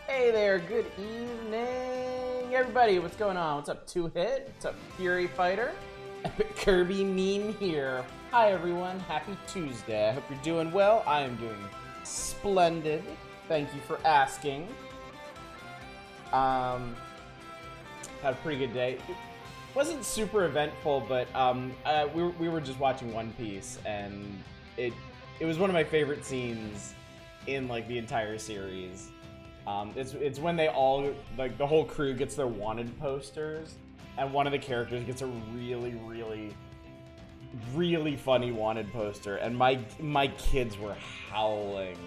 Hey there, good evening, everybody. What's going on? What's up, Two Hit? What's up, Fury Fighter? Epic Kirby meme here. Hi, everyone. Happy Tuesday. I hope you're doing well. I am doing splendid. Thank you for asking. Had a pretty good day. It wasn't super eventful, but we were just watching One Piece, and it was one of my favorite scenes in like the entire series. It's when they all, like, the whole crew gets their wanted posters, and one of the characters gets a really funny wanted poster, and my kids were howling.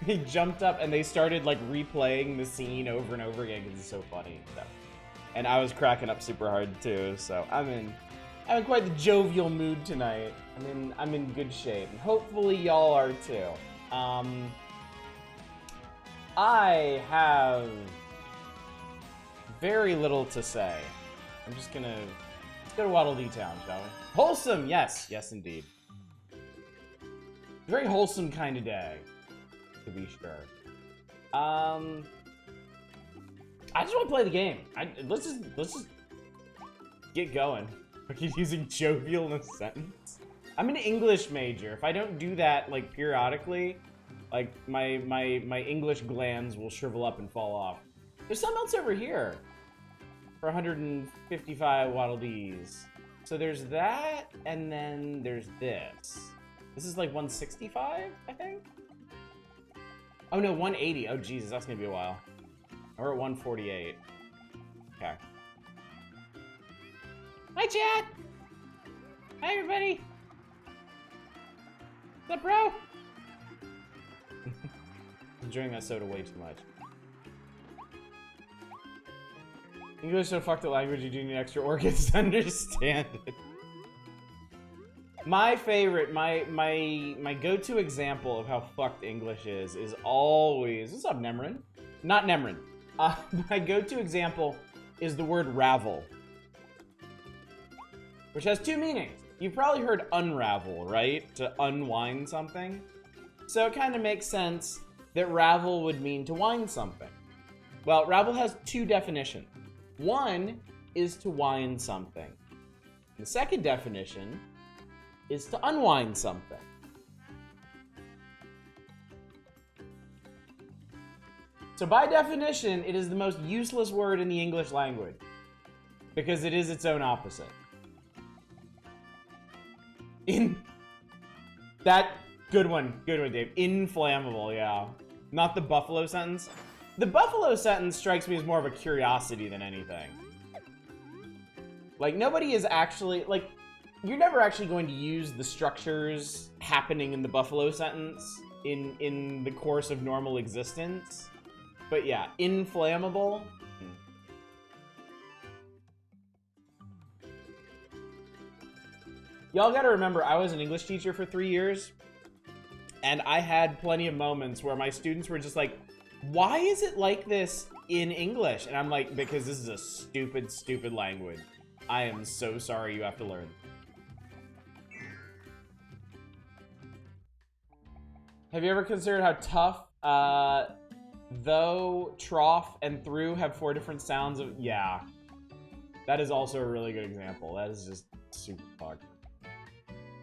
They jumped up and they started like replaying the scene over and over again because it's so funny. So, and I was cracking up super hard too. So I'm in quite the jovial mood tonight. I'm in good shape, and hopefully y'all are too. I have very little to say. Let's go to Waddle Dee Town, shall we? Wholesome, yes, indeed. Very wholesome kind of day, to be sure. I just want to play the game. Let's just get going. I keep using jovial in a sentence. I'm an English major. If I don't do that like periodically, like my English glands will shrivel up and fall off. There's something else over here for 155 Waddle Dees. So there's that, and then there's this. This is like 165, I think. Oh no, 180. Oh Jesus, that's gonna be a while. We're at 148. Okay. Hi, chat. Hi, everybody. What's up, bro? Enjoying that soda way too much. English so fucked the language you do need extra organs to understand it. My favorite, my go-to example of how fucked English is always, what's up, Nemrin? Not Nemrin. My go-to example is the word ravel, which has two meanings. You've probably heard unravel, right? To unwind something. So it kind of makes sense that ravel would mean to wind something. Well, ravel has two definitions. One is to wind something. The second definition is to unwind something. So by definition, it is the most useless word in the English language because it is its own opposite. Good one, Dave. Inflammable, yeah. Not the buffalo sentence. The buffalo sentence strikes me as more of a curiosity than anything. Like, nobody is actually, like, you're never actually going to use the structures happening in the buffalo sentence in the course of normal existence. But yeah, inflammable. Y'all gotta remember, I was an English teacher for 3 years, and I had plenty of moments where my students were just like, why is it like this in English? And I'm like, because this is a stupid, stupid language. I am so sorry you have to learn. Have you ever considered how tough, though, trough, and through have 4 different sounds of, yeah. That is also a really good example. That is just super fucked.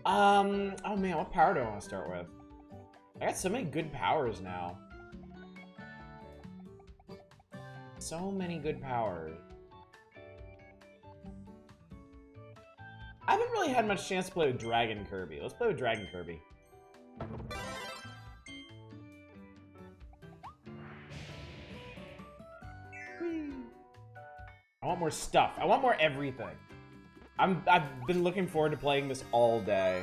Oh man, what power do I want to start with? I got so many good powers now. So many good powers. I haven't really had much chance to play with Dragon Kirby. Let's play with Dragon Kirby. I want more stuff. I want more everything. I've been looking forward to playing this all day.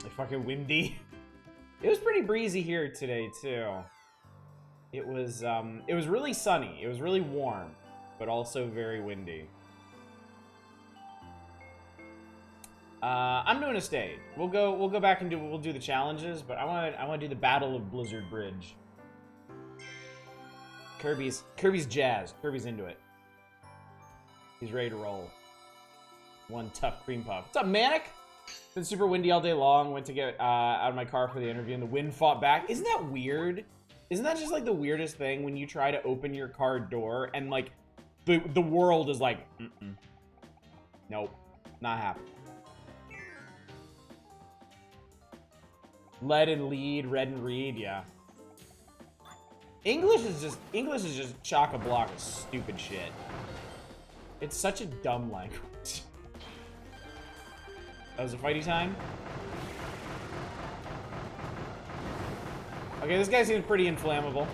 It's fucking windy. It was pretty breezy here today too. It was really sunny. It was really warm, but also very windy. I'm doing a stage. We'll go back and we'll do the challenges, but I want to do the Battle of Blizzard Bridge. Kirby's jazzed. Kirby's into it. He's ready to roll. One tough cream puff. What's up, Manic? Been super windy all day long. Went to get out of my car for the interview, and the wind fought back. Isn't that weird? Isn't that just like the weirdest thing when you try to open your car door and like the world is like, nope, not happening. Lead and lead, red and read, yeah. English is just chock-a-block of stupid shit. It's such a dumb language. That was a fighty time. Okay, this guy seems pretty inflammable.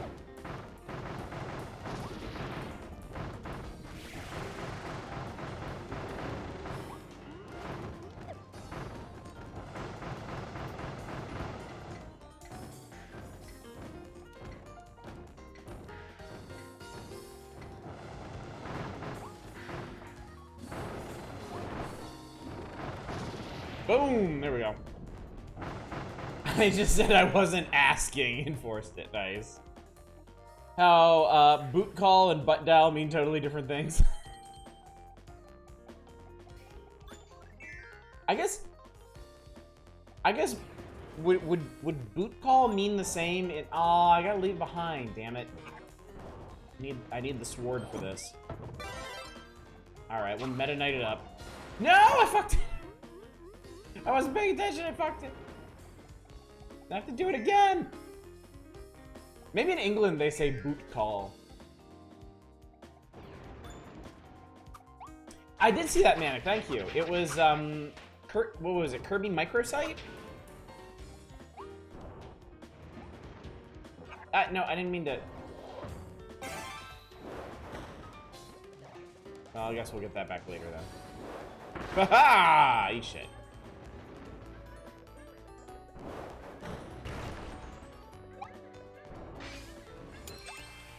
Boom! There we go. I just said I wasn't asking, enforced it. Nice. How boot call and butt dial mean totally different things. I guess would boot call mean the same in I gotta leave behind, damn it. I need the sword for this. Alright, we'll Meta Knight it up. No, I fucked it! I wasn't paying attention, I fucked it. I have to do it again. Maybe in England they say boot call. I did see that, Manic, thank you. It was, what was it, Kirby Microsite? No, I didn't mean to. Well, I guess we'll get that back later then. Haha! Eat shit.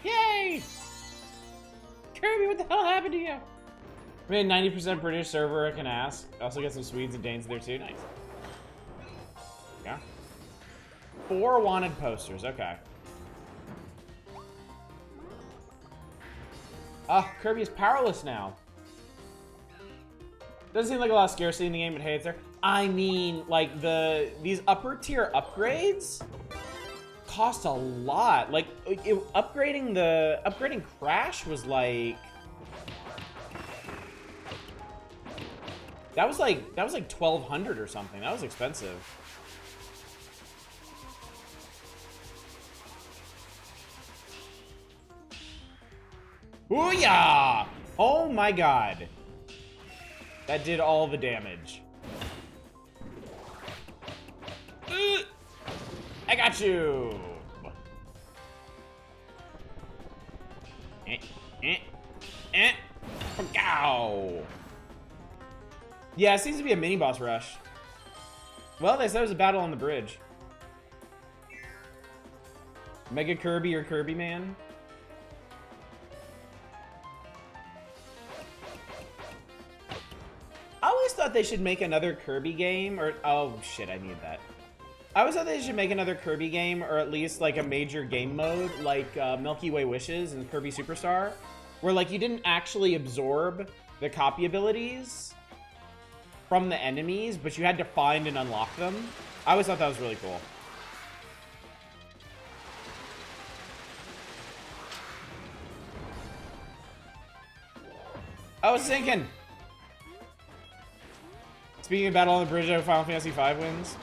Yay! Kirby, what the hell happened to you? We had 90% British server, I can ask. Also get some Swedes and Danes there too, nice. Yeah. 4 wanted posters, okay. Kirby is powerless now. Doesn't seem like a lot of scarcity in the game, but hey, it's there. I mean, like, these upper tier upgrades cost a lot. Like, upgrading Crash was like... That was like 1,200 or something. That was expensive. Booyah! Oh my god. That did all the damage. I got you! Ow! Yeah, it seems to be a mini boss rush. Well, they said it was a battle on the bridge. Mega Kirby or Kirby Man? I always thought they should make another Kirby game, or oh shit, I need that. I always thought they should make another Kirby game, or at least like a major game mode, like Milky Way Wishes and Kirby Superstar, where like you didn't actually absorb the copy abilities from the enemies, but you had to find and unlock them. I always thought that was really cool. I was thinking. Speaking of Battle on the Bridge, Final Fantasy V wins.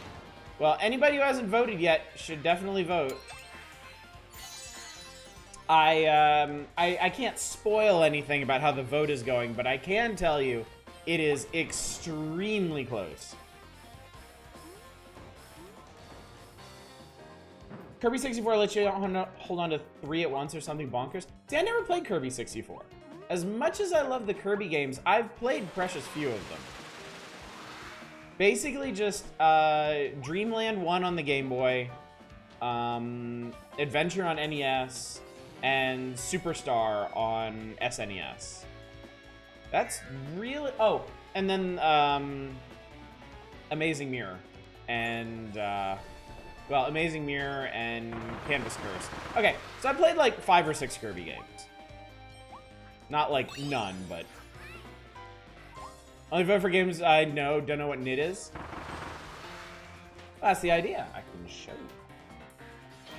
Well, anybody who hasn't voted yet should definitely vote. I can't spoil anything about how the vote is going, but I can tell you it is extremely close. Kirby 64 lets you hold on to 3 at once or something bonkers. See, I never played Kirby 64. As much as I love the Kirby games, I've played precious few of them. Basically just Dreamland 1 on the Game Boy, Adventure on NES, and Superstar on SNES. That's really... Oh, and then Amazing Mirror. And, well, Amazing Mirror and Canvas Curse. Okay, so I played like 5 or 6 Kirby games. Not like none, but... Only vote for games I don't know what NIT is. That's the idea. I can show you.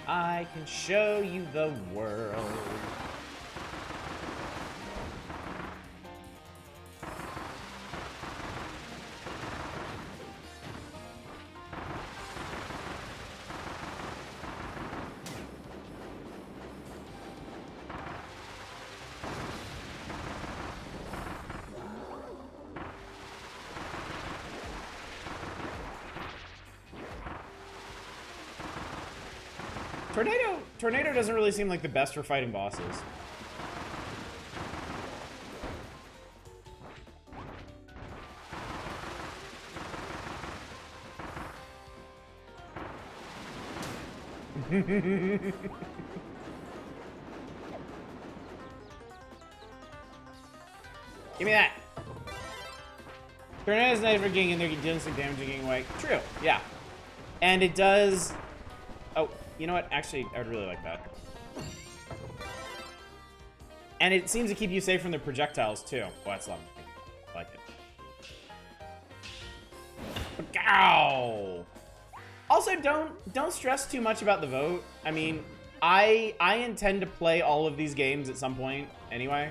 I can show you the world. Tornado doesn't really seem like the best for fighting bosses. Give me that. Tornado's nice for getting in there, doing some damage and getting away. True, yeah. And it does... Oh, you know what? Actually, I would really like that. And it seems to keep you safe from the projectiles, too. Oh, that's lovely. I like it. Ow! Also, don't stress too much about the vote. I mean, I intend to play all of these games at some point anyway.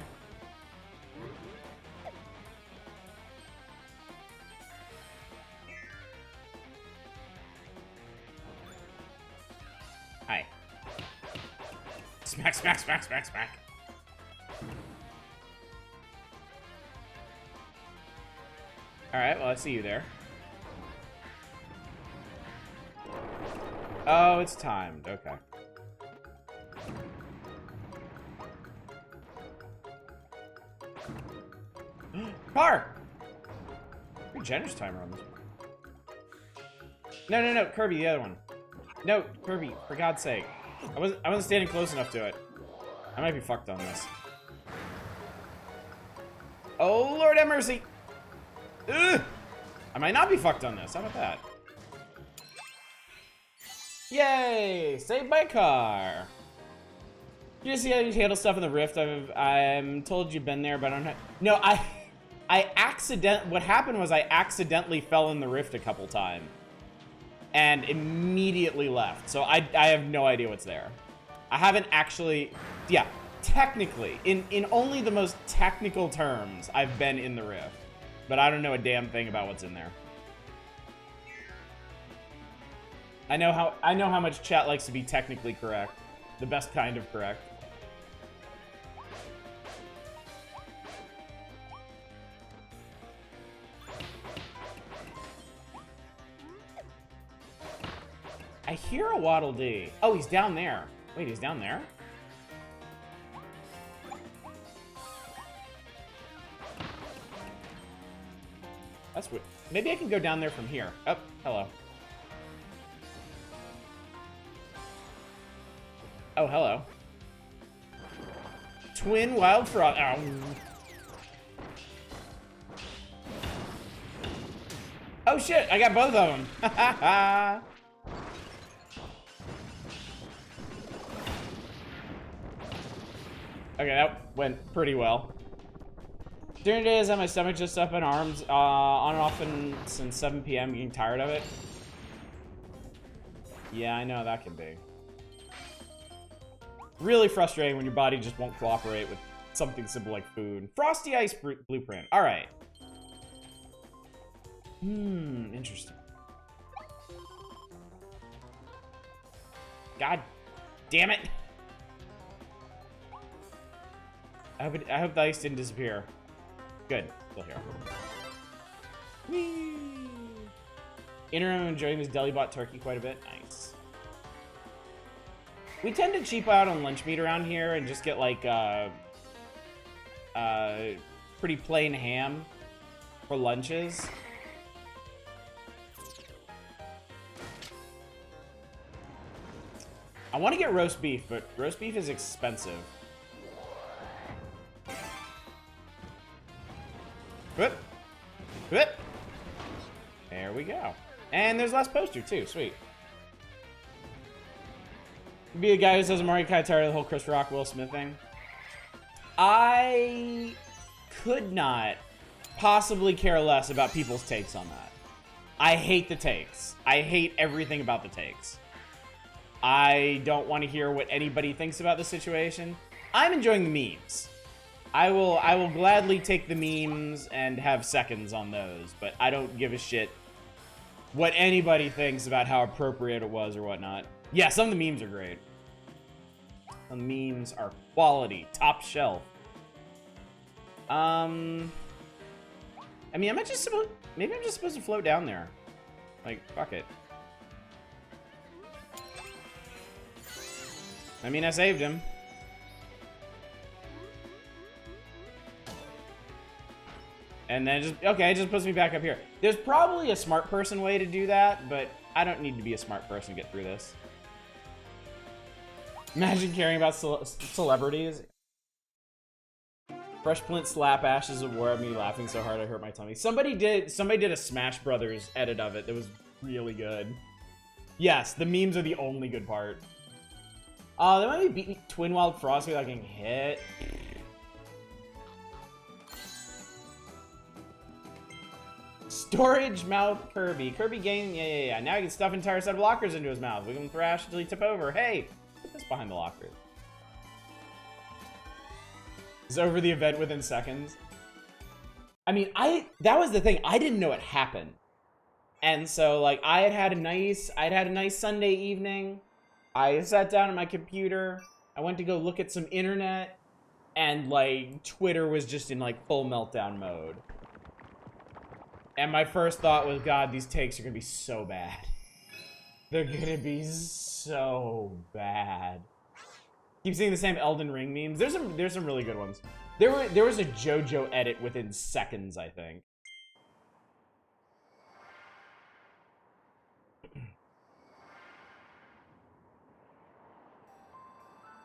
Hi. Smack, smack, smack, smack, smack. Alright, well, I see you there. Oh, it's timed. Okay. Car! Pretty generous timer on this one. No, Kirby, the other one. No, Kirby, for God's sake. I wasn't standing close enough to it. I might be fucked on this. Oh, Lord have mercy! Ugh! I might not be fucked on this. How about that? Yay! Saved by car. You just see how you handle stuff in the rift. I'm told you've been there, but I don't know. No, what happened was I accidentally fell in the rift a couple times. And immediately left. So I have no idea what's there. I haven't actually, yeah, technically, in only the most technical terms, I've been in the rift. But I don't know a damn thing about what's in there. I know how much chat likes to be technically correct. The best kind of correct. I hear a Waddle Dee. Oh, he's down there. Wait, he's down there? That's what. Maybe I can go down there from here. Oh, hello. Oh, hello. Twin Wild Frog. Ow. Oh shit, I got both of them. Okay, that went pretty well. During the days, I have my stomach just up and arms on and off since 7 p.m. Getting tired of it. Yeah, I know that can be. Really frustrating when your body just won't cooperate with something simple like food. Frosty Ice Blueprint. All right. Interesting. God damn it. I hope the ice didn't disappear. Good. Still here. Whee! Interim enjoying this deli-bot turkey quite a bit. Nice. We tend to cheap out on lunch meat around here and just get like pretty plain ham for lunches. I want to get roast beef, but roast beef is expensive. Whoop. Whoop. There we go. And there's last poster too. Sweet. Be a guy who says I'm already kind of tired of the whole Chris Rock, Will Smith thing. I could not possibly care less about people's takes on that. I hate the takes. I hate everything about the takes. I don't want to hear what anybody thinks about the situation. I'm enjoying the memes. I will gladly take the memes and have seconds on those, but I don't give a shit what anybody thinks about how appropriate it was or whatnot. Yeah, some of the memes are great. Some memes are quality, top shelf. I mean, maybe I'm just supposed to float down there. Like, fuck it. I mean, I saved him. And then it just puts me back up here. There's probably a smart person way to do that, but I don't need to be a smart person to get through this. Imagine caring about celebrities. Fresh Flint slap ashes of war at me laughing so hard I hurt my tummy. Somebody did a Smash Brothers edit of it that was really good. Yes, the memes are the only good part. They might be Twin Wild Frost without getting hit. Storage mouth Kirby. Kirby gained, yeah. Now he can stuff entire set of lockers into his mouth. We can thrash until he tip over. Hey, put this behind the lockers. It's over the event within seconds. I mean, that was the thing. I didn't know it happened. And so, like, I'd had a nice Sunday evening. I sat down at my computer. I went to go look at some internet. And, like, Twitter was just in, like, full meltdown mode. And my first thought was, God, these takes are gonna be so bad. They're gonna be so bad. Keep seeing the same Elden Ring memes. There's some really good ones. There was a JoJo edit within seconds, I think.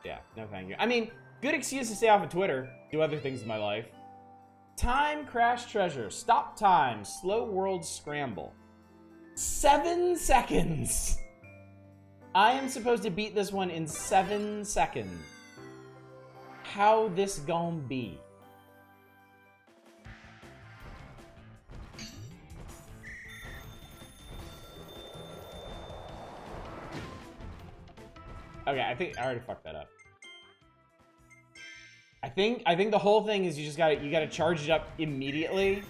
Yeah, no thank you. I mean, good excuse to stay off of Twitter. Do other things in my life. Time Crash Treasure. Stop time. Slow world scramble. 7 seconds. I am supposed to beat this one in 7 seconds. How this gon' be? Okay, I think I already fucked that up. I think the whole thing is you gotta charge it up immediately.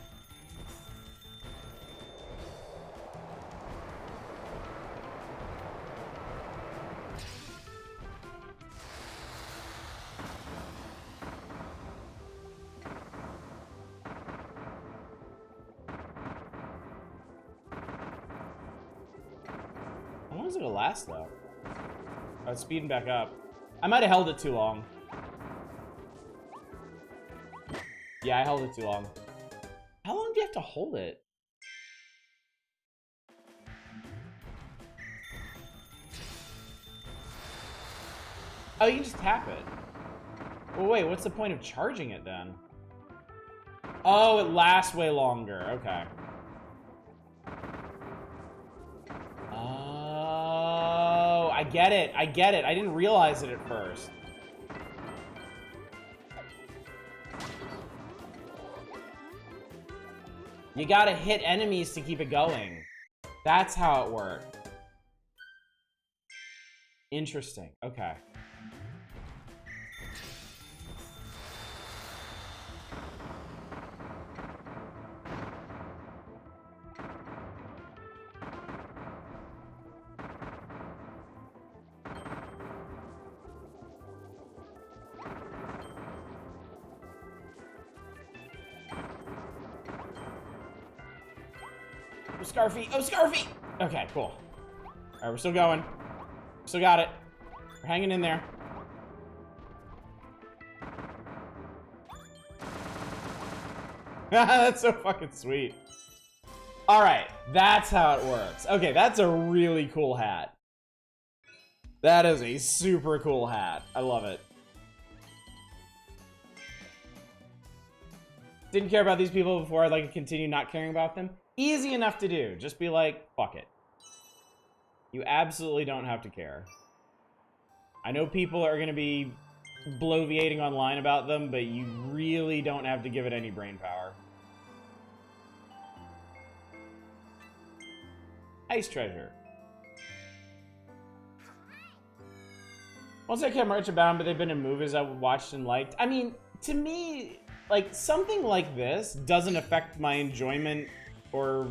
How long is it gonna last though? Oh, it's speeding back up. I might have held it too long. Yeah, I held it too long. How long do you have to hold it? Oh, you can just tap it. Well, wait, what's the point of charging it then? Oh, it lasts way longer. Okay. Oh, I get it. I get it. I didn't realize it at first. You gotta hit enemies to keep it going. That's how it worked. Interesting. Okay. Oh, Scarfy! Oh, Scarfy! Okay, cool. Alright, we're still going. Still got it. We're hanging in there. That's so fucking sweet. Alright, that's how it works. Okay, that's a really cool hat. That is a super cool hat. I love it. Didn't care about these people before. I'd like to continue not caring about them. Easy enough to do. Just be like, fuck it. You absolutely don't have to care. I know people are going to be bloviating online about them, but you really don't have to give it any brain power. Ice treasure. Once I can't much about them, but they've been in movies I watched and liked. I mean, to me, like, something like this doesn't affect my enjoyment or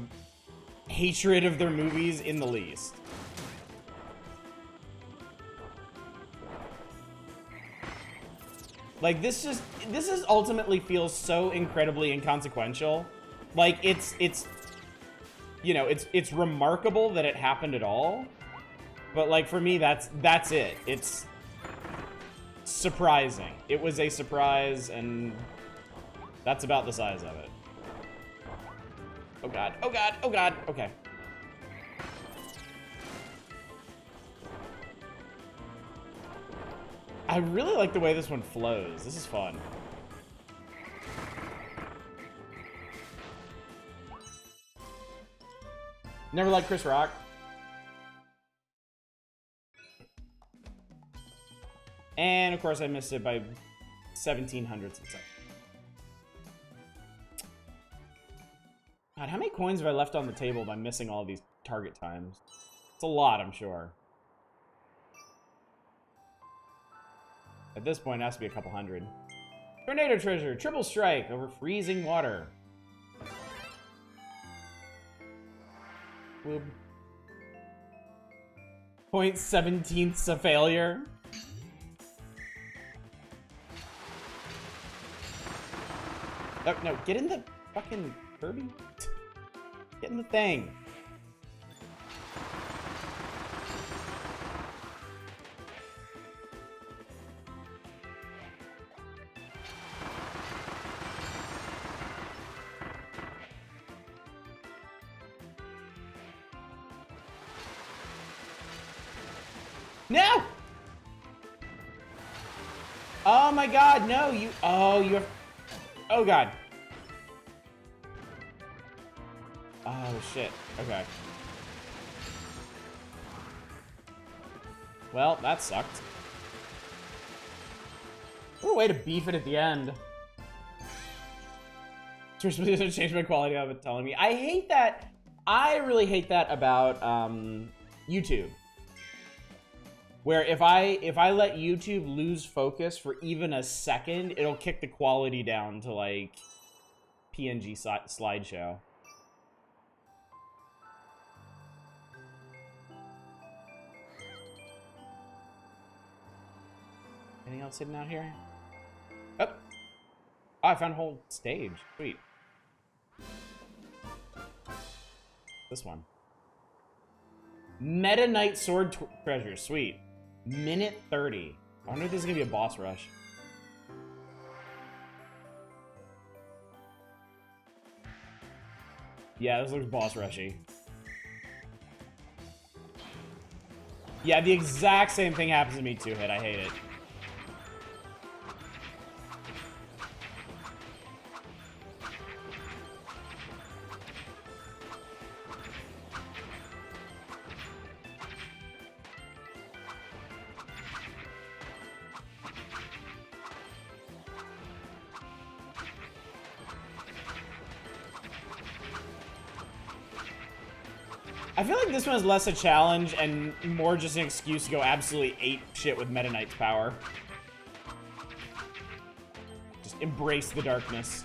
hatred of their movies in the least. Like, this is ultimately feels so incredibly inconsequential. Like, it's you know, it's remarkable that it happened at all. But, like, for me, that's it. It's surprising. It was a surprise, and that's about the size of it. Oh god, oh god, oh god, okay. I really like the way this one flows. This is fun. Never liked Chris Rock. And of course I missed it by 1700 and stuff. God, how many coins have I left on the table by missing all these target times? It's a lot, I'm sure. At this point, it has to be a couple hundred. Tornado treasure, triple strike over freezing water. Whoop. 0.17ths a failure. Oh, no, get in the fucking Kirby. Get in the thing. No! Oh my god, no, you... Oh, you have... Oh god. Oh shit, okay. Well, that sucked. What a way to beef it at the end. Change my quality of it telling me. I hate that. I really hate that about YouTube. Where if I let YouTube lose focus for even a second, it'll kick the quality down to like PNG slideshow. Anything else hidden out here? Oh, I found a whole stage. Sweet. This one. Meta Knight Sword Treasure. Sweet. Minute 30. I wonder if this is gonna be a boss rush. Yeah, this looks boss rushy. Yeah, the exact same thing happens to me too, Hit. I hate it. I feel like this one is less a challenge and more just an excuse to go absolutely ape shit with Meta Knight's power. Just embrace the darkness.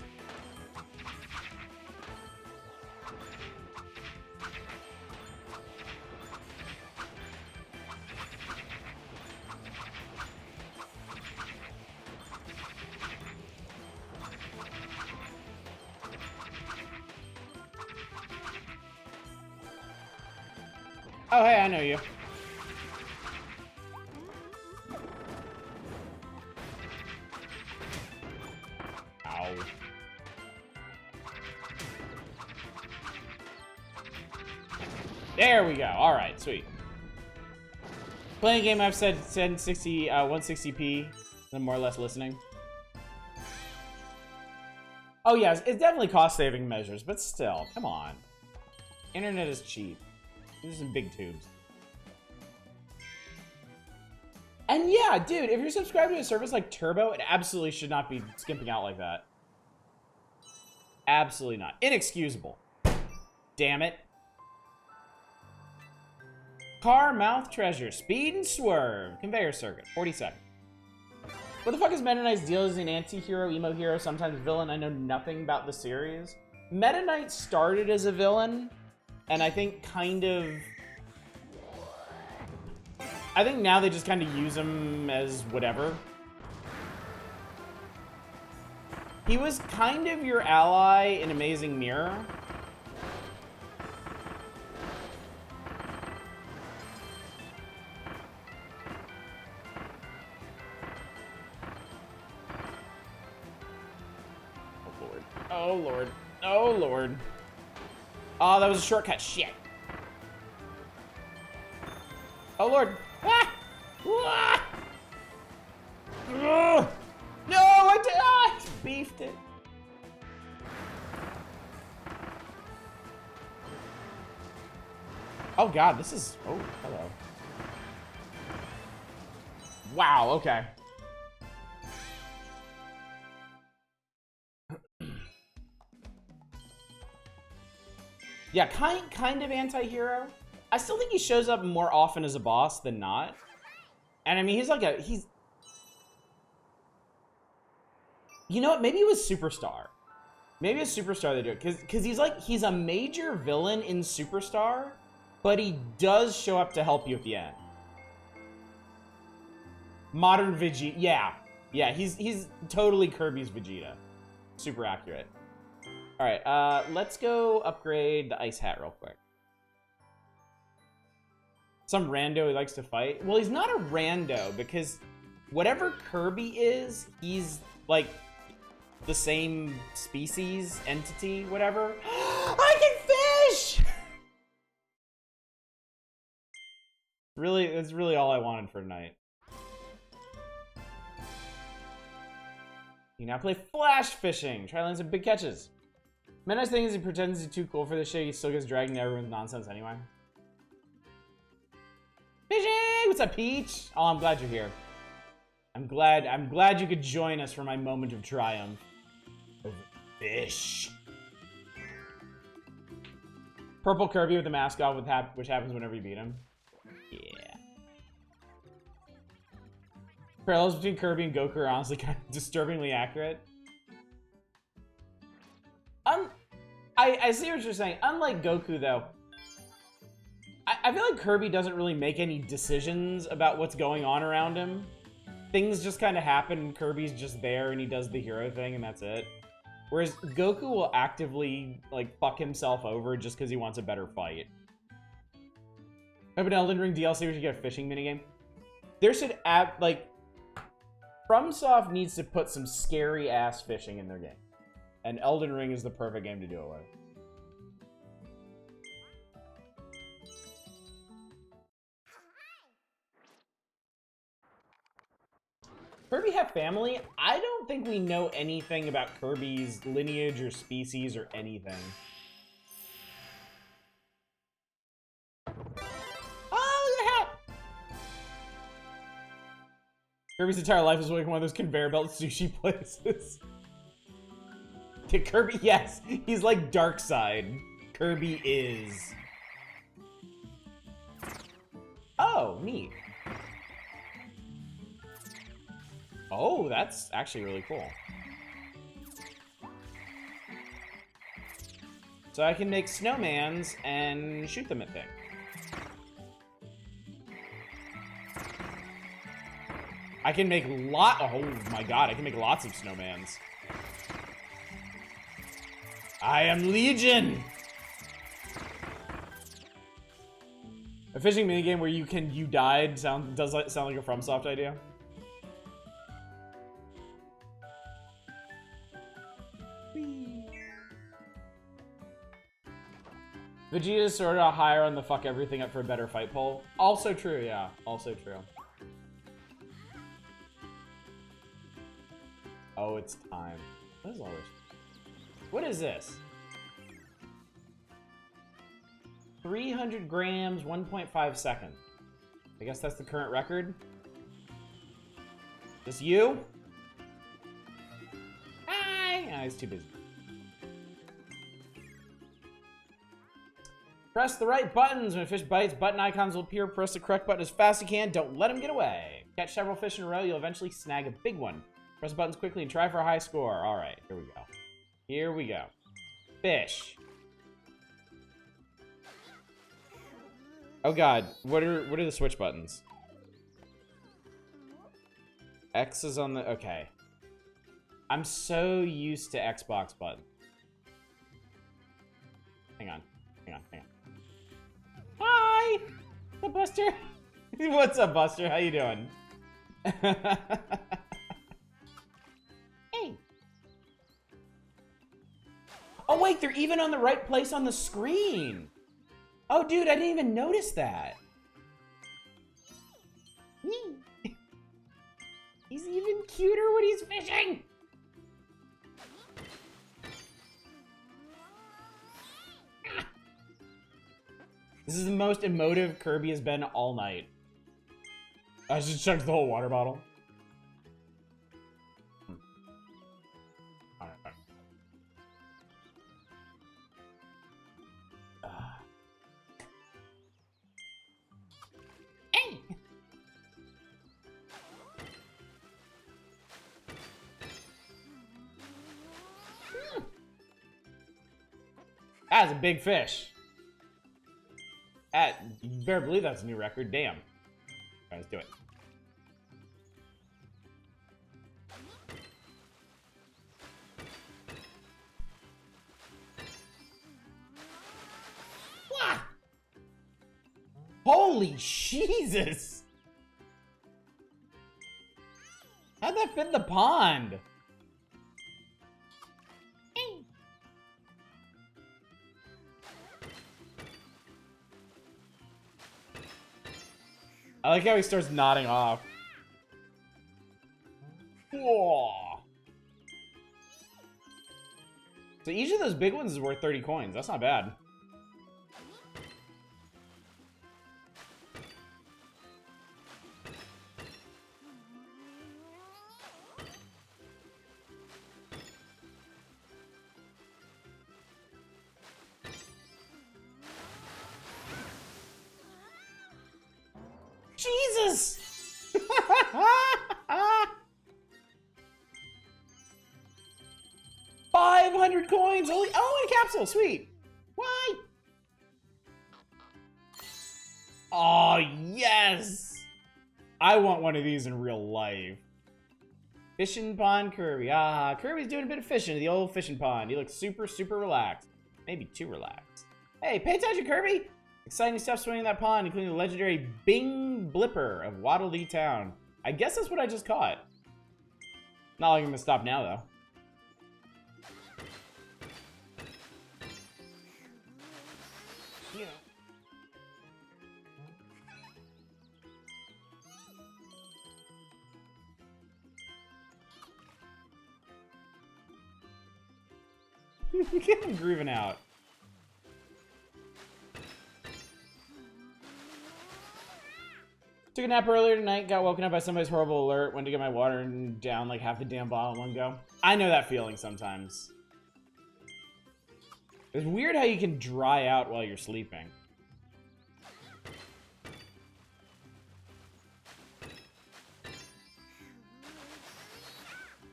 Oh, hey, I know you. Ow. There we go. All right, sweet. Playing a game I've said 1060, 160p, then more or less listening. Oh, yeah, it's definitely cost-saving measures, but still, come on. Internet is cheap. These are some big tubes. And yeah, dude, if you're subscribed to a service like Turbo, it absolutely should not be skimping out like that. Absolutely not. Inexcusable. Damn it. Car, mouth, treasure, speed, and swerve. Conveyor circuit, 40 seconds. What the fuck is Meta Knight's deal? Is he an anti-hero, emo hero, sometimes villain? I know nothing about the series. Meta Knight started as a villain, and I think I think now they just kind of use him as whatever. He was kind of your ally in Amazing Mirror. Oh, Lord. Oh, Lord. Oh, that was a shortcut. Shit. Oh, Lord. Ah! Ah! Ugh! No, I beefed it. Oh, God, this is... Oh, hello. Wow, okay. Yeah, kind of anti-hero. I still think he shows up more often as a boss than not. And I mean, he's... You know what? Maybe it was Superstar. Maybe it's Superstar they do it. Because he's a major villain in Superstar, but he does show up to help you at the end. Modern Vegeta. Yeah. Yeah, he's totally Kirby's Vegeta. Super accurate. All right, let's go upgrade the ice hat real quick. Some rando he likes to fight. Well, he's not a rando because whatever Kirby is, he's like the same species, entity, whatever. I can fish! Really, that's really all I wanted for tonight. You now play flash fishing. Try to land some big catches. My nice thing is he pretends he's too cool for this shit. He still gets dragged into everyone's nonsense anyway. Fishing! What's up, Peach? Oh, I'm glad you're here. I'm glad you could join us for my moment of triumph. Over fish. Purple Kirby with the mask off, which happens whenever you beat him. Yeah. Parallels between Kirby and Goku are honestly kind of disturbingly accurate. I see what you're saying. Unlike Goku, though, I feel like Kirby doesn't really make any decisions about what's going on around him. Things just kind of happen, Kirby's just there, and he does the hero thing, and that's it. Whereas Goku will actively, like, fuck himself over just because he wants a better fight. Open Elden Ring DLC, we should get a fishing minigame. There should add, like... FromSoft needs to put some scary-ass fishing in their game. And Elden Ring is the perfect game to do it with. Kirby have family? I don't think we know anything about Kirby's lineage or species or anything. Oh, look at that! Kirby's entire life is like one of those conveyor belt sushi places. Kirby, yes, he's like Darkseid. Kirby is. Oh, neat. Oh, that's actually really cool. So I can make snowmans and shoot them at things. I can make oh my god, I can make lots of snowmans. I am Legion! A fishing minigame where you died does sound like a FromSoft idea. Whee. Vegeta is sort of higher on the fuck everything up for a better fight poll. Also true, yeah. Also true. Oh, it's time. What is all this? What is this? 300 grams, 1.5 seconds. I guess that's the current record. This you? Hi! Ah, he's too busy. Press the right buttons. When a fish bites, button icons will appear. Press the correct button as fast as you can. Don't let him get away. Catch several fish in a row, you'll eventually snag a big one. Press the buttons quickly and try for a high score. All right, here we go. Here we go. Fish. Oh god, what are the switch buttons? X is on the... Okay. I'm so used to Xbox buttons. Hang on. Hang on. Hi! What's up, Buster? What's up, Buster? How you doing? Hey. Oh, wait, they're even on the right place on the screen. Oh, dude, I didn't even notice that. He's even cuter when he's fishing. This is the most emotive Kirby has been all night. I just chugged the whole water bottle. All right. Hey! That's a big fish. You better believe that's a new record. Damn. All right, let's do it. What? Holy Jesus! How'd that fit in the pond? I like how he starts nodding off. Whoa. So each of those big ones is worth 30 coins. That's not bad. Jesus! 500 coins! Holy, oh, and a capsule! Sweet! Why? Oh, yes! I want one of these in real life. Fishing pond Kirby. Ah, Kirby's doing a bit of fishing at the old fishing pond. He looks super, super relaxed. Maybe too relaxed. Hey, pay attention, Kirby! Exciting stuff swimming in that pond, including the legendary Bing Blipper of Waddle Dee Town. I guess that's what I just caught. Not like I'm gonna stop now, though. Yeah. Get him grooving out. Took a nap earlier tonight, got woken up by somebody's horrible alert, went to get my water and down like half the damn bottle in one go. I know that feeling sometimes. It's weird how you can dry out while you're sleeping.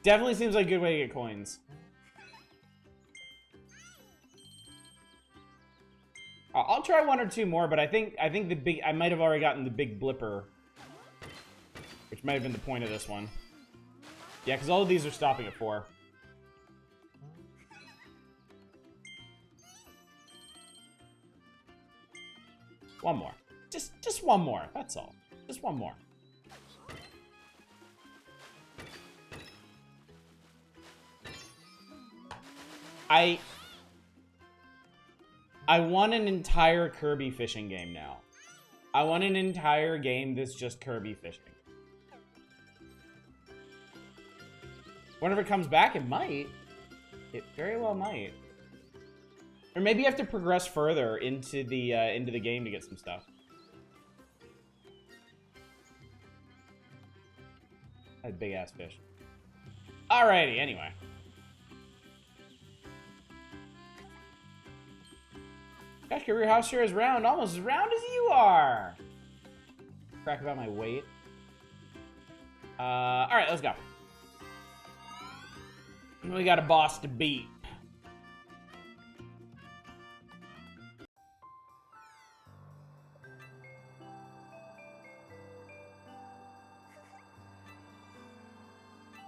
Definitely seems like a good way to get coins. I'll try one or two more, but I think the big... I might have already gotten the big blipper. Which might have been the point of this one. Yeah, because all of these are stopping at 4. One more. Just one more. That's all. Just one more. I want an entire Kirby fishing game now. I want an entire game that's just Kirby fishing. Whenever it comes back, it might. It very well might. Or maybe you have to progress further into the game to get some stuff. That big ass fish. Alrighty, anyway. Gosh, your house here is round, almost as round as you are. Crack about my weight. Alright, let's go. We got a boss to beat.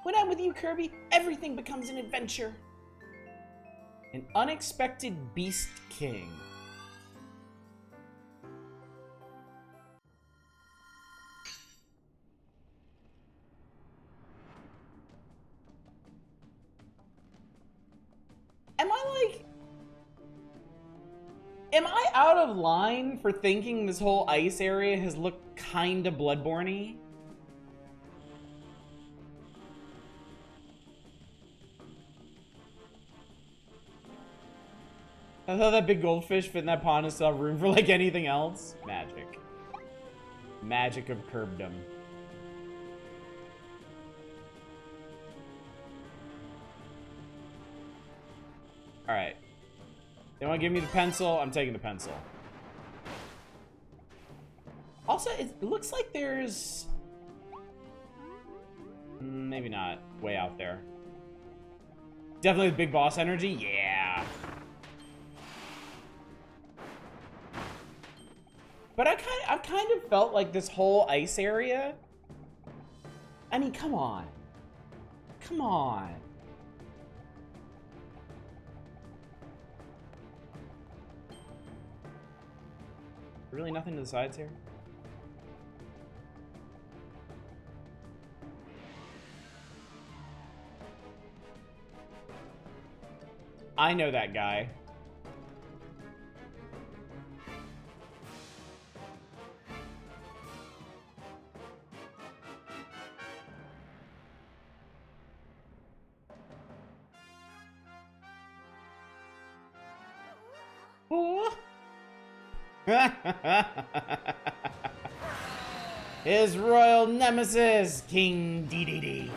When I'm with you, Kirby, everything becomes an adventure. An unexpected beast king. Am I out of line for thinking this whole ice area has looked kinda Bloodborne-y? I thought that big goldfish fit in that pond and still have room for like anything else. Magic. Magic of Curbdom. Alright. They want to give me the pencil, I'm taking the pencil. Also, it looks like there's... maybe not. Way out there. Definitely the big boss energy, yeah. But I've kind of felt like this whole ice area... I mean, come on. Come on. Really nothing to the sides here? I know that guy. Oh. His royal nemesis, King DDD.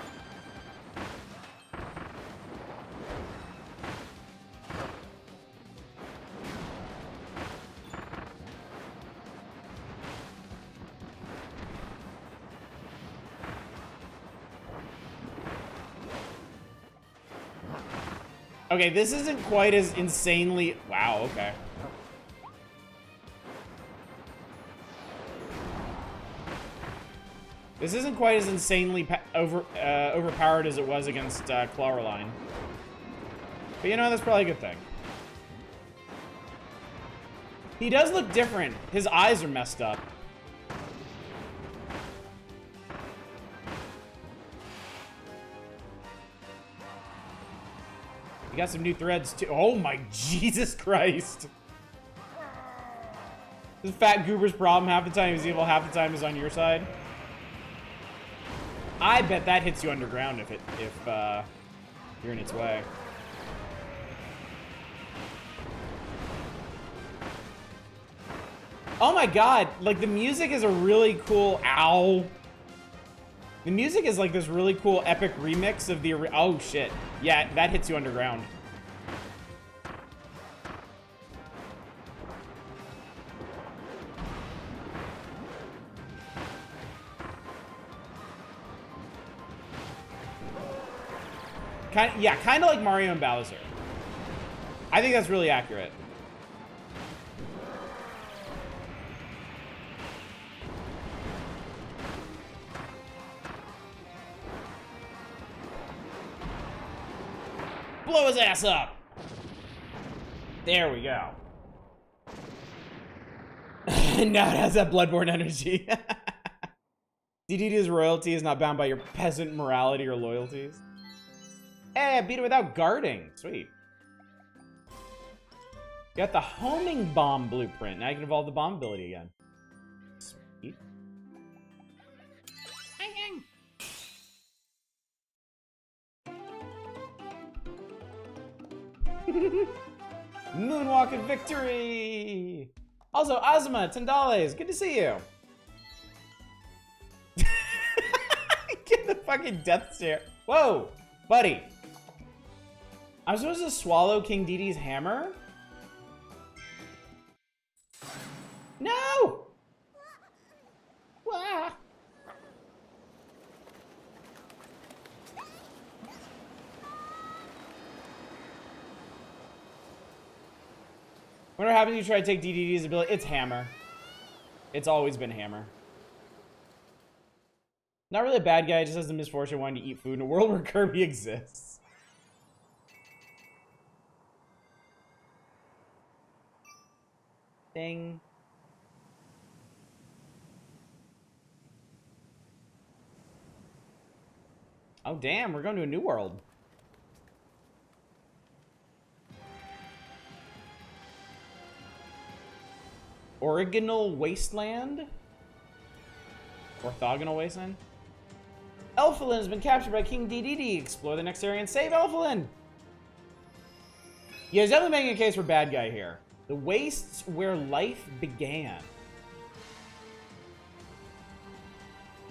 Okay, this isn't quite as insanely... Wow, okay. This isn't quite as insanely overpowered as it was against Clawroline. But you know, that's probably a good thing. He does look different. His eyes are messed up. You got some new threads too. Oh my Jesus Christ. This fat goober's problem half the time he's evil, half the time is on your side. I bet that hits you underground if you're in its way. Oh my god, like the music is a really cool... Ow. The music is like this really cool epic remix of the... Oh shit. Yeah, that hits you underground. Kind of like Mario and Bowser. I think that's really accurate. Blow his ass up. There we go. Now it has that Bloodborne energy. DDD's royalty is not bound by your peasant morality or loyalties. Hey, I beat it without guarding. Sweet. You got the homing bomb blueprint. Now you can evolve the bomb ability again. Sweet. Moonwalking victory! Also, Azuma, $10. Good to see you. Get the fucking death stare. Whoa, buddy. I'm supposed to swallow King DD's hammer? No! Wah! Wonder what happens if you try to take DDD's ability. It's hammer. It's always been hammer. Not really a bad guy, just has the misfortune of wanting to eat food in a world where Kirby exists. Ding. Oh, damn, we're going to a new world. Orthogonal Wasteland? Orthogonal Wasteland? Elfilin has been captured by King DDD. Explore the next area and save Elfilin! Yeah, he's definitely making a case for bad guy here. The wastes where life began.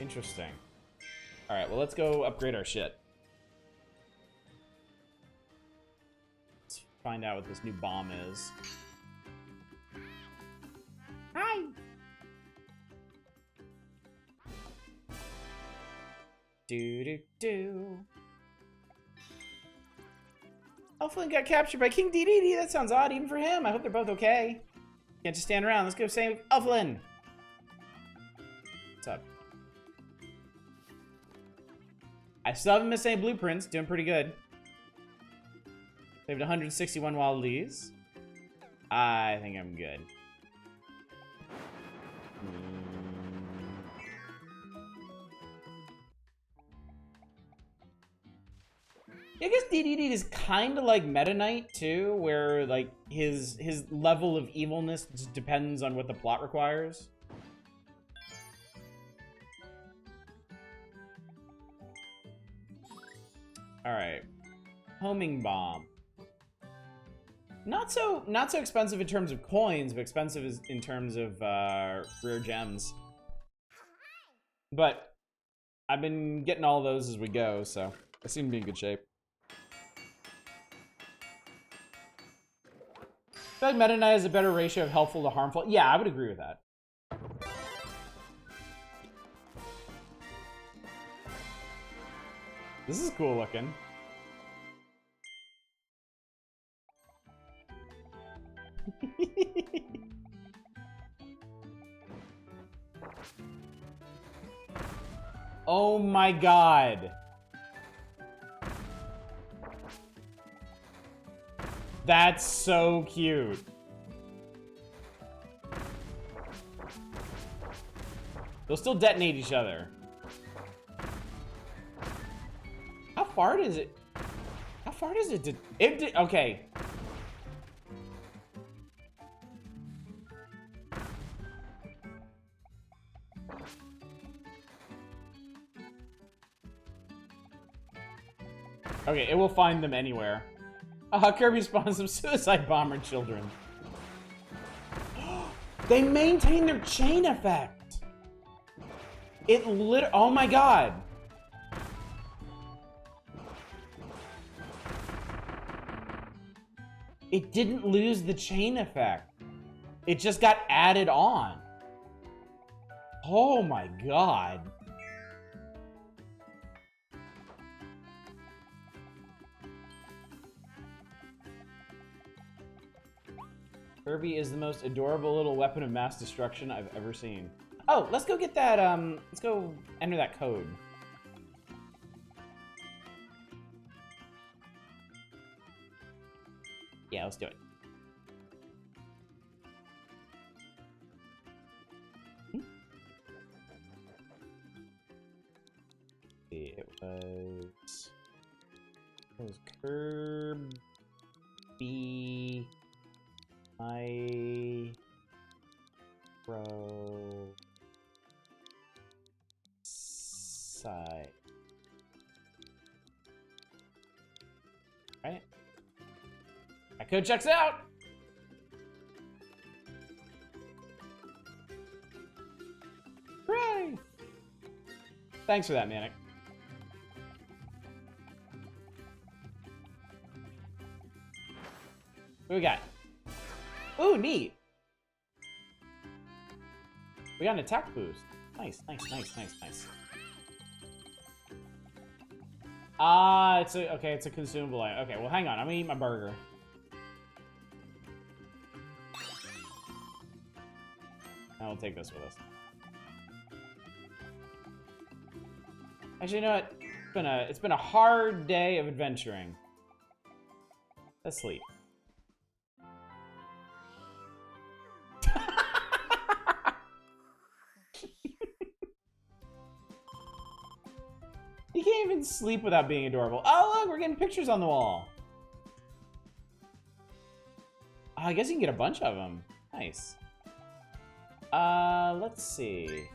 Interesting. Alright, well, let's go upgrade our shit. Let's find out what this new bomb is. Hi! Do-do-do. Elflin got captured by King DDD. That sounds odd even for him. I hope they're both okay. Can't just stand around. Let's go save Elflin. What's up? I still haven't missed any blueprints. Doing pretty good. Saved 161 wild leaves. I think I'm good. I guess DDD is kind of like Meta Knight too, where like his level of evilness just depends on what the plot requires. All right, homing bomb. Not so expensive in terms of coins, but expensive in terms of rare gems. But I've been getting all those as we go, so I seem to be in good shape. I feel like Meta Knight has a better ratio of helpful to harmful. Yeah, I would agree with that. This is cool looking. Oh my god. That's so cute. They'll still detonate each other. How far does it? How far does it? Okay. Okay, it will find them anywhere. Kirby spawns some suicide bomber children. They maintain their chain effect. Oh my god. It didn't lose the chain effect. It just got added on. Oh my god. Kirby is the most adorable little weapon of mass destruction I've ever seen. Oh, let's go get that, let's go enter that code. Yeah, let's do it. It was Kirby. Side. Right? That code checks out! Hooray! Thanks for that, Manic. What we got? Ooh, neat. We got an attack boost. Nice, nice, nice, nice, nice. Ah, it's a, okay, it's a consumable item. Okay, well, hang on. I'm gonna eat my burger. And we'll take this with us. Actually, you know what? It's been a hard day of adventuring. Let's sleep. You can't even sleep without being adorable. Oh, look, we're getting pictures on the wall. Oh, I guess you can get a bunch of them. Nice. Let's see.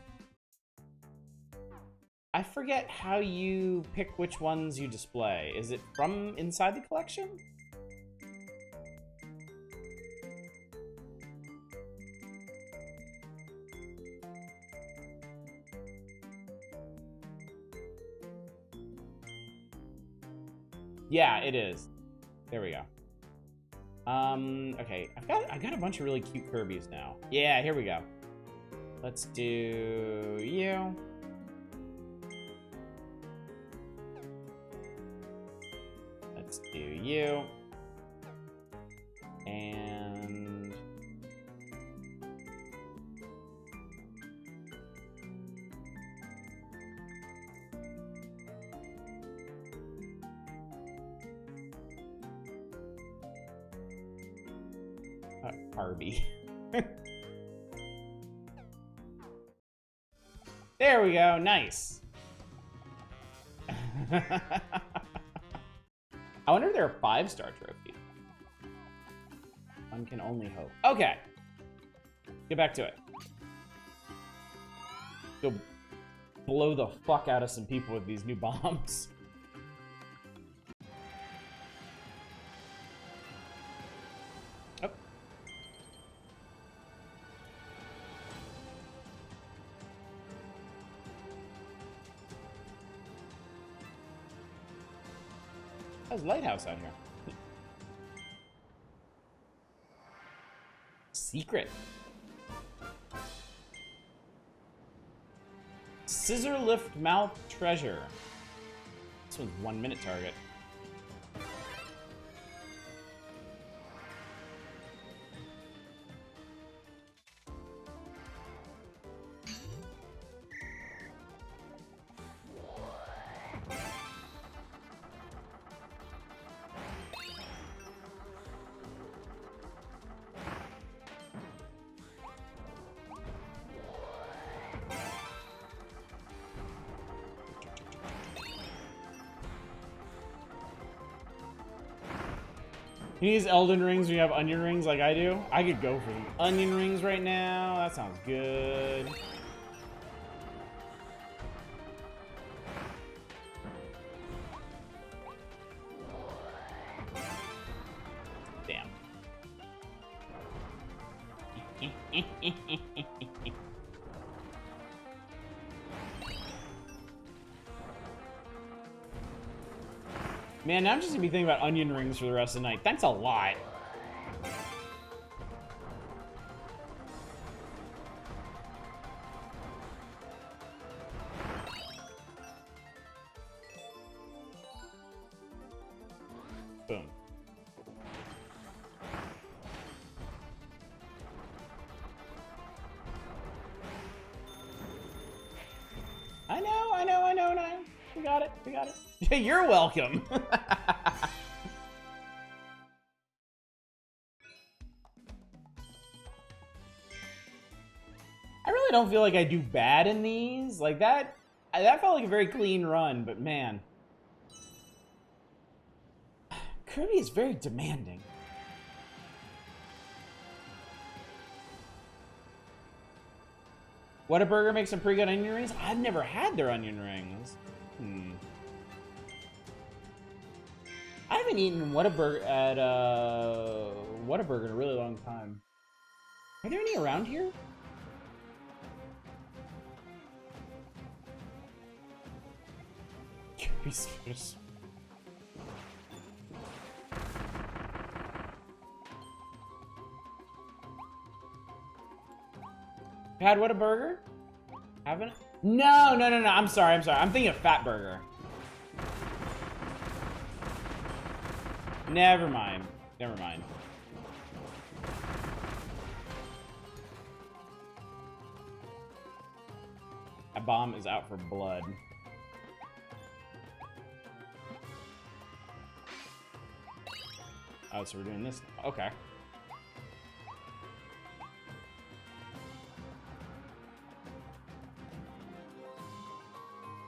I forget how you pick which ones you display. Is it from inside the collection? Yeah, it is. There we go. Okay. I got a bunch of really cute Kirby's now. Yeah, here we go. Let's do you. Let's do you. And Kirby. There we go. Nice. I wonder if there are 5-star trophies. One can only hope. Okay. Get back to it. Go blow the fuck out of some people with these new bombs. Oh. There's a lighthouse out here. Secret. Scissor lift mouth treasure. This one's 1 minute target. You use Elden rings when you have onion rings like I do? I could go for some onion rings right now. That sounds good. Damn. Man, now I'm just gonna be thinking about onion rings for the rest of the night. Thanks a lot. Boom. I know. We got it. You're welcome. I really don't feel like I do bad in these. Like that felt like a very clean run, but man. Kirby is very demanding. Whataburger makes some pretty good onion rings? I've never had their onion rings. I haven't eaten Whataburger at Whataburger in a really long time. Are there any around here? Kirby's fish. Had what, a burger? Haven't? No. I'm sorry. I'm thinking of Fat Burger. Never mind. A bomb is out for blood. Oh, so we're doing this. Okay.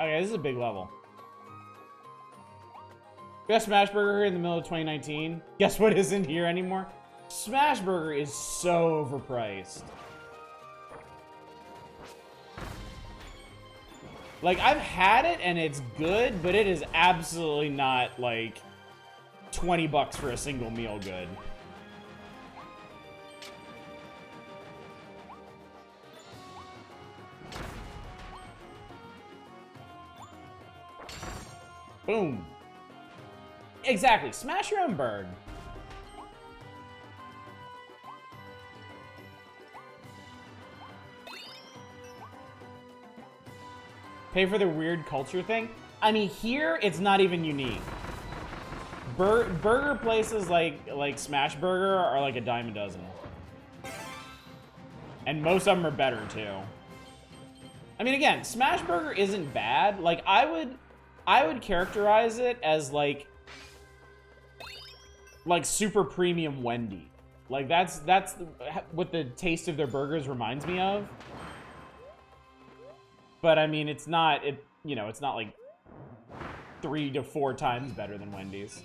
Okay, this is a big level. Best Smash Burger in the middle of 2019. Guess what isn't here anymore? Smash Burger is so overpriced. Like, I've had it and it's good, but it is absolutely not like 20 bucks for a single meal good. Boom. Exactly. Smash your own bird. Pay for the weird culture thing. I mean, here it's not even unique. Burger places like Smash Burger are like a dime a dozen, and most of them are better too. I mean, again, Smash Burger isn't bad. Like, I would characterize it as like super premium Wendy. Like, that's what the taste of their burgers reminds me of. But I mean, it's not like 3 to 4 times better than Wendy's.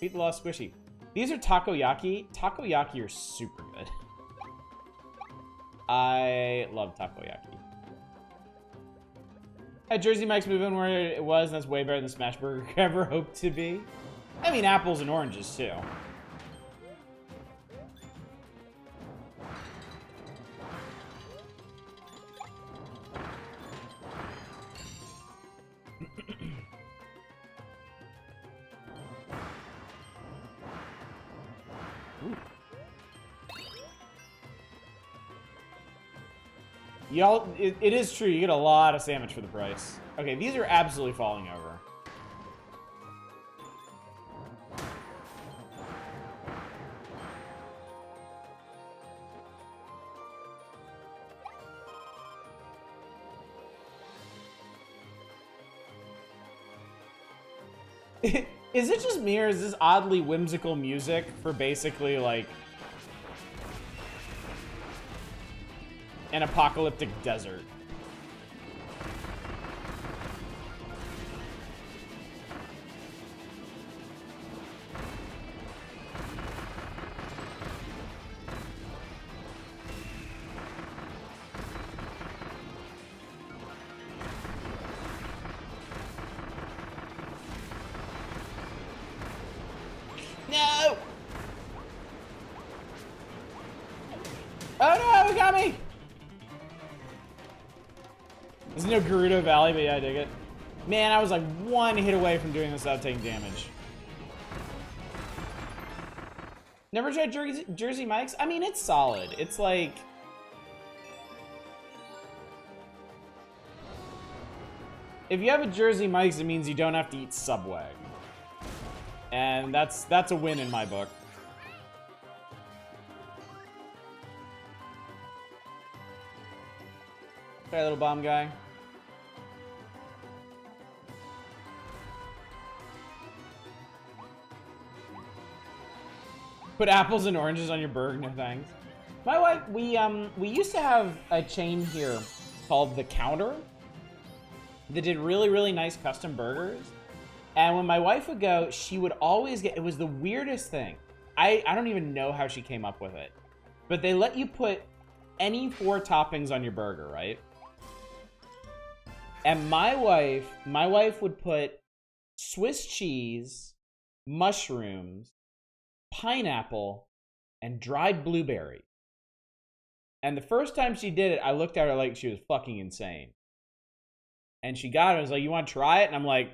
Beat the Lost Squishy. These are takoyaki. Takoyaki are super good. I love takoyaki. Had Jersey Mike's move in where it was, and that's way better than Smash Burger could ever hoped to be. I mean, apples and oranges too. Y'all, it is true. You get a lot of sandwich for the price. Okay, these are absolutely falling over. Is it just me, or is this oddly whimsical music for basically like an apocalyptic desert? No! Oh no, he got me! There's no Gerudo Valley, but yeah, I dig it. Man, I was like 1 hit away from doing this without taking damage. Never tried Jersey Mike's? I mean, it's solid. It's like... if you have a Jersey Mike's, it means you don't have to eat Subway. And that's a win in my book. Okay, little bomb guy. Put apples and oranges on your burger, no thanks. My wife, we used to have a chain here called The Counter that did really, really nice custom burgers. And when my wife would go, she would always get, it was the weirdest thing. I don't even know how she came up with it. But they let you put any 4 toppings on your burger, right? And my wife would put Swiss cheese, mushrooms, pineapple, and dried blueberry. And the first time she did it, I looked at her like she was fucking insane. And she got it and was like, "You want to try it?" And I'm like,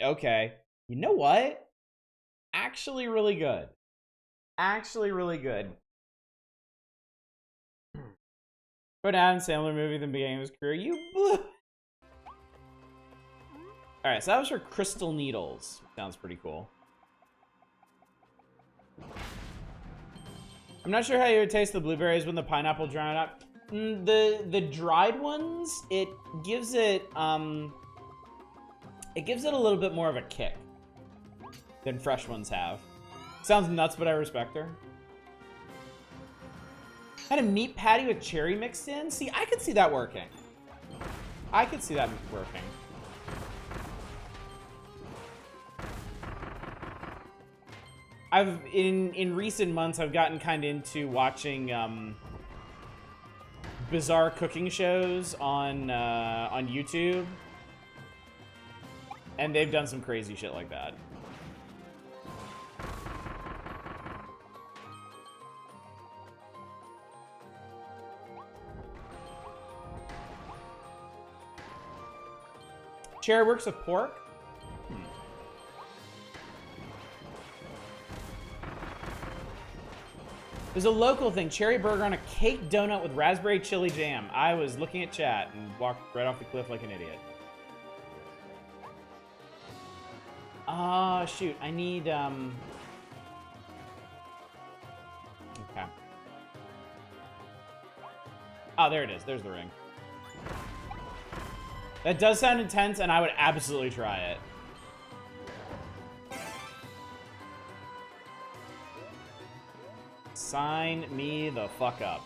okay. You know what? Actually really good. Actually really good. But Adam Sandler movie at the beginning of his career, you blew. Alright, so that was for Crystal Needles. Sounds pretty cool. I'm not sure how you would taste the blueberries when the pineapple dried up. The dried ones, it gives it a little bit more of a kick than fresh ones have. Sounds nuts, but I respect her. Had a meat patty with cherry mixed in. See, I could see that working. I could see that working. In recent months, I've gotten kind of into watching bizarre cooking shows on YouTube, and they've done some crazy shit like that. Cherry works with pork. There's a local thing, cherry burger on a cake donut with raspberry chili jam. I was looking at chat and walked right off the cliff like an idiot. Ah, shoot, I need, Okay. Oh, there it is, there's the ring. That does sound intense, and I would absolutely try it. Sign me the fuck up.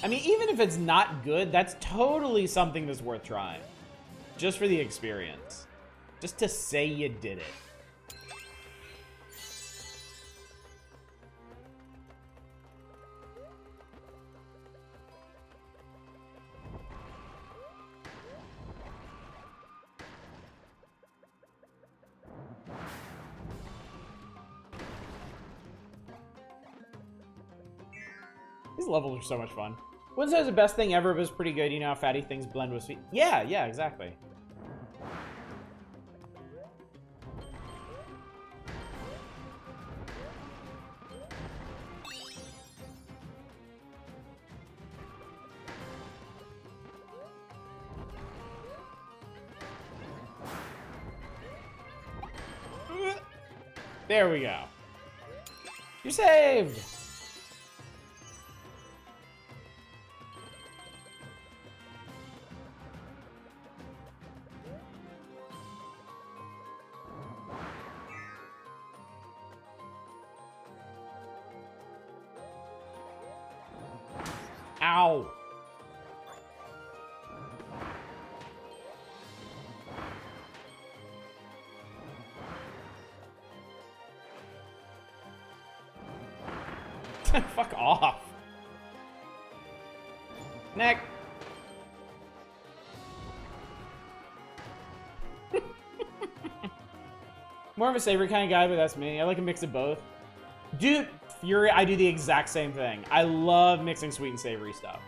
I mean, even if it's not good, that's totally something that's worth trying. Just for the experience. Just to say you did it. These levels are so much fun. Wouldn't say it's the best thing ever, but it's pretty good. You know how fatty things blend with sweet. Yeah, exactly. There we go. You're saved! Ow! Fuck off. Neck. More of a savory kind of guy, but that's me. I like a mix of both. Dude, Fury, I do the exact same thing. I love mixing sweet and savory stuff.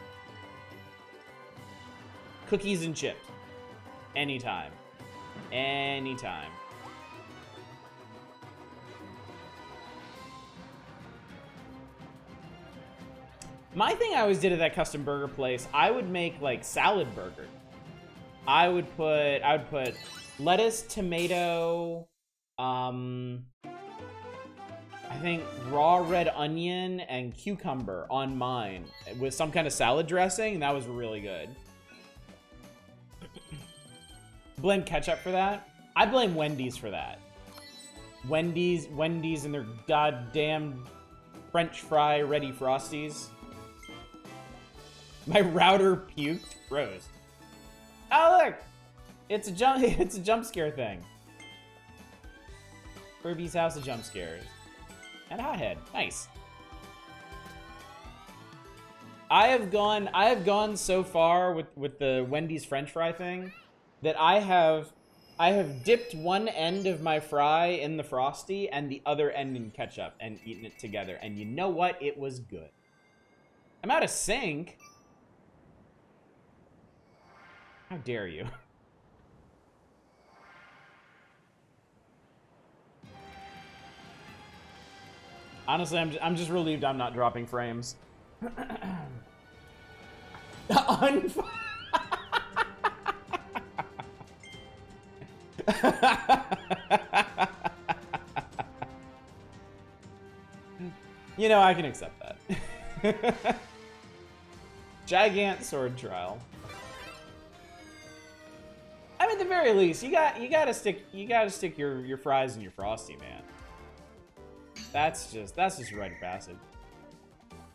Cookies and chips. Anytime. Anytime. My thing I always did at that custom burger place, I would make like salad burger. I would put lettuce, tomato, I think raw red onion and cucumber on mine with some kind of salad dressing, and that was really good. Blame ketchup for that? I blame Wendy's for that. Wendy's and their goddamn French fry ready Frosties. My router puked. Rose. Oh look! It's a jump scare thing. Kirby's House of Jump Scares. And Hothead. Nice. I have gone so far with the Wendy's French fry thing that I have dipped one end of my fry in the Frosty and the other end in ketchup and eaten it together. And you know what? It was good. I'm out of sync. How dare you? Honestly, I'm just relieved I'm not dropping frames. You know, I can accept that. Gigant sword trial. I mean, at the very least, you gotta stick your fries in your frosty, man. That's just rite of passage.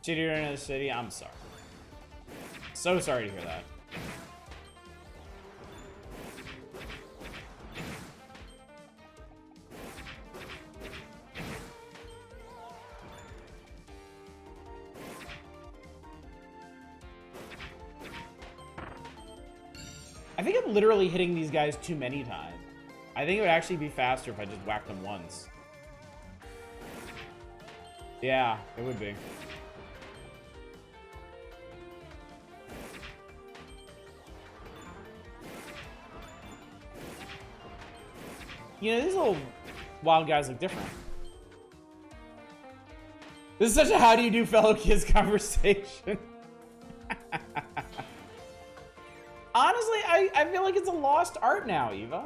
Shitty in another city. I'm sorry. So sorry to hear that. I think I'm literally hitting these guys too many times. I think it would actually be faster if I just whacked them once. Yeah, it would be. You know, these little wild guys look different. This is such a how do you do fellow kids conversation. Honestly, I feel like it's a lost art now, Eva.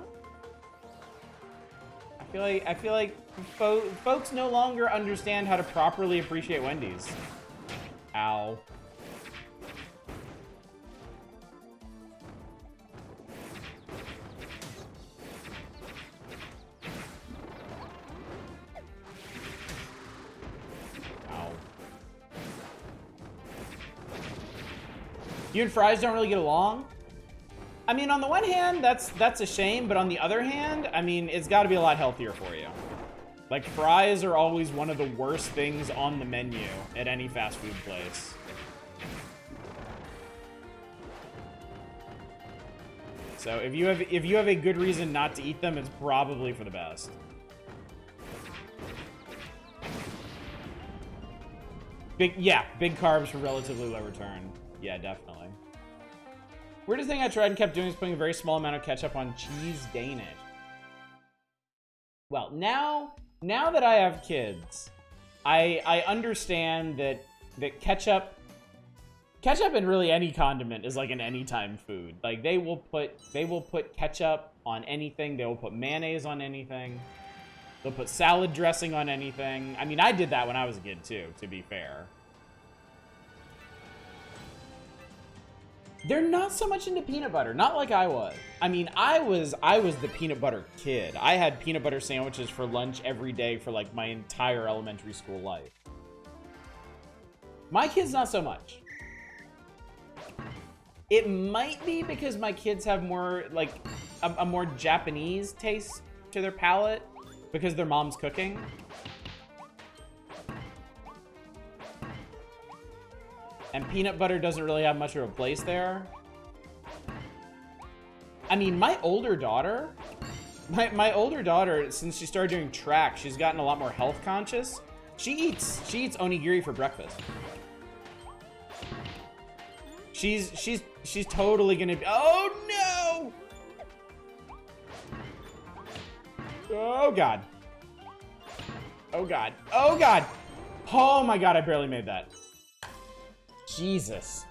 I feel like folks no longer understand how to properly appreciate Wendy's. Ow. Ow. You and fries don't really get along? I mean, on the one hand, that's a shame, but on the other hand, I mean, it's got to be a lot healthier for you. Like, fries are always one of the worst things on the menu at any fast food place. So if you have a good reason not to eat them, it's probably for the best. Big carbs for relatively low return. Yeah, definitely. Weirdest thing I tried and kept doing is putting a very small amount of ketchup on cheese Danish. Well, now that I have kids, I understand that ketchup and really any condiment is like an anytime food. Like they will put ketchup on anything. They will put mayonnaise on anything. They'll put salad dressing on anything. I mean, I did that when I was a kid too, to be fair. They're not so much into peanut butter, not like I was. I mean, I was the peanut butter kid. I had peanut butter sandwiches for lunch every day for like my entire elementary school life. My kids, not so much. It might be because my kids have more like a more Japanese taste to their palate because their mom's cooking. And peanut butter doesn't really have much of a place there. I mean, my older daughter, since she started doing track, she's gotten a lot more health conscious. She eats onigiri for breakfast. She's totally gonna be, oh no! Oh god. Oh god. Oh god. Oh my god, I barely made that. Jesus.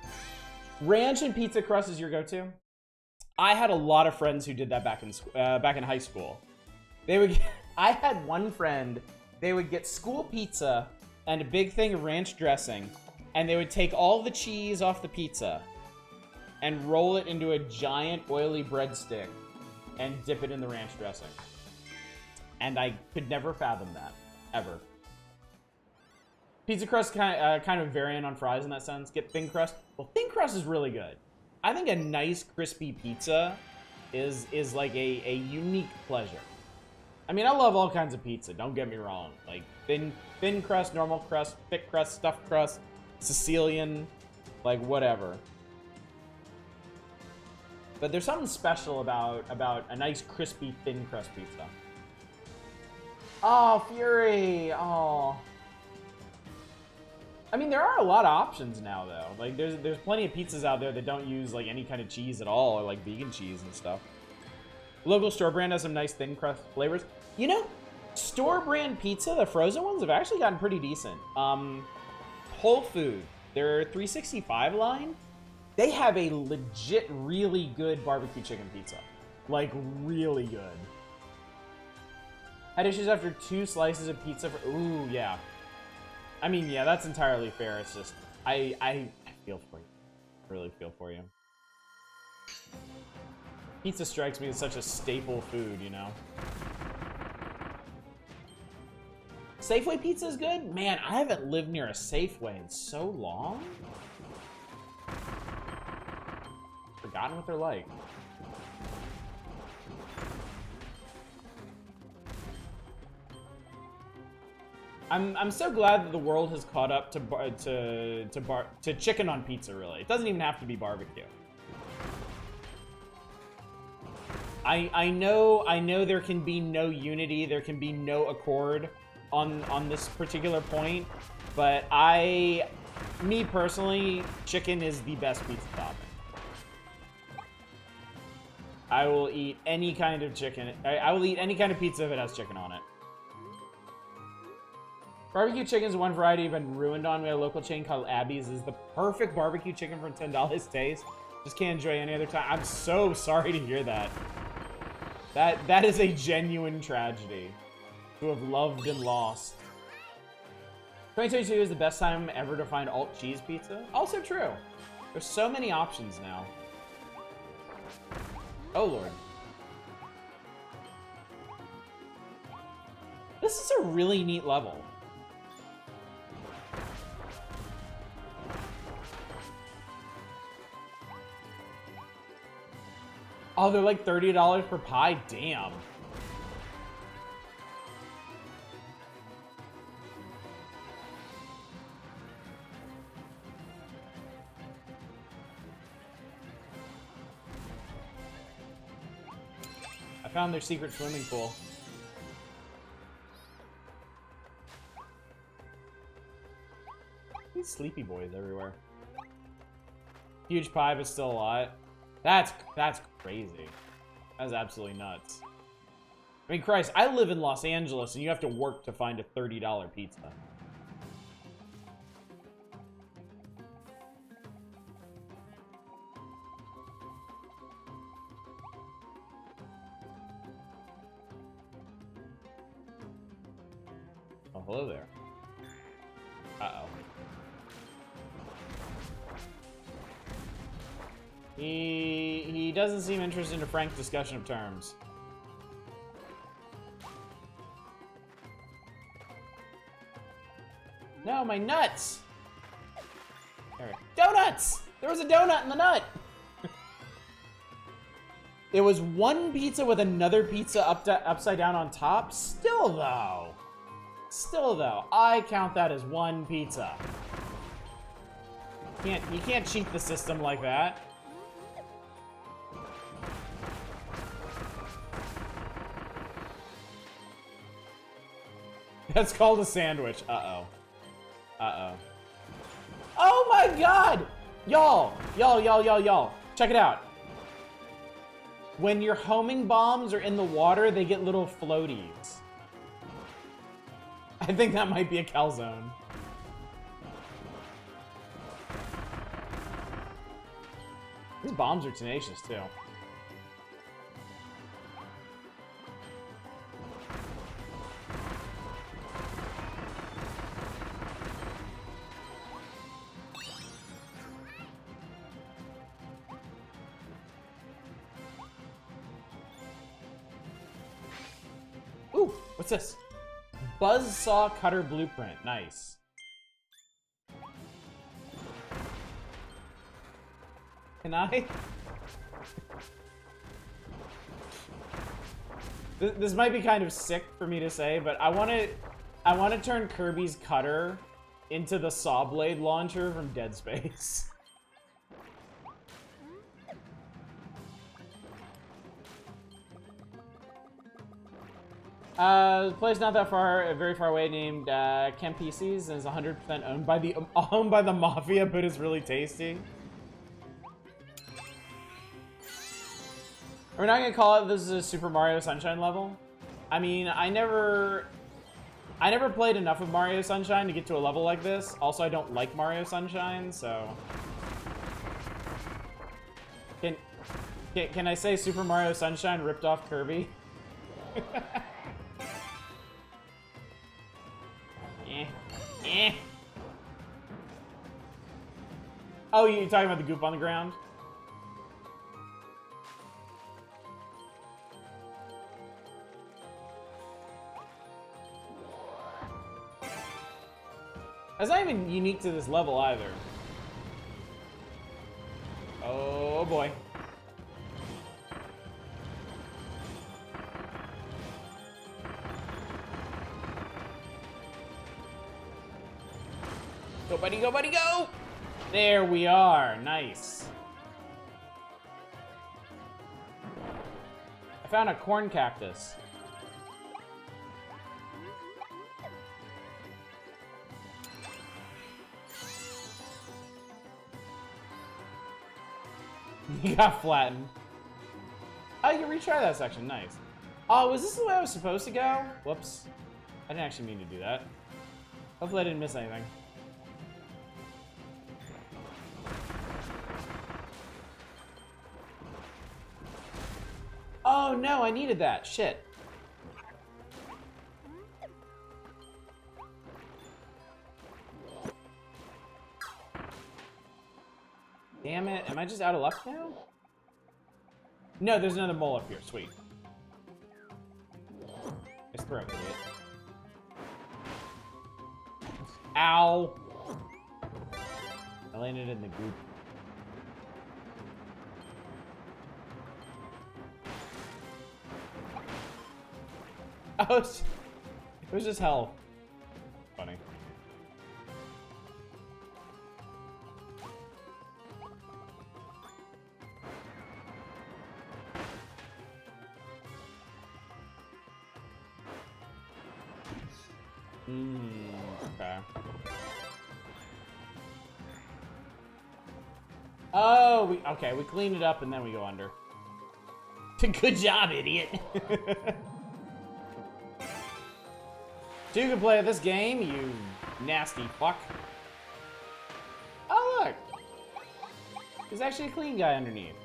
Ranch and pizza crust is your go-to? I had a lot of friends who did that back in high school. I had one friend, they would get school pizza and a big thing of ranch dressing, and they would take all the cheese off the pizza and roll it into a giant oily breadstick and dip it in the ranch dressing. And I could never fathom that, ever. Pizza crust kind of variant on fries in that sense. Get thin crust. Well, thin crust is really good. I think a nice crispy pizza is like a unique pleasure. I mean, I love all kinds of pizza. Don't get me wrong. Like thin crust, normal crust, thick crust, stuffed crust, Sicilian, like whatever. But there's something special about a nice crispy thin crust pizza. Oh, Fury. Oh. I mean, there are a lot of options now, though. Like, there's plenty of pizzas out there that don't use, like, any kind of cheese at all, or, like, vegan cheese and stuff. Local store brand has some nice thin crust flavors. You know, Store brand pizza, the frozen ones have actually gotten pretty decent. Whole Food, their 365 line, they have a legit really good barbecue chicken pizza. Like, really good. Had issues after 2 slices of pizza for, ooh, yeah. I mean, yeah, that's entirely fair. It's just, I feel for you. I really feel for you. Pizza strikes me as such a staple food, you know? Safeway pizza is good? Man, I haven't lived near a Safeway in so long. Forgotten what they're like. I'm so glad that the world has caught up to chicken on pizza. Really, it doesn't even have to be barbecue. I know there can be no unity, there can be no accord on this particular point, but me personally, chicken is the best pizza topping. I will eat any kind of chicken. I will eat any kind of pizza if it has chicken on it. Barbecue chicken is one variety I've been ruined on. We have a local chain called Abby's. Is the perfect barbecue chicken for $10 taste. Just can't enjoy any other time. I'm so sorry to hear that. That is a genuine tragedy to have loved and lost. 2022 is the best time ever to find alt cheese pizza. Also true. There's so many options now. Oh lord. This is a really neat level. Oh, they're like $30 per pie? Damn. I found their secret swimming pool. These sleepy boys everywhere. Huge pie, but still a lot. That's crazy. That's absolutely nuts. I mean, Christ, I live in Los Angeles, and you have to work to find a $30 pizza. Oh, hello there. Uh-oh. He doesn't seem interested in a frank discussion of terms. No, my nuts! There. Donuts! There was a donut in the nut! It was one pizza with another pizza upside down on top. Still though, I count that as one pizza. You can't cheat the system like that. That's called a sandwich. Uh-oh. Uh-oh. Oh my god! Y'all. Check it out. When your homing bombs are in the water, they get little floaties. I think that might be a calzone. These bombs are tenacious, too. Ooh, what's this? Buzzsaw Cutter Blueprint. Nice. Can I? This might be kind of sick for me to say, but I want to turn Kirby's cutter into the saw blade launcher from Dead Space. The place not that far, very far away, named Campeses, and is 100% owned by the mafia, but is really tasty. Are we not gonna call it this is a Super Mario Sunshine level? I mean, I never played enough of Mario Sunshine to get to a level like this. Also, I don't like Mario Sunshine, so... Can I say Super Mario Sunshine ripped off Kirby? Oh, you're talking about the goop on the ground? That's not even unique to this level either. Oh boy. Go, buddy, go, buddy, go! There we are. Nice. I found a corn cactus. You got flattened. Oh, you can retry that section. Nice. Oh, was this the way I was supposed to go? Whoops. I didn't actually mean to do that. Hopefully I didn't miss anything. Oh no, I needed that. Shit. Damn it. Am I just out of luck now? No, there's another mole up here. Sweet. Just throw it, idiot. Ow. I landed in the goop. Oh, it was just hell. Funny. Okay. Oh, okay, we clean it up and then we go under. Good job, idiot. So you can play this game, you nasty fuck. Oh, look. There's actually a clean guy underneath.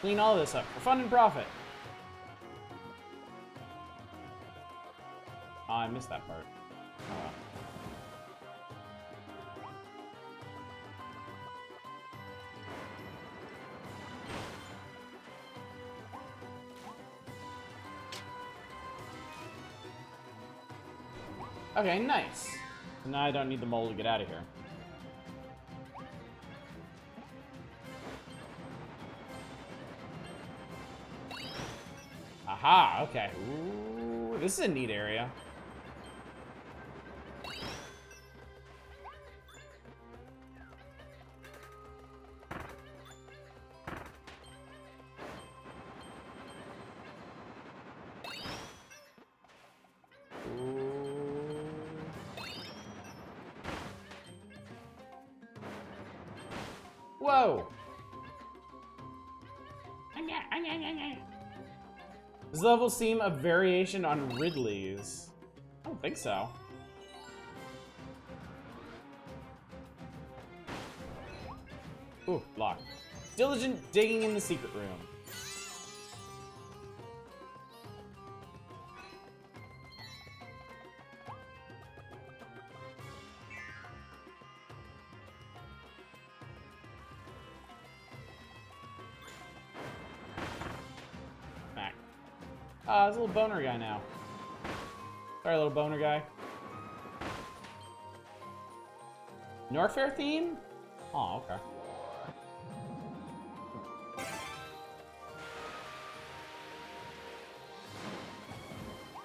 Clean all this up for fun and profit. Oh, I missed that part. Oh, well. Okay, nice. So now I don't need the mole to get out of here. Aha, okay. Ooh, this is a neat area. Whoa! Does the level seem a variation on Ridley's? I don't think so. Ooh, locked. Diligent digging in the secret room. There's a little boner guy now. Sorry, little boner guy. Norfair theme? Oh, okay.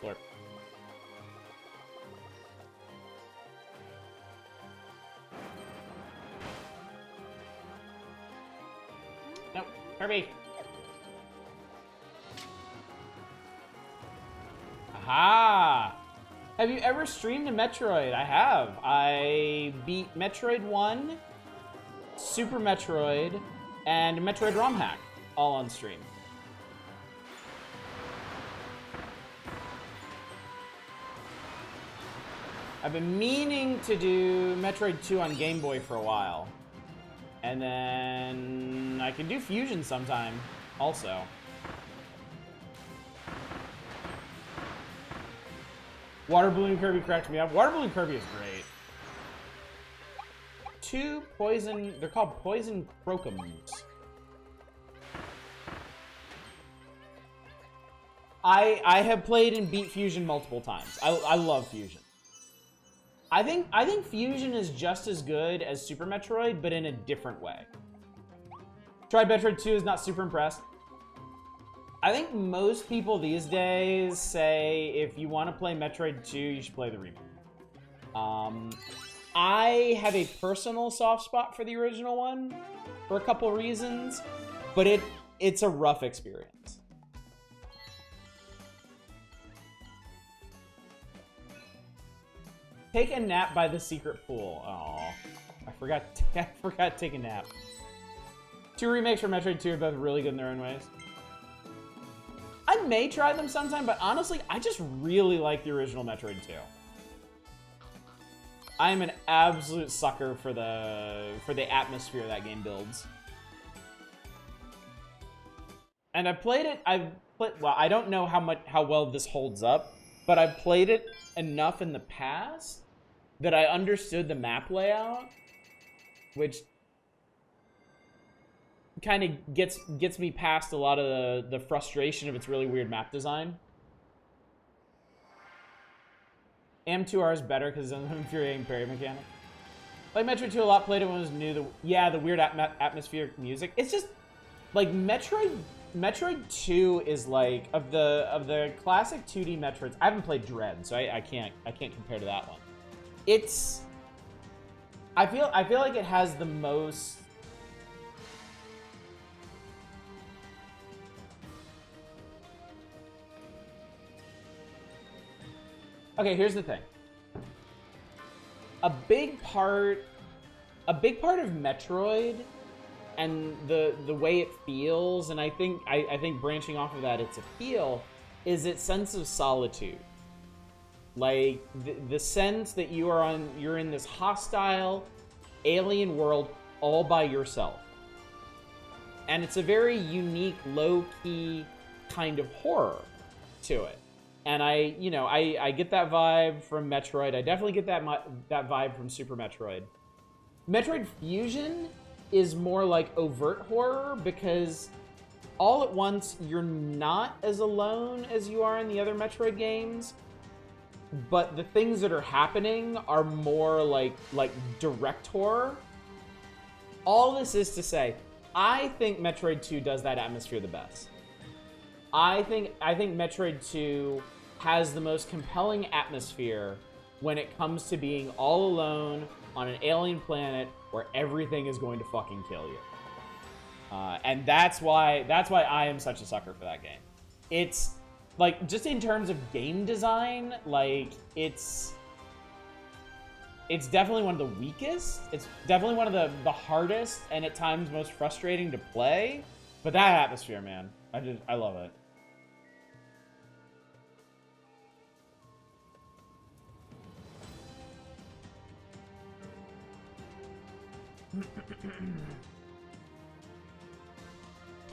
Blurp. Nope, Kirby. Aha! Have you ever streamed a Metroid? I have. I beat Metroid 1, Super Metroid, and Metroid ROM Hack, all on stream. I've been meaning to do Metroid 2 on Game Boy for a while. And then I can do Fusion sometime, also. Water Balloon Kirby cracked me up. Water Balloon Kirby is great. 2 poison, they're called poison crocums. I have played and beat Fusion multiple times. I love Fusion. I think Fusion is just as good as Super Metroid, but in a different way. Tried Metroid 2, is not super impressed. I think most people these days say if you want to play Metroid 2, you should play the remake. I have a personal soft spot for the original one for a couple reasons, but it's a rough experience. Take a nap by the secret pool. Oh, I forgot to take a nap. 2 remakes for Metroid 2 are both really good in their own ways. I may try them sometime, but honestly, I just really like the original Metroid 2. I am an absolute sucker for the atmosphere that game builds. And I played it. Well, I don't know how well this holds up, but I've played it enough in the past that I understood the map layout, which kind of gets me past a lot of the frustration of its really weird map design. AM2R is better because it's an infuriating parry mechanic. Like Metroid 2 a lot, played it when it was new. The weird atmospheric music. It's just like Metroid 2 is like of the classic 2D Metroids. I haven't played Dread, so I can't compare to that one. I feel like it has the most. Okay, here's the thing. A big part of Metroid and the way it feels, and I think branching off of that, its appeal is its sense of solitude. Like the sense that you're in this hostile alien world all by yourself. And it's a very unique, low-key kind of horror to it. And I get that vibe from Metroid. I definitely get that vibe from Super Metroid. Metroid Fusion is more like overt horror because all at once you're not as alone as you are in the other Metroid games, but the things that are happening are more like direct horror. All this is to say, I think Metroid 2 does that atmosphere the best. I think Metroid 2 has the most compelling atmosphere when it comes to being all alone on an alien planet where everything is going to fucking kill you. And that's why I am such a sucker for that game. It's like, just in terms of game design, like it's definitely one of the weakest. It's definitely one of the hardest and at times most frustrating to play. But that atmosphere, man, I love it.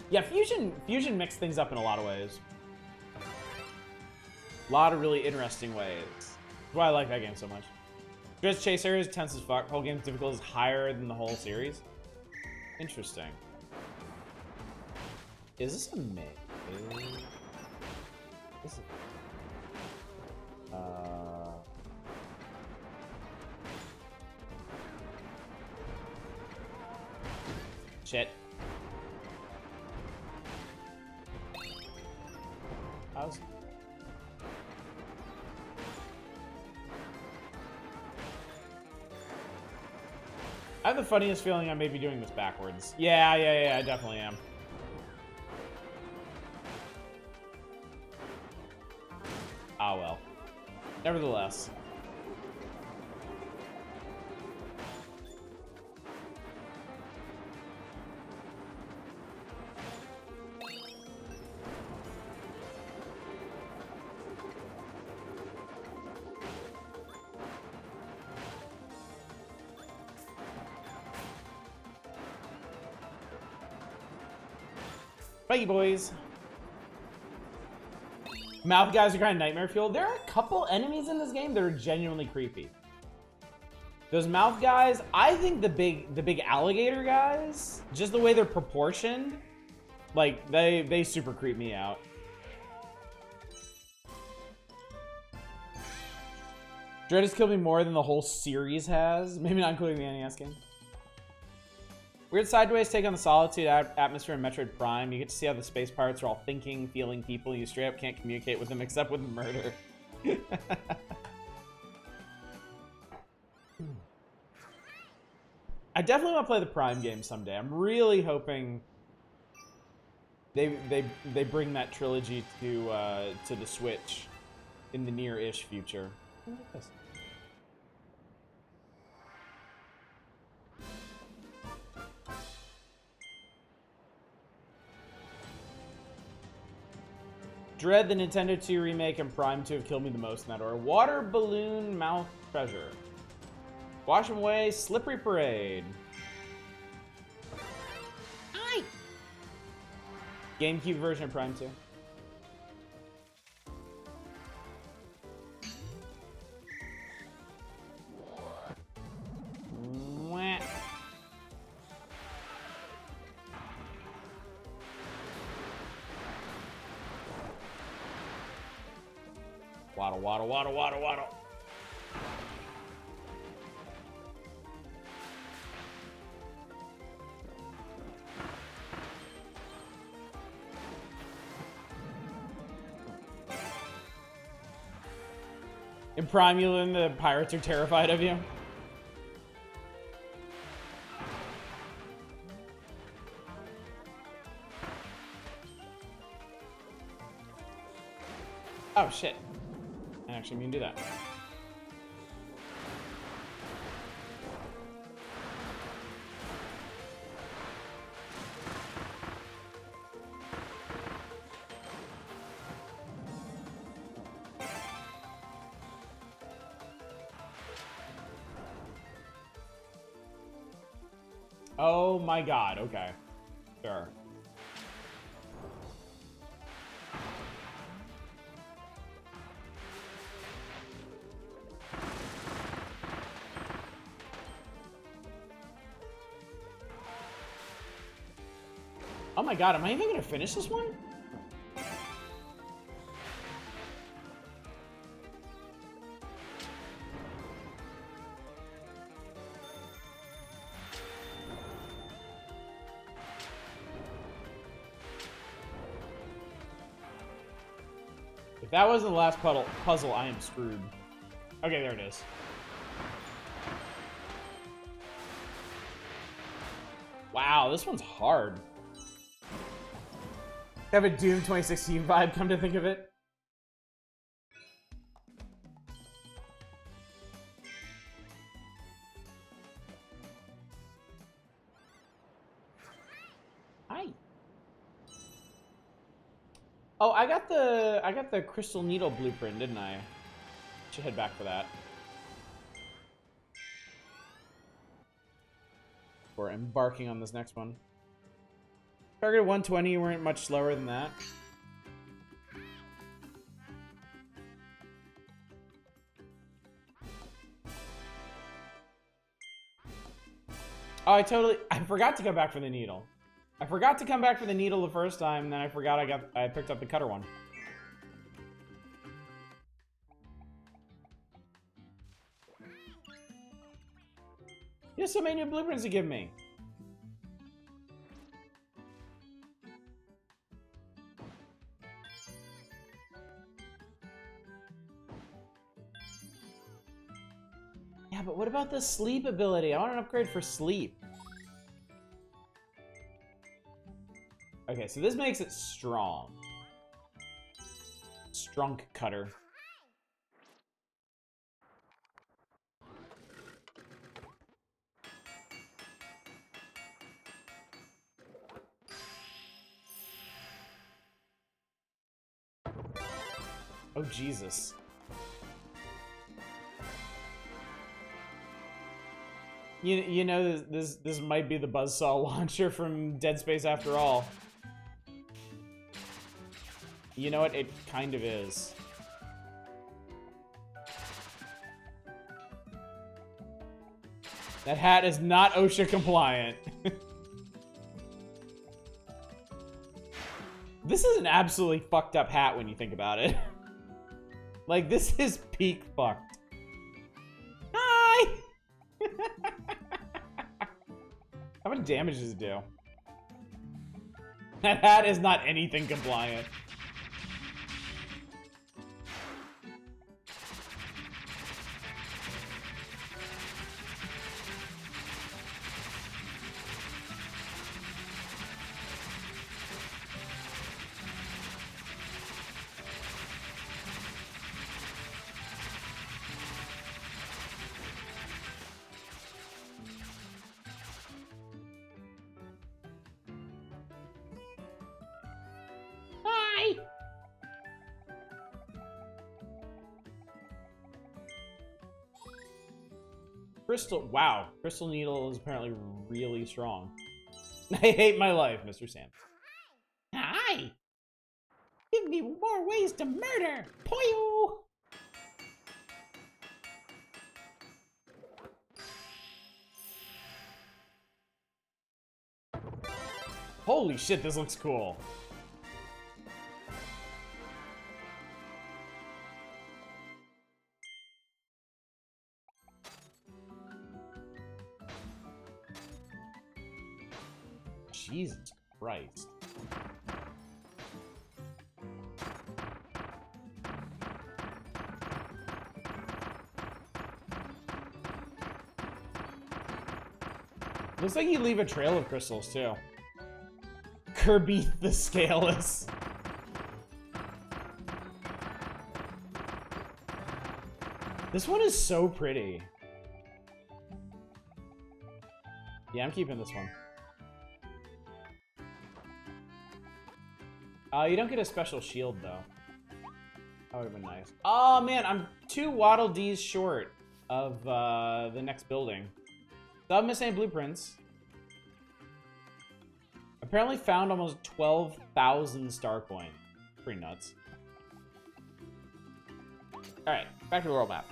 Yeah, Fusion mixed things up in a lot of ways. A lot of really interesting ways. That's why I like that game so much. Dredge Chaser is tense as fuck. Whole game's difficult is higher than the whole series. Interesting. Is this a maze? This is... Shit. How's... I have the funniest feeling I may be doing this backwards. Yeah, I definitely am. Ah, well. Nevertheless. Bye, boys. Mouth guys are kind of nightmare fuel. There are a couple enemies in this game that are genuinely creepy. Those mouth guys, I think the big alligator guys, just the way they're proportioned, like they super creep me out. Dread has killed me more than the whole series has. Maybe not including the NES game. Weird sideways take on the solitude atmosphere in Metroid Prime. You get to see how the space pirates are all thinking, feeling people. You straight up can't communicate with them except with murder. I definitely want to play the Prime game someday. I'm really hoping they bring that trilogy to the Switch in the near-ish future. Look at this. Dread, the Nintendo 2 remake, and Prime 2 have killed me the most in that order. Water Balloon Mouth Treasure. Wash 'em Away, Slippery Parade. Hi! GameCube version of Prime 2. Mwah. Waddle, waddle, waddle, waddle, waddle. In Prime, you learn the pirates are terrified of you. Oh, shit. I actually mean to do that. Oh my god, okay. Sure. Oh my god, am I even gonna finish this one? If that wasn't the last puzzle, I am screwed. Okay, there it is. Wow, this one's hard. Have a Doom 2016 vibe, come to think of it. Hi. Oh, I got the Crystal Needle blueprint, didn't I? Should head back for that. We're embarking on this next one. Target 120, you weren't much slower than that. Oh, I forgot to come back for the needle. I forgot to come back for the needle the first time, and then I forgot I picked up the cutter one. You have so many new blueprints to give me. Yeah, but what about the sleep ability? I want an upgrade for sleep. Okay, so this makes it strong. Strunk cutter. Oh, Jesus. You know, this might be the buzzsaw launcher from Dead Space after all. You know what? It kind of is. That hat is not OSHA compliant. This is an absolutely fucked up hat when you think about it. Like, this is peak fucked. Hi! How much damage does it do? That hat is not anything compliant. Crystal, wow. Crystal Needle is apparently really strong. I hate my life, Mr. Sam. Hi! Give me more ways to murder! Poyo! Holy shit, this looks cool. Jesus Christ. Looks like you leave a trail of crystals, too. Kirby the Scaleless. This one is so pretty. Yeah, I'm keeping this one. You don't get a special shield, though. That would have been nice. Oh, man, I'm 2 Waddle Dees short of the next building. So I'm missing blueprints. Apparently found almost 12,000 star coins. Pretty nuts. Alright, back to the world map.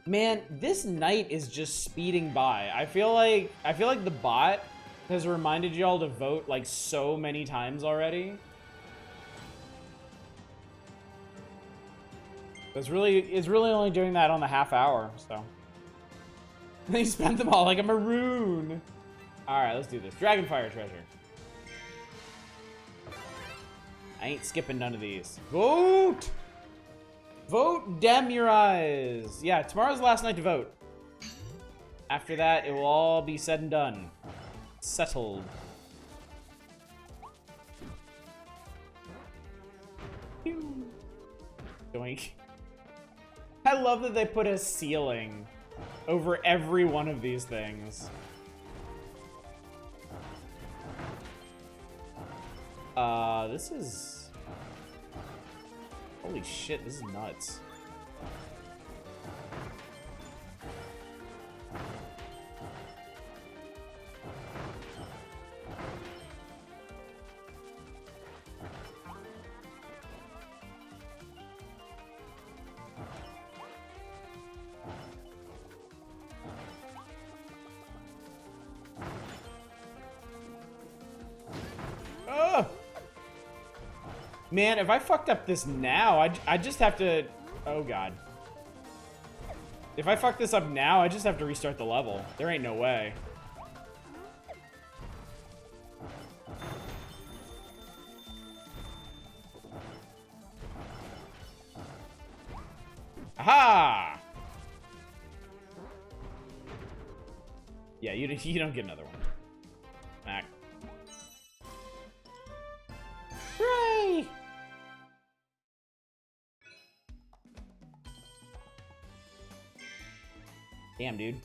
Man, this night is just speeding by. I feel like the bot has reminded y'all to vote like so many times already. It's really only doing that on the half hour, so. He spent them all like a maroon. Alright, let's do this. Dragonfire treasure. I ain't skipping none of these. Vote! Vote damn your eyes. Yeah, tomorrow's the last night to vote. After that, it will all be said and done. Settled. Doink. I love that they put a ceiling over every one of these things. This is... Holy shit, this is nuts. Man, if I fucked up this now, I just have to... Oh, God. If I fuck this up now, I just have to restart the level. There ain't no way. Aha! Yeah, you don't get another one. Mac. Hooray! Damn, dude.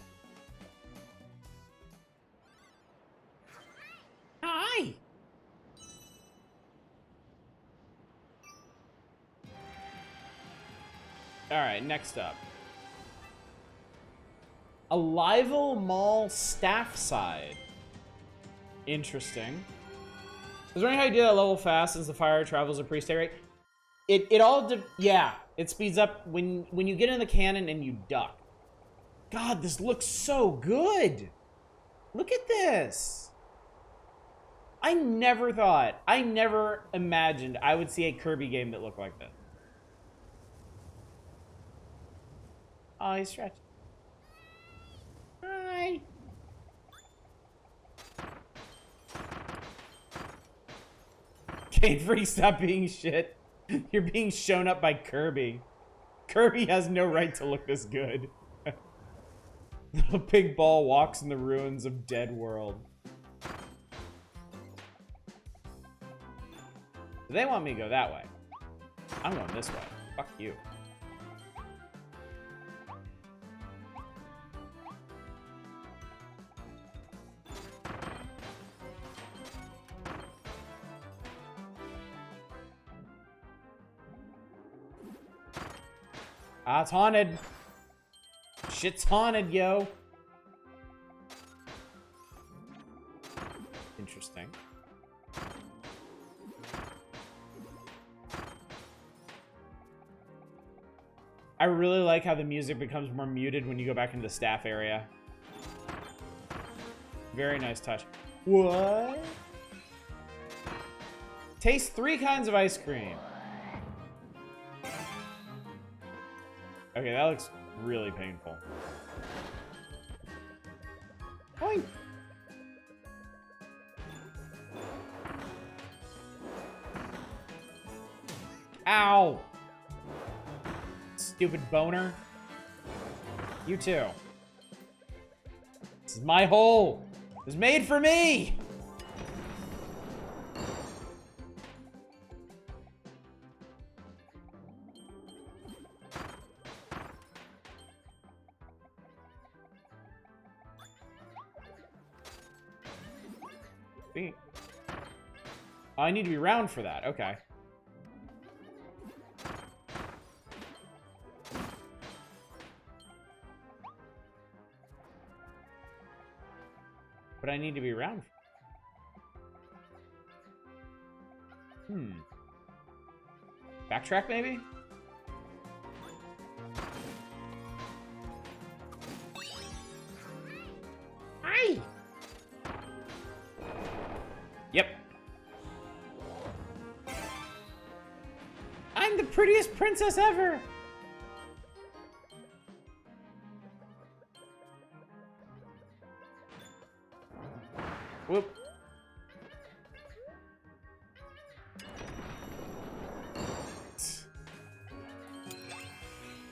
Hi! Alright, next up. Alival Mall staff side. Interesting. Is there any how you do that level fast since the fire travels at pretty steady rate? It all yeah, it speeds up when you get in the cannon and you duck. God, this looks so good. Look at this. I never imagined I would see a Kirby game that looked like this. Oh, he's stretching. Hi. Kate Free, stop being shit. You're being shown up by Kirby. Kirby has no right to look this good. The big ball walks in the ruins of Dead World. They want me to go that way. I'm going this way. Fuck you. Ah, it's haunted. Shit's haunted, yo. Interesting. I really like how the music becomes more muted when you go back into the staff area. Very nice touch. What? Taste 3 kinds of ice cream. Okay, that looks really painful. Boing. Ow! Stupid boner. You too. This is my hole. It was made for me! Oh, I need to be round for that. Okay. But I need to be round. Backtrack, maybe? Hi! Yep. I'm the prettiest princess ever! Whoop.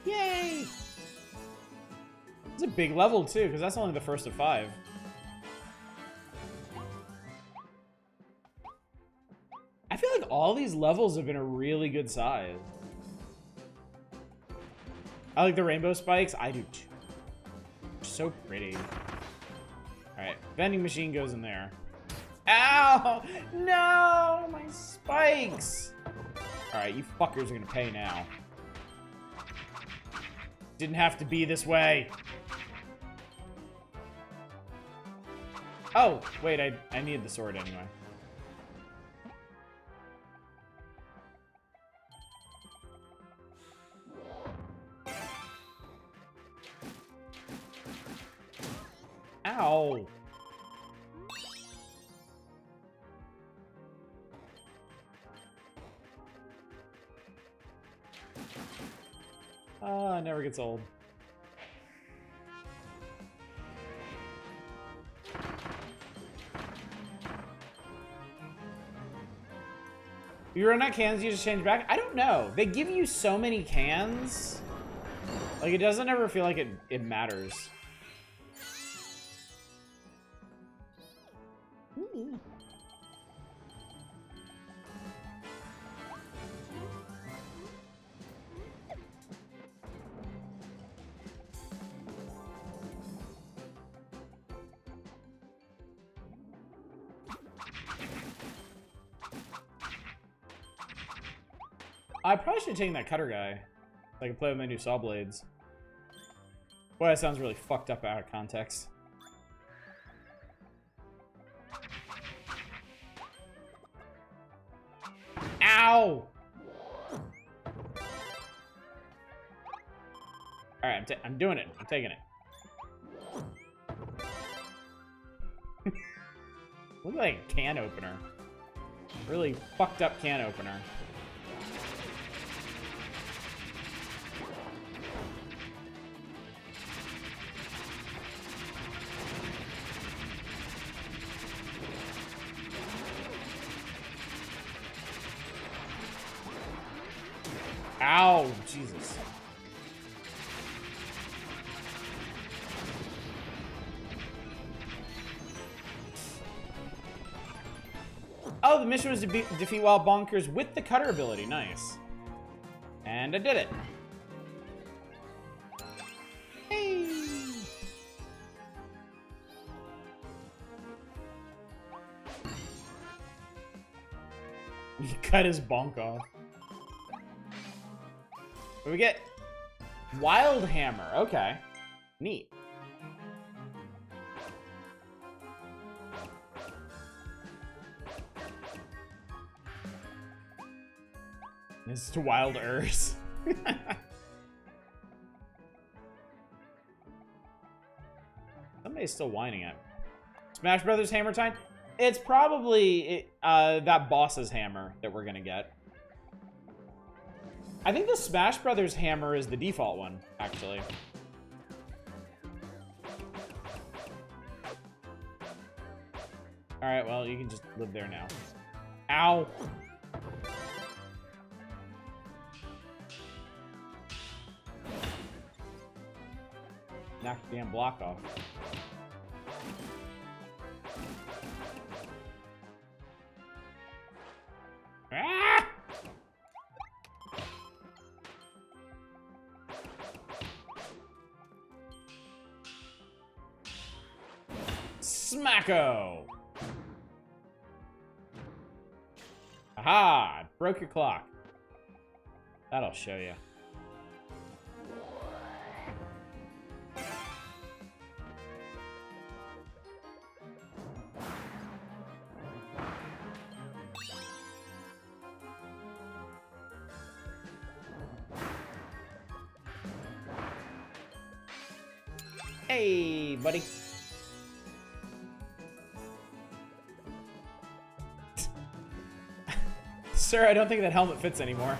Yay! It's a big level, too, because that's only the first of 5. I feel like all these levels have been a really good size. I like the rainbow spikes. I do too. So pretty. Alright, vending machine goes in there. Ow! No! My spikes! Alright, you fuckers are gonna pay now. Didn't have to be this way. Oh, wait, I needed the sword anyway. Ow! Ah, never gets old. You run out of cans, you just change back? I don't know. They give you so many cans. Like, it doesn't ever feel like it matters. I probably should have taken that cutter guy. I can play with my new saw blades. Boy, that sounds really fucked up out of context. Ow! Alright, I'm doing it. I'm taking it. Look like a can opener. Really fucked up can opener. Ow, Jesus. Oh, the mission was to defeat wild bonkers with the cutter ability. Nice. And I did it. Hey. He cut his bonk off. What do we get? Wild hammer. Okay. Neat. This is to wild Earth. Somebody's still whining at me. Smash Brothers hammer time? It's probably that boss's hammer that we're gonna get. I think the Smash Brothers hammer is the default one, actually. Alright, well, you can just live there now. Ow! Knock the damn block off. Ah! Smacko! Aha! Broke your clock. That'll show you. Hey, buddy. Sir, I don't think that helmet fits anymore.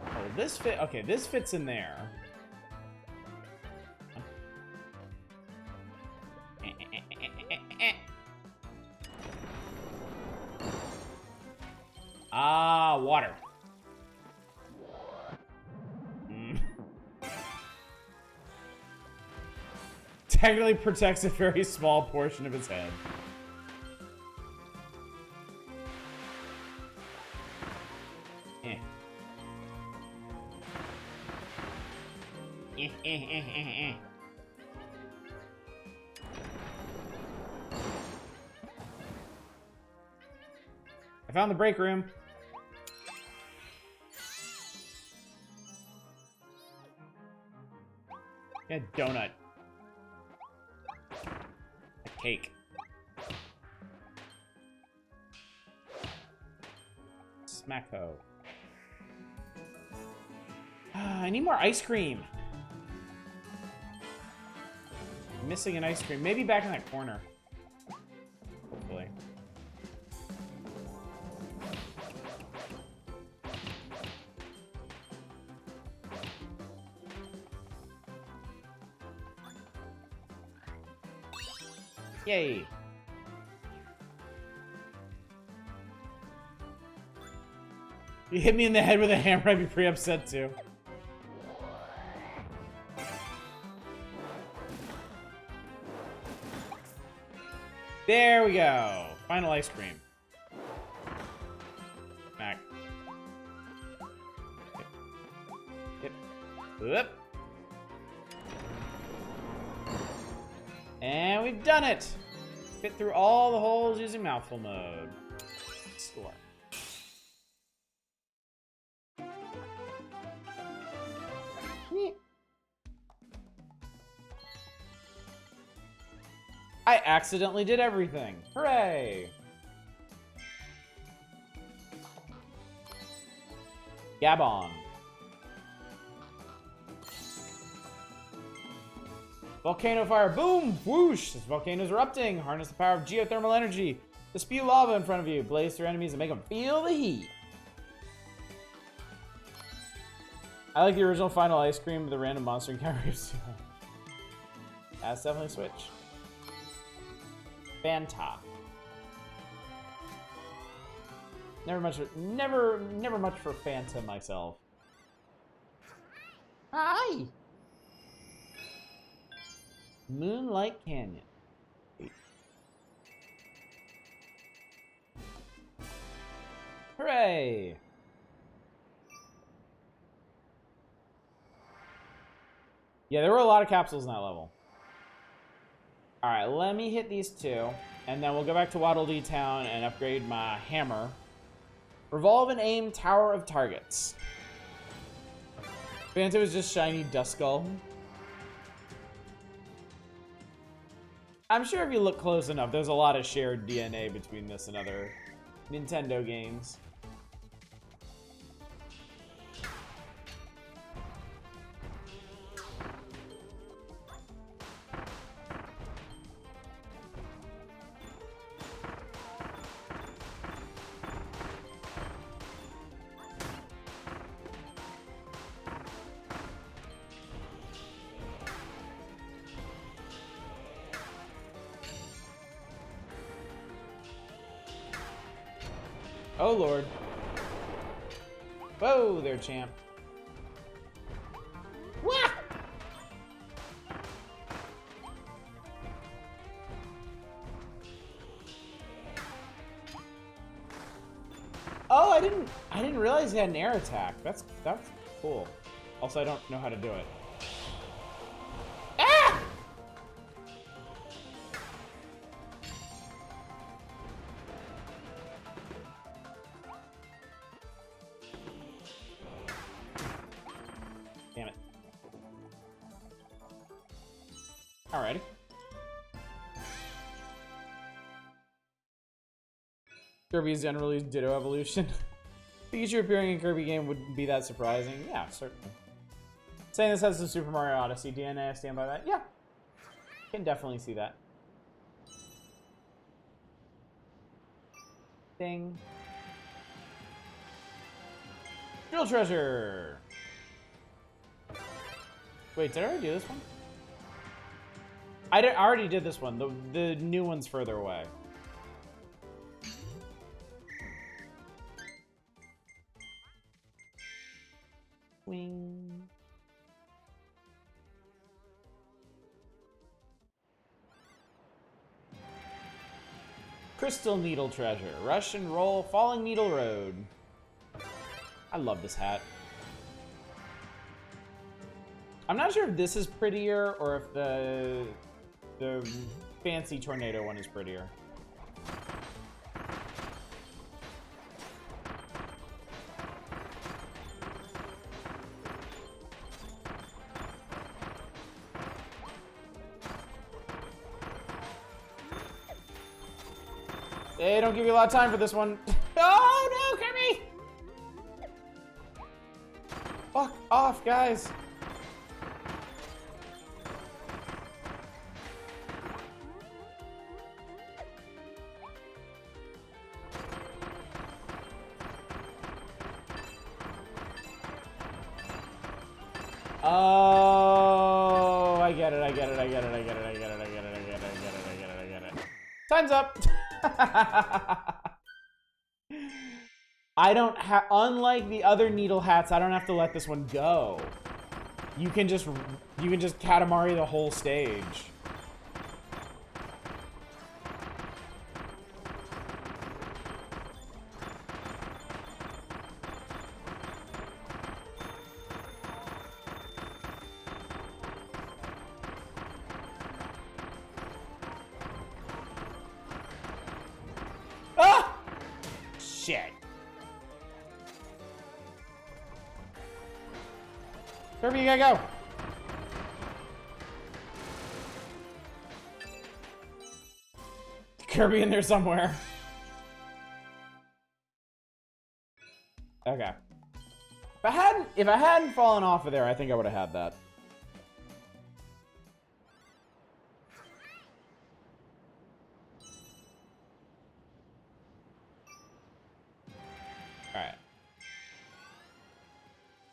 Oh, this fit. Okay, this fits in there. Ah, water. Technically protects a very small portion of his head. I found the break room. Yeah, donut. A cake. Smacko. I need more ice cream. I'm missing an ice cream. Maybe back in that corner. Hopefully. Yay. You hit me in the head with a hammer, I'd be pretty upset too. There we go. Final ice cream. Back. Yep. Yep. And we've done it! Fit through all the holes using mouthful mode. Score. I accidentally did everything. Hooray! Gabon. Volcano fire. Boom! Whoosh! This volcano's erupting. Harness the power of geothermal energy to spew lava in front of you. Blaze through enemies and make them feel the heat. I like the original Final Ice Cream with the random monster encounters. That's definitely a switch. Fanta. Never much for Fanta myself. Hi. Moonlight Canyon. Hooray! Yeah, there were a lot of capsules in that level. Alright, let me hit these two, and then we'll go back to Waddle Dee Town and upgrade my hammer. Revolve and aim Tower of Targets. Fanta is just shiny Duskull. I'm sure if you look close enough, there's a lot of shared DNA between this and other Nintendo games. Oh, Lord. Whoa there, champ. Wah! Oh, I didn't realize he had an air attack. That's cool. Also, I don't know how to do it. Ah! Damn it. Alrighty. Kirby's generally Ditto evolution. Pikachu appearing in Kirby game wouldn't be that surprising. Yeah, certainly. Saying this has the Super Mario Odyssey DNA, I stand by that. Yeah. Can definitely see that. Ding. Drill treasure! Wait, did I already do this one? I already did this one. The new one's further away. Wing. Crystal Needle treasure. Rush and roll Falling Needle Road. I love this hat. I'm not sure if this is prettier or if the fancy tornado one is prettier. They don't give you a lot of time for this one. Oh no, Kirby! Fuck off, guys. Oh, I get it, I get it, I get it, I get it, I get it, I get it, I get it, I get it, I get it, I get it. Time's up! I don't have, unlike the other needle hats, I don't have to let this one go. You can just Katamari the whole stage. shit. Kirby, you gotta go. Kirby in there somewhere. Okay. If I hadn't fallen off of there, I think I would have had that. Alright.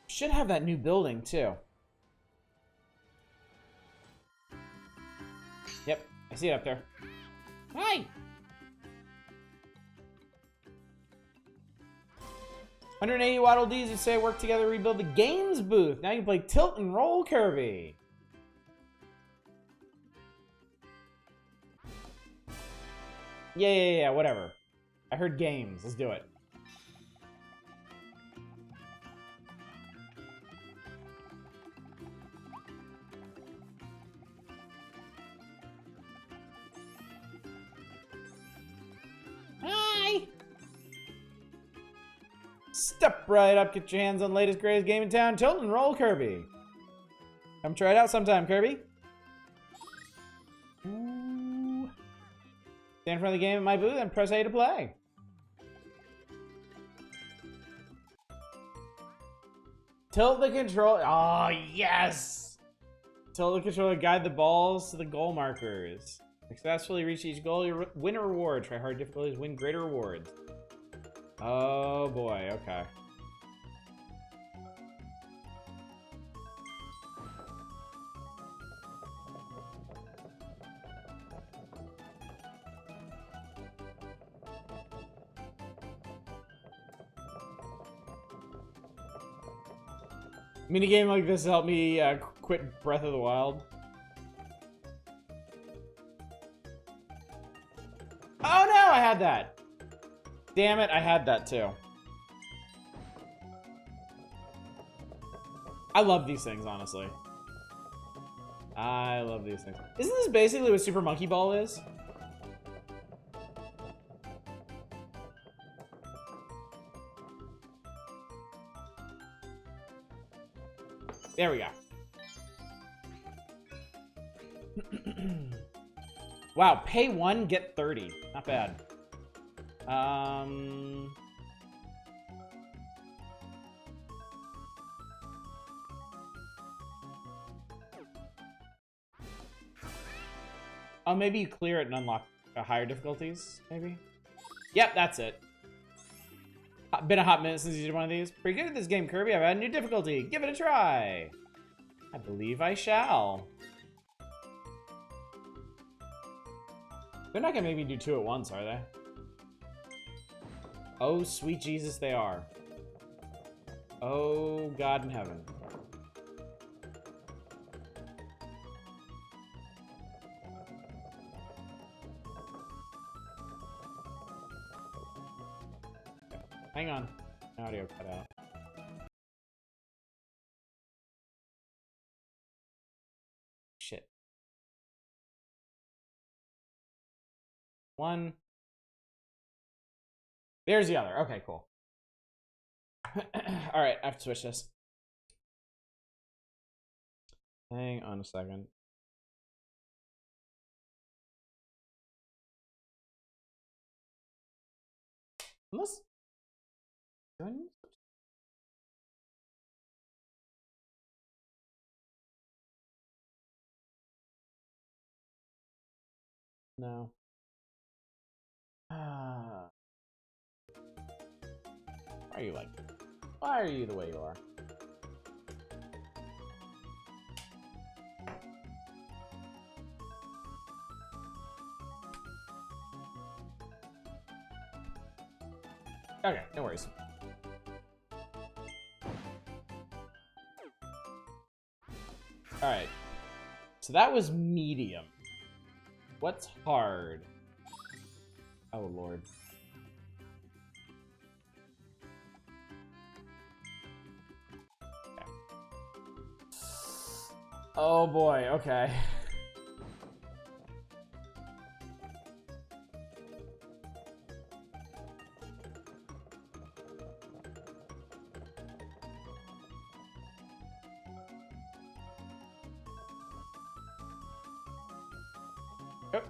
Should have that new building, too. Yep, I see it up there. Hi! 180 Waddle Dees who say work together to rebuild the games booth. Now you can play Tilt and Roll Kirby. Yeah, whatever. I heard games. Let's do it. Hi! Step right up, get your hands on the latest, greatest game in town, Tilt and Roll Kirby. Come try it out sometime, Kirby. Ooh. Stand in front of the game at my booth and press A to play. Tilt the controller. Oh, yes! Tilt the controller, guide the balls to the goal markers. Successfully reach each goal, you win a reward. Try hard difficulties, win greater rewards. Oh boy, okay. Minigame like this helped me quit Breath of the Wild. Oh no, I had that. Damn it, I had that too. I love these things, honestly. I love these things. Isn't this basically what Super Monkey Ball is? There we go. Wow, pay 1, get 30. Not bad. Oh, maybe you clear it and unlock higher difficulties, maybe? Yep, that's it. Been a hot minute since you did one of these. Pretty good at this game, Kirby. I've had a new difficulty. Give it a try. I believe I shall. They're not gonna make me do 2 at once, are they? Oh, sweet Jesus, they are. Oh, God in heaven. Hang on. Audio cut out. Shit. 1. There's the other. Okay, cool. Alright, I have to switch this. Hang on a second. Unless... Do I need to switch? No. Why are you like this? Why are you the way you are? Okay, no worries. Alright. So that was medium. What's hard? Oh, Lord. Okay. Oh, boy. Okay.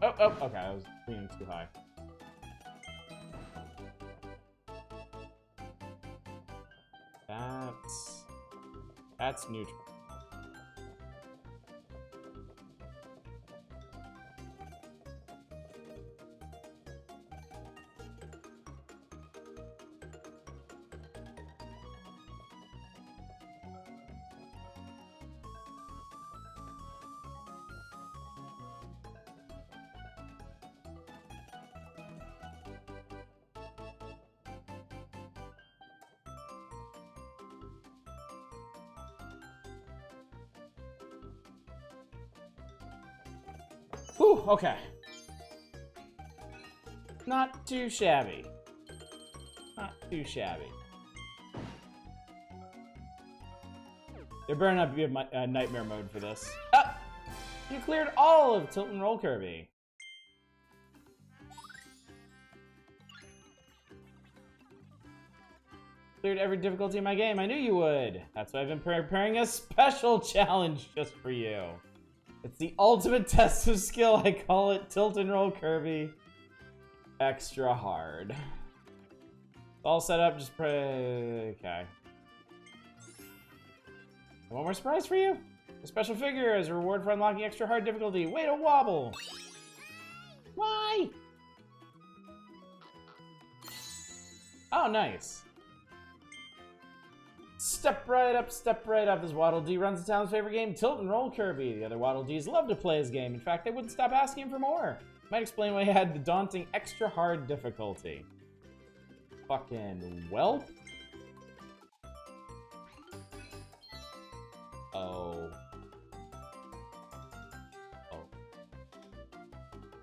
Okay, I was leaning too high. That's neutral. Whew, okay. Not too shabby. Not too shabby. There better not be a nightmare mode for this. Ah! You cleared all of Tilt and Roll Kirby. Cleared every difficulty in my game. I knew you would. That's why I've been preparing a special challenge just for you. It's the ultimate test of skill. I call it Tilt and Roll Kirby Extra Hard. It's all set up, just pray. Okay. One more surprise for you. A special figure as a reward for unlocking extra hard difficulty. Way to wobble. Why? Oh, nice. Step right up, step right up. This Waddle Dee runs the town's favorite game, Tilt and Roll Kirby. The other Waddle Dees love to play his game. In fact, they wouldn't stop asking him for more. Might explain why he had the daunting extra hard difficulty. Fucking whelp. Oh. Oh.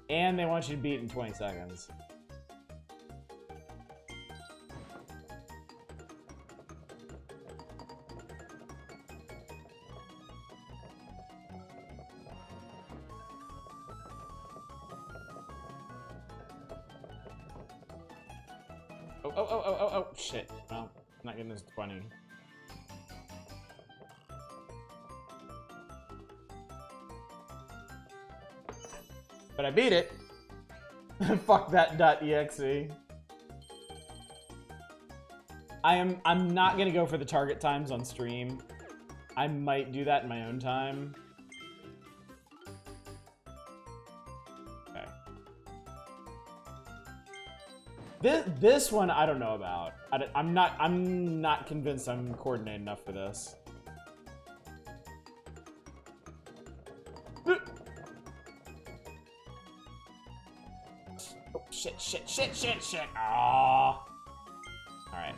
And they want you to beat in 20 seconds. Oh, shit. Well, I'm not getting this 20. But I beat it. Fuck that .exe. I'm not gonna go for the target times on stream. I might do that in my own time. Okay. This one I don't know about. I'm not convinced I'm coordinated enough for this. Oh, shit. Aww. Alright.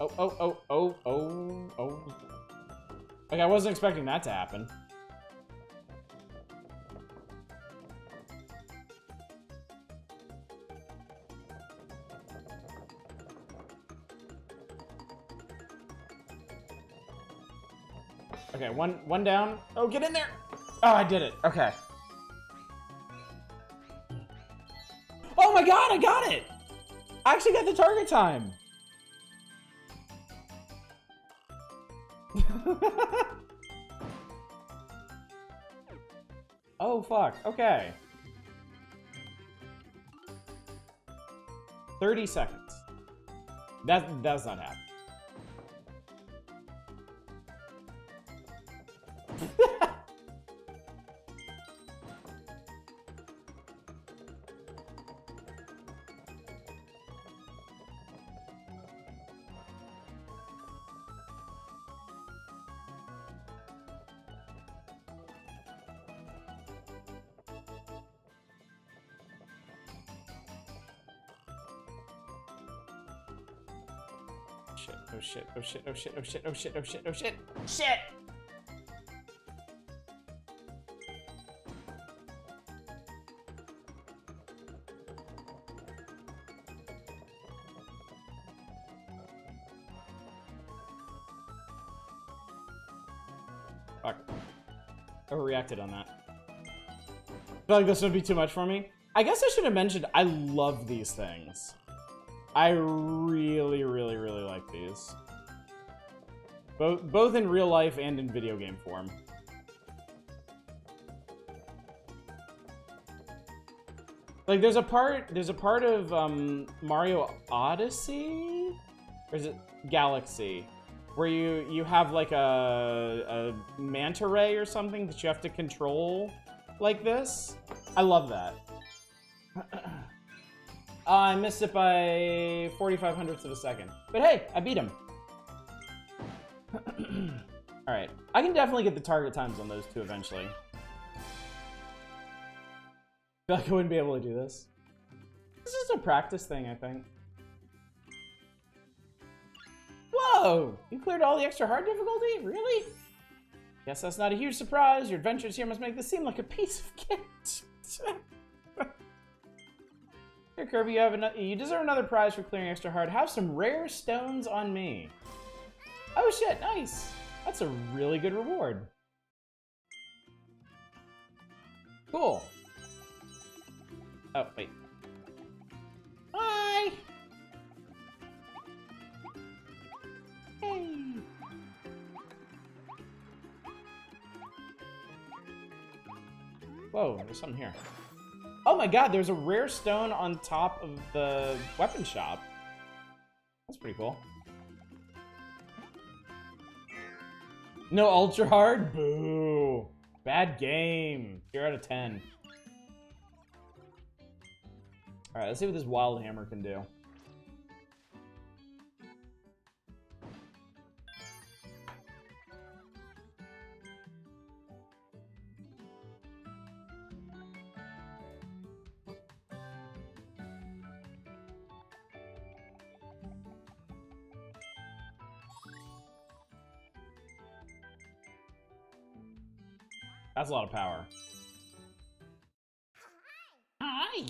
Oh. Okay, I wasn't expecting that to happen. Okay, one down. Oh, get in there! Oh, I did it. Okay. Oh my god, I got it! I actually got the target time. Oh, fuck. Okay. 30 seconds. That's not happening. Oh shit. Shit! Fuck. Overreacted on that. I feel like this would be too much for me. I guess I should have mentioned I love these things. I really like these. Both in real life and in video game form. Like there's a part of Mario Odyssey, or is it Galaxy, where you have like a manta ray or something that you have to control like this. I love that. I missed it by 45/100ths of a second. But hey, I beat him. Alright. I can definitely get the target times on those two eventually. I feel like I wouldn't be able to do this. This is a practice thing, I think. Whoa! You cleared all the extra hard difficulty? Really? Guess that's not a huge surprise. Your adventures here must make this seem like a piece of cake. Here, Kirby, you deserve another prize for clearing extra hard. Have some rare stones on me. Oh shit, nice. That's a really good reward. Cool. Oh, wait. Hi! Hey! Whoa, there's something here. Oh my god, there's a rare stone on top of the weapon shop. That's pretty cool. No ultra hard? Boo! Bad game. 0 out of 10. Alright, let's see what this wild hammer can do. That's a lot of power. Hi!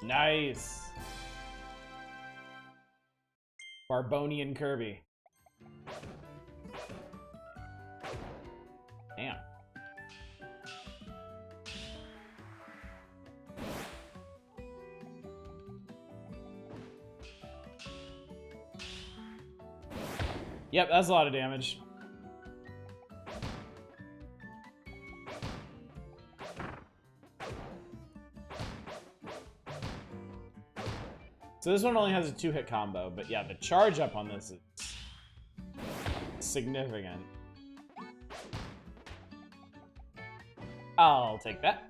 Nice! Barbonian Kirby. Damn. Yep, that's a lot of damage. So this one only has a 2-hit combo, but yeah, the charge up on this is significant. I'll take that.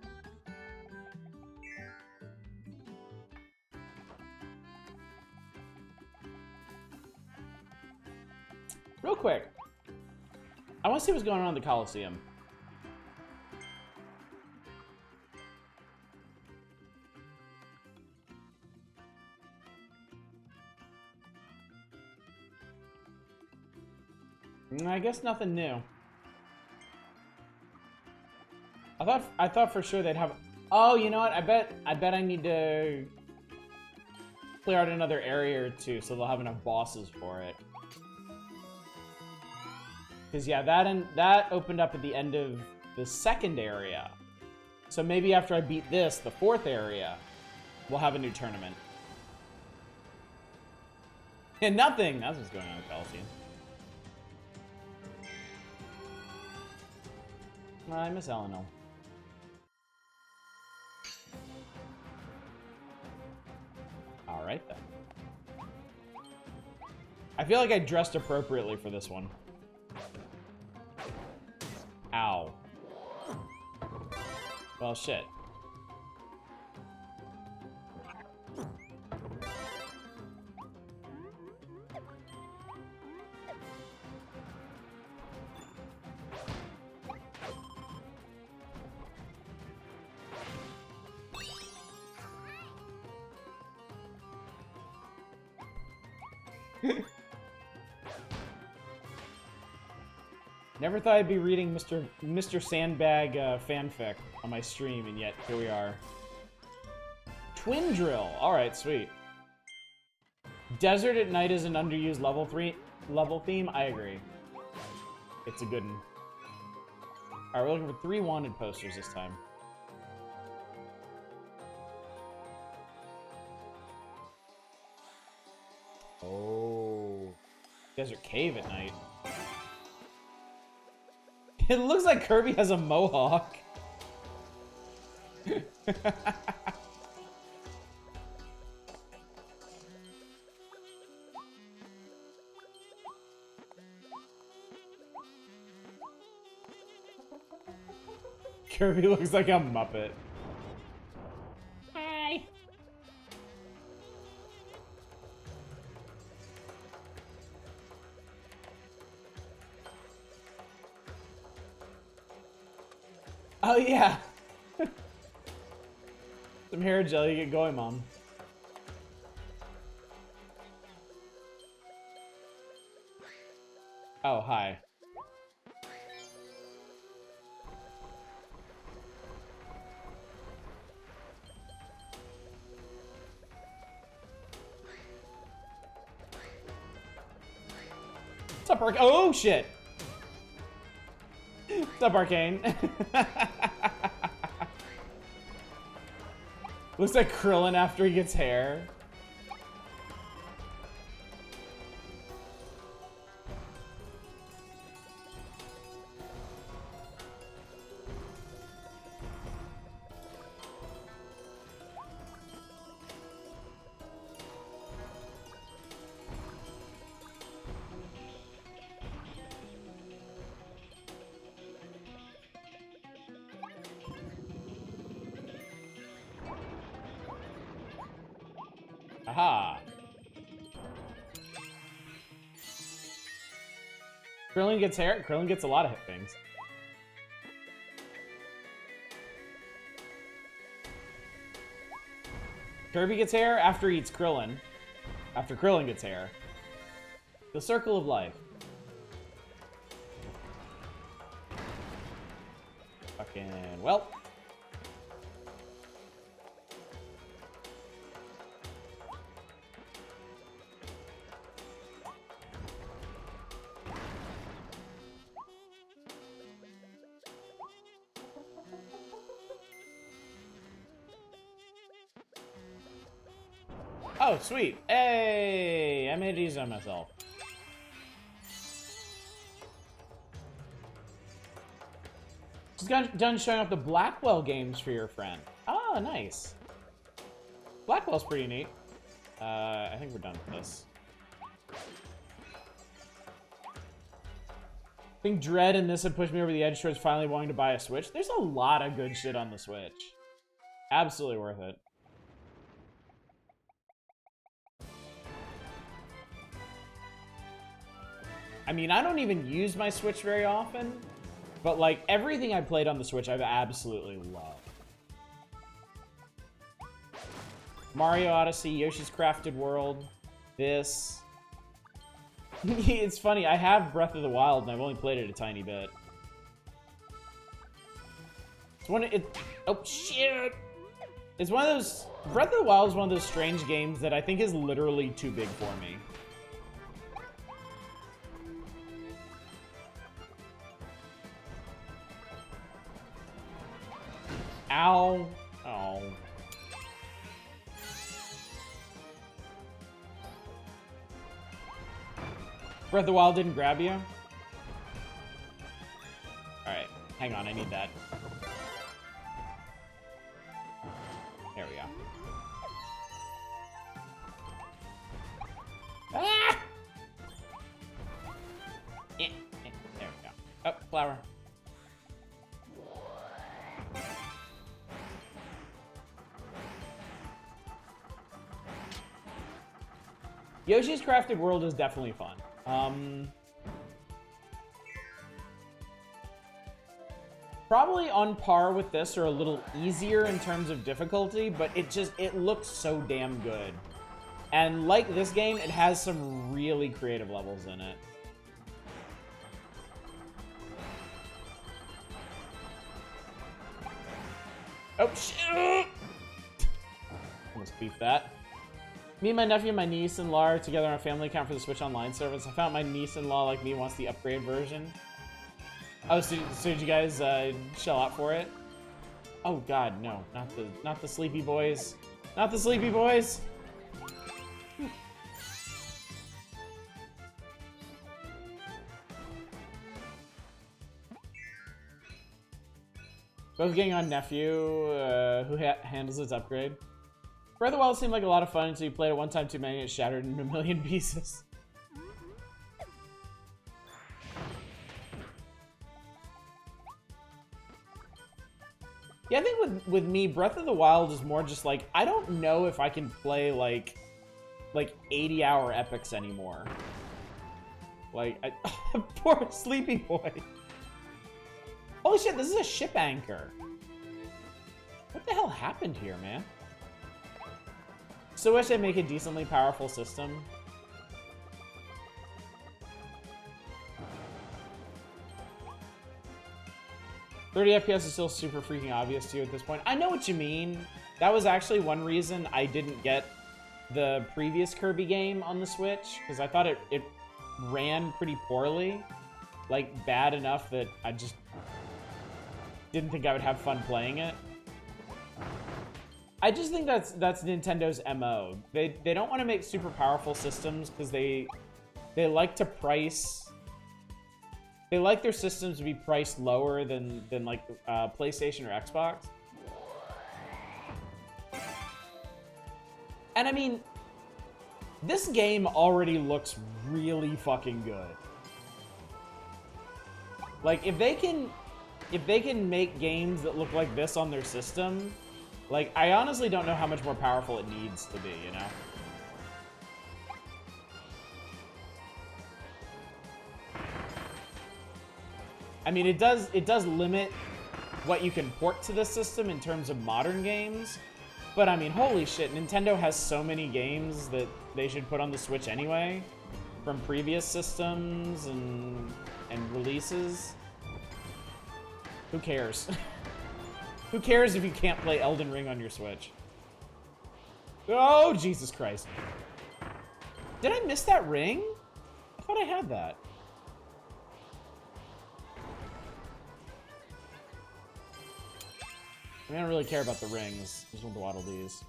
Real quick, I want to see what's going on in the Coliseum. I guess nothing new. I thought for sure they'd have. Oh, you know what? I bet I need to clear out another area or two so they'll have enough bosses for it. Because yeah, that opened up at the end of the second area. So maybe after I beat this, the 4th area, we'll have a new tournament. And nothing! That's what's going on with Coliseum. I miss Eleanor. Alright then. I feel like I dressed appropriately for this one. Ow. Well, shit. Never thought I'd be reading Mr. Sandbag fanfic on my stream, and yet here we are. Twin Drill. All right, sweet. Desert at night is an underused level theme. I agree. It's a good one. Alright, we're looking for 3 wanted posters this time. Oh. Desert Cave at night. It looks like Kirby has a mohawk. Kirby looks like a Muppet. Hi. Oh yeah. Some hair gel, you get going, Mom. Oh, hi. What's up, Arcane? Oh, shit! What's up, Arcane? Looks like Krillin after he gets hair. Aha! Krillin gets hair. Krillin gets a lot of hit things. Kirby gets hair after he eats Krillin. After Krillin gets hair. The circle of life. Fucking well. Oh, sweet. Hey, I made it easy on myself. Just got done showing off the Blackwell games for your friend. Oh, nice. Blackwell's pretty neat. I think we're done with this. I think Dread and this had pushed me over the edge towards finally wanting to buy a Switch. There's a lot of good shit on the Switch. Absolutely worth it. I mean, I don't even use my Switch very often, but like everything I played on the Switch, I've absolutely loved. Mario Odyssey, Yoshi's Crafted World, this. It's funny, I have Breath of the Wild and I've only played it a tiny bit. It's one oh shit! It's one of those, Breath of the Wild is one of those strange games that I think is literally too big for me. Ow. Oh. Breath of the Wild didn't grab you? Alright, hang on, I need that. There we go. Ah! There we go. Oh, flower. Yoshi's Crafted World is definitely fun. Probably on par with this or a little easier in terms of difficulty, but it looks so damn good. And like this game, it has some really creative levels in it. Oh shit! Almost beat that. Me and my nephew and my niece-in-law are together on a family account for the Switch Online service. I found my niece-in-law, like me, wants the upgrade version. Oh, so did you guys shell out for it? Oh God, no, not the sleepy boys, not the sleepy boys. Both getting on nephew, who handles its upgrade. Breath of the Wild seemed like a lot of fun until you played it one time too many and it shattered into a million pieces. Yeah, I think with me, Breath of the Wild is more just like, I don't know if I can play like 80-hour epics anymore. Like, poor sleepy boy. Holy shit, this is a ship anchor. What the hell happened here, man? So wish I'd make a decently powerful system. "30 FPS is still super freaking obvious to you at this point." I know what you mean. That was actually one reason I didn't get the previous Kirby game on the Switch, because I thought it ran pretty poorly. Like, bad enough that I just didn't think I would have fun playing it. I just think that's Nintendo's MO. They don't want to make super powerful systems because they like to price. They like their systems to be priced lower than like PlayStation or Xbox. And I mean, this game already looks really fucking good. Like, if they can make games that look like this on their system, like, I honestly don't know how much more powerful it needs to be, you know? I mean, it does limit what you can port to this system in terms of modern games, but I mean, holy shit, Nintendo has so many games that they should put on the Switch anyway, from previous systems and releases. Who cares? Who cares if you can't play Elden Ring on your Switch? Oh, Jesus Christ. Did I miss that ring? I thought I had that. I mean, I don't really care about the rings. I just want to waddle these.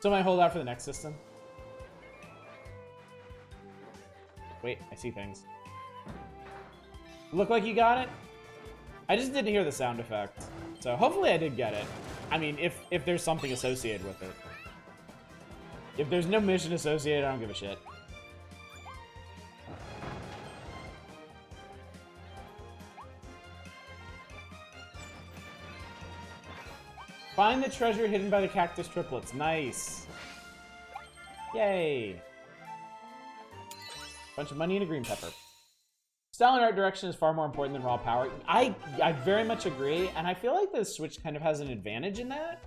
So I hold out for the next system? Wait, I see things. Look like you got it? I just didn't hear the sound effect. So hopefully I did get it. I mean, if there's something associated with it. If there's no mission associated, I don't give a shit. Find the treasure hidden by the cactus triplets. Nice. Yay. Bunch of money and a green pepper. Style and art direction is far more important than raw power. I very much agree, and I feel like the Switch kind of has an advantage in that.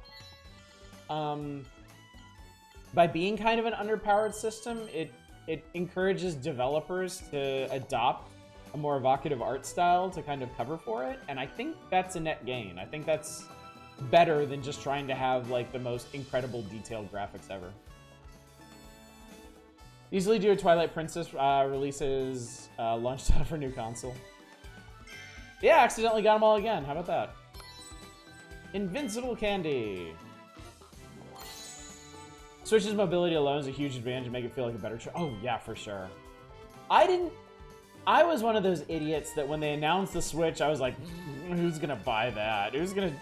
By being kind of an underpowered system, it encourages developers to adopt a more evocative art style to kind of cover for it, and I think that's a net gain. I think that's better than just trying to have like the most incredible detailed graphics ever. Easily do a Twilight Princess releases launch title for new console. Yeah, accidentally got them all again. How about that? Invincible candy. Switch's mobility alone is a huge advantage to make it feel like a better choice. Oh yeah, for sure. I was one of those idiots that when they announced the Switch, I was like, who's gonna buy that? Who's gonna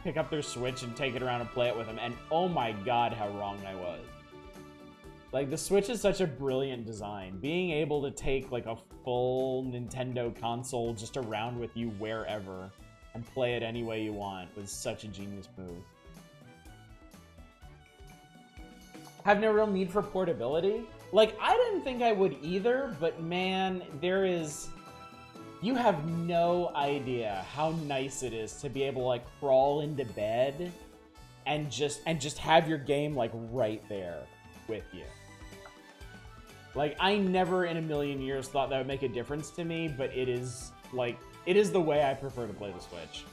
pick up their Switch and take it around and play it with them? And oh my god, how wrong I was. Like, the Switch is such a brilliant design. Being able to take like a full Nintendo console just around with you wherever and play it any way you want was such a genius move. Have no real need for portability. Like, I didn't think I would either, but man, you have no idea how nice it is to be able to like crawl into bed and just have your game like right there with you. Like, I never in a million years thought that would make a difference to me, but it is the way I prefer to play the Switch.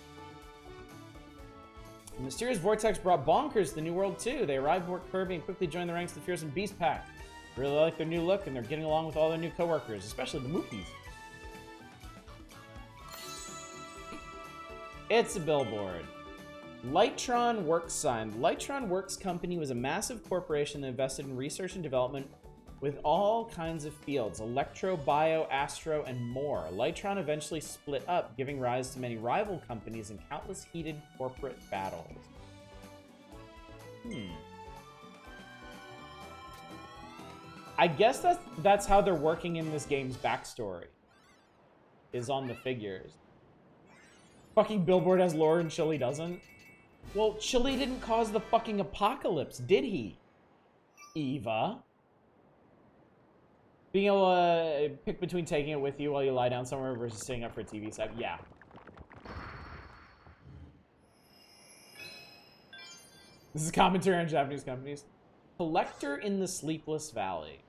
The mysterious vortex brought bonkers to the new world too. They arrived aboard Kirby and quickly joined the ranks of the fearsome Beast Pack. Really like their new look, and they're getting along with all their new coworkers, especially the Mookies. It's a billboard. Lightron Works sign. The Lightron Works company was a massive corporation that invested in research and development with all kinds of fields: electro, bio, astro, and more. Lightron eventually split up, giving rise to many rival companies and countless heated corporate battles. I guess that's how they're working in this game's backstory. Is on the figures. Fucking billboard has lore and Chili doesn't. Well, Chili didn't cause the fucking apocalypse, did he? Eva. Being able to pick between taking it with you while you lie down somewhere versus staying up for a TV set, yeah. This is commentary on Japanese companies. Collector in the Sleepless Valley.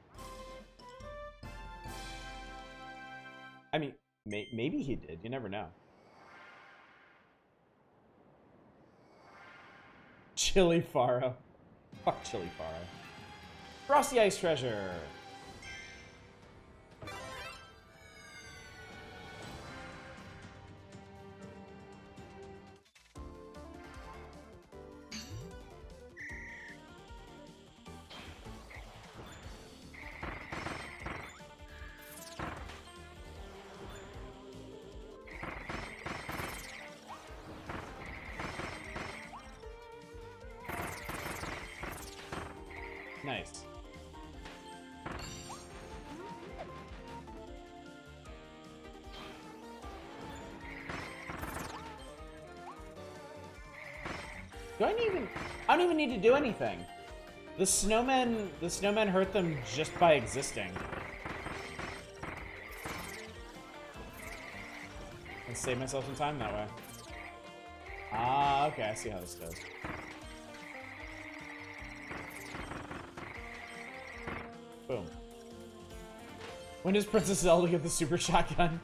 I mean, maybe he did. You never know. Chili Faro. Fuck Chili Faro. Frosty Ice Treasure. Nice. I don't even need to do anything. The snowmen hurt them just by existing. Let's save myself some time that way. Ah, okay, I see how this goes. Boom. When does Princess Zelda get the super shotgun?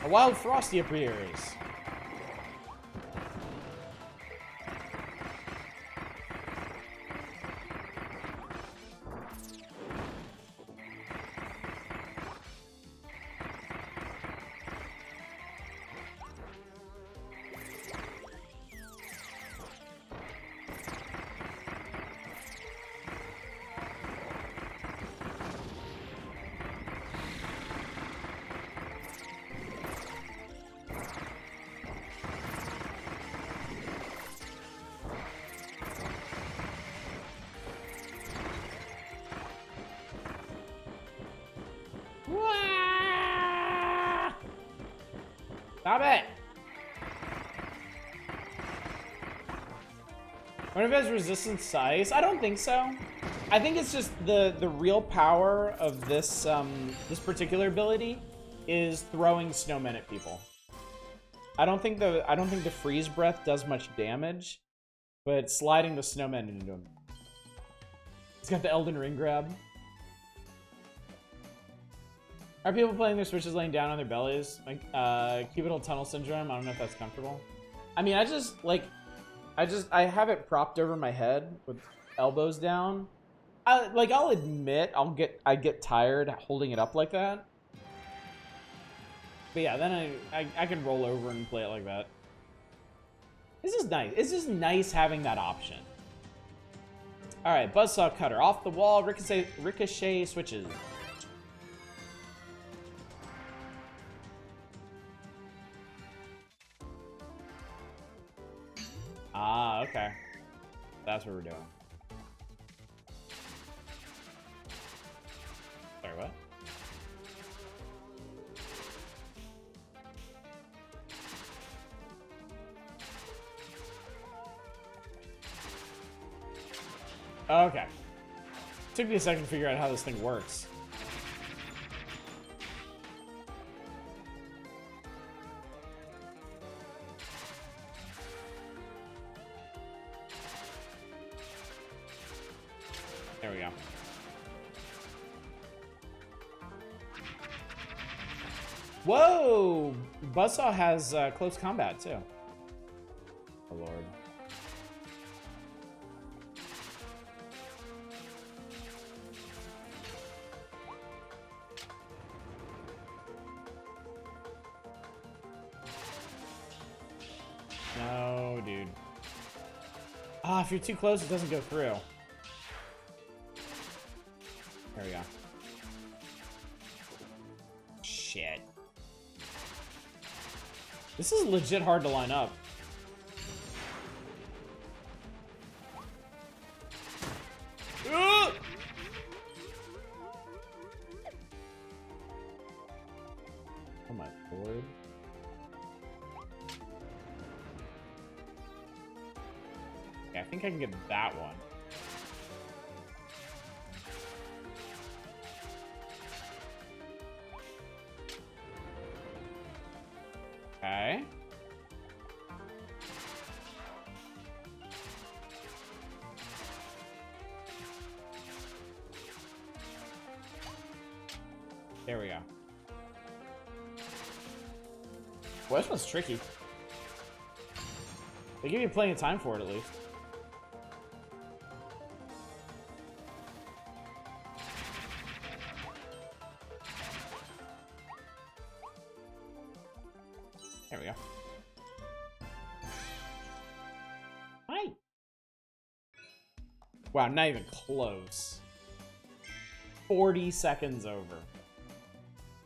A wild Frosty appears. Stop it! What if it has resistance to ice? I don't think so. I think it's just the real power of this this particular ability is throwing snowmen at people. I don't think the freeze breath does much damage, but sliding the snowmen into him. It's got the Elden Ring grab. Are people playing their Switches laying down on their bellies? Like, cubital tunnel syndrome? I don't know if that's comfortable. I mean, I have it propped over my head with elbows down. I'll admit, I get tired holding it up like that. But yeah, then I can roll over and play it like that. This is nice. It's just nice having that option. Alright, Buzzsaw Cutter. Off the wall, ricochet switches. Ah, okay. That's what we're doing. Sorry, what? Okay. Took me a second to figure out how this thing works. There we go. Whoa! Buzzsaw has close combat too. Oh lord. No, dude. Ah, if you're too close, it doesn't go through. There we go. Shit. This is legit hard to line up. Oh my lord. Okay, I think I can get that one. Okay. There we go. Well, this one's tricky. They give you plenty of time for it, at least. There we go. Hi. Wow, not even close. 40 seconds over.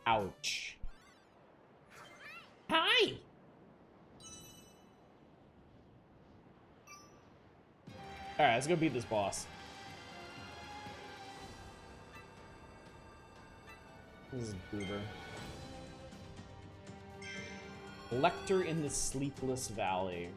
Ouch. Hi. All right, let's go beat this boss. This is Goober. Lecter in the Sleepless Valley.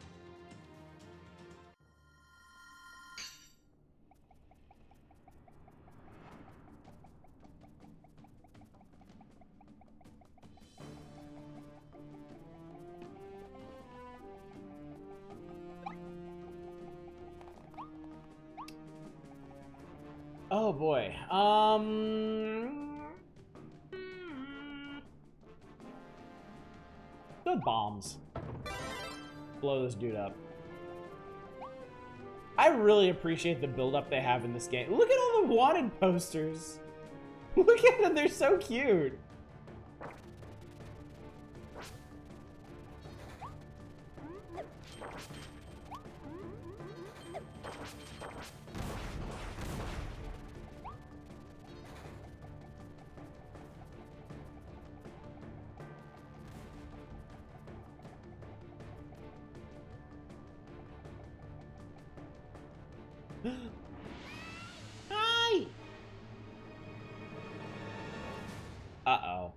Oh boy. The bombs. Blow this dude up. I really appreciate the build-up they have in this game. Look at all the wanted posters. Look at them, they're so cute. Hi! Uh-oh.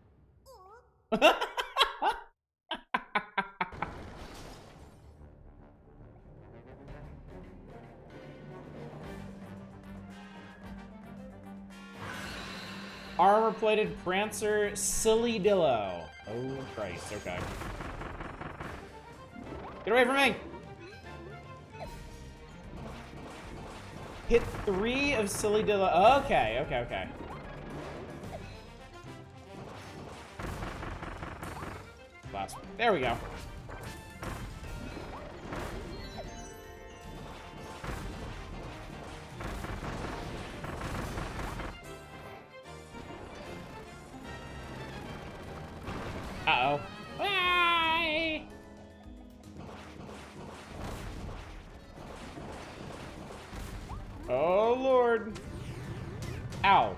Armor-plated Prancer Silly Dillo. Oh, Christ. Okay. Get away from me! Hit 3 of Silly Dillo. Okay, okay, okay. Last one. There we go. Uh-oh. Bye! Oh, Lord. Ow.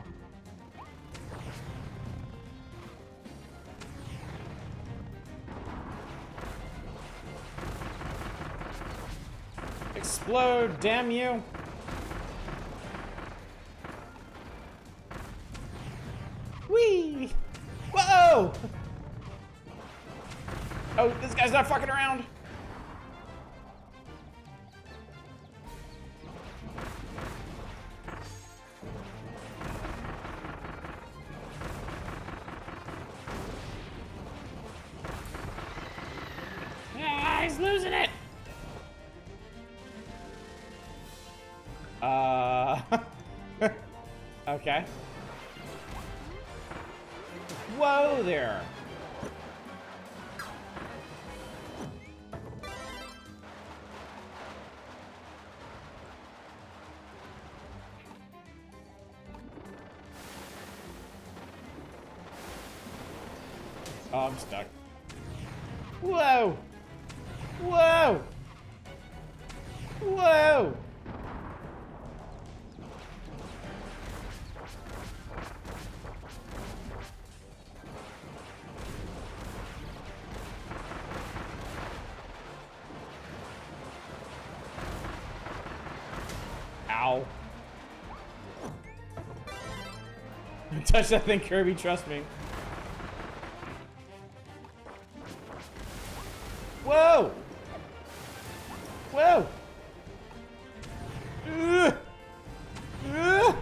Explode, damn you. Whee! Whoa! Oh, this guy's not fucking around. Ah, he's losing it. Okay. Oh, I'm stuck. Whoa! Whoa! Whoa! Ow. Touch that thing, Kirby, trust me. Whoa! Whoa! Ugh! Ugh!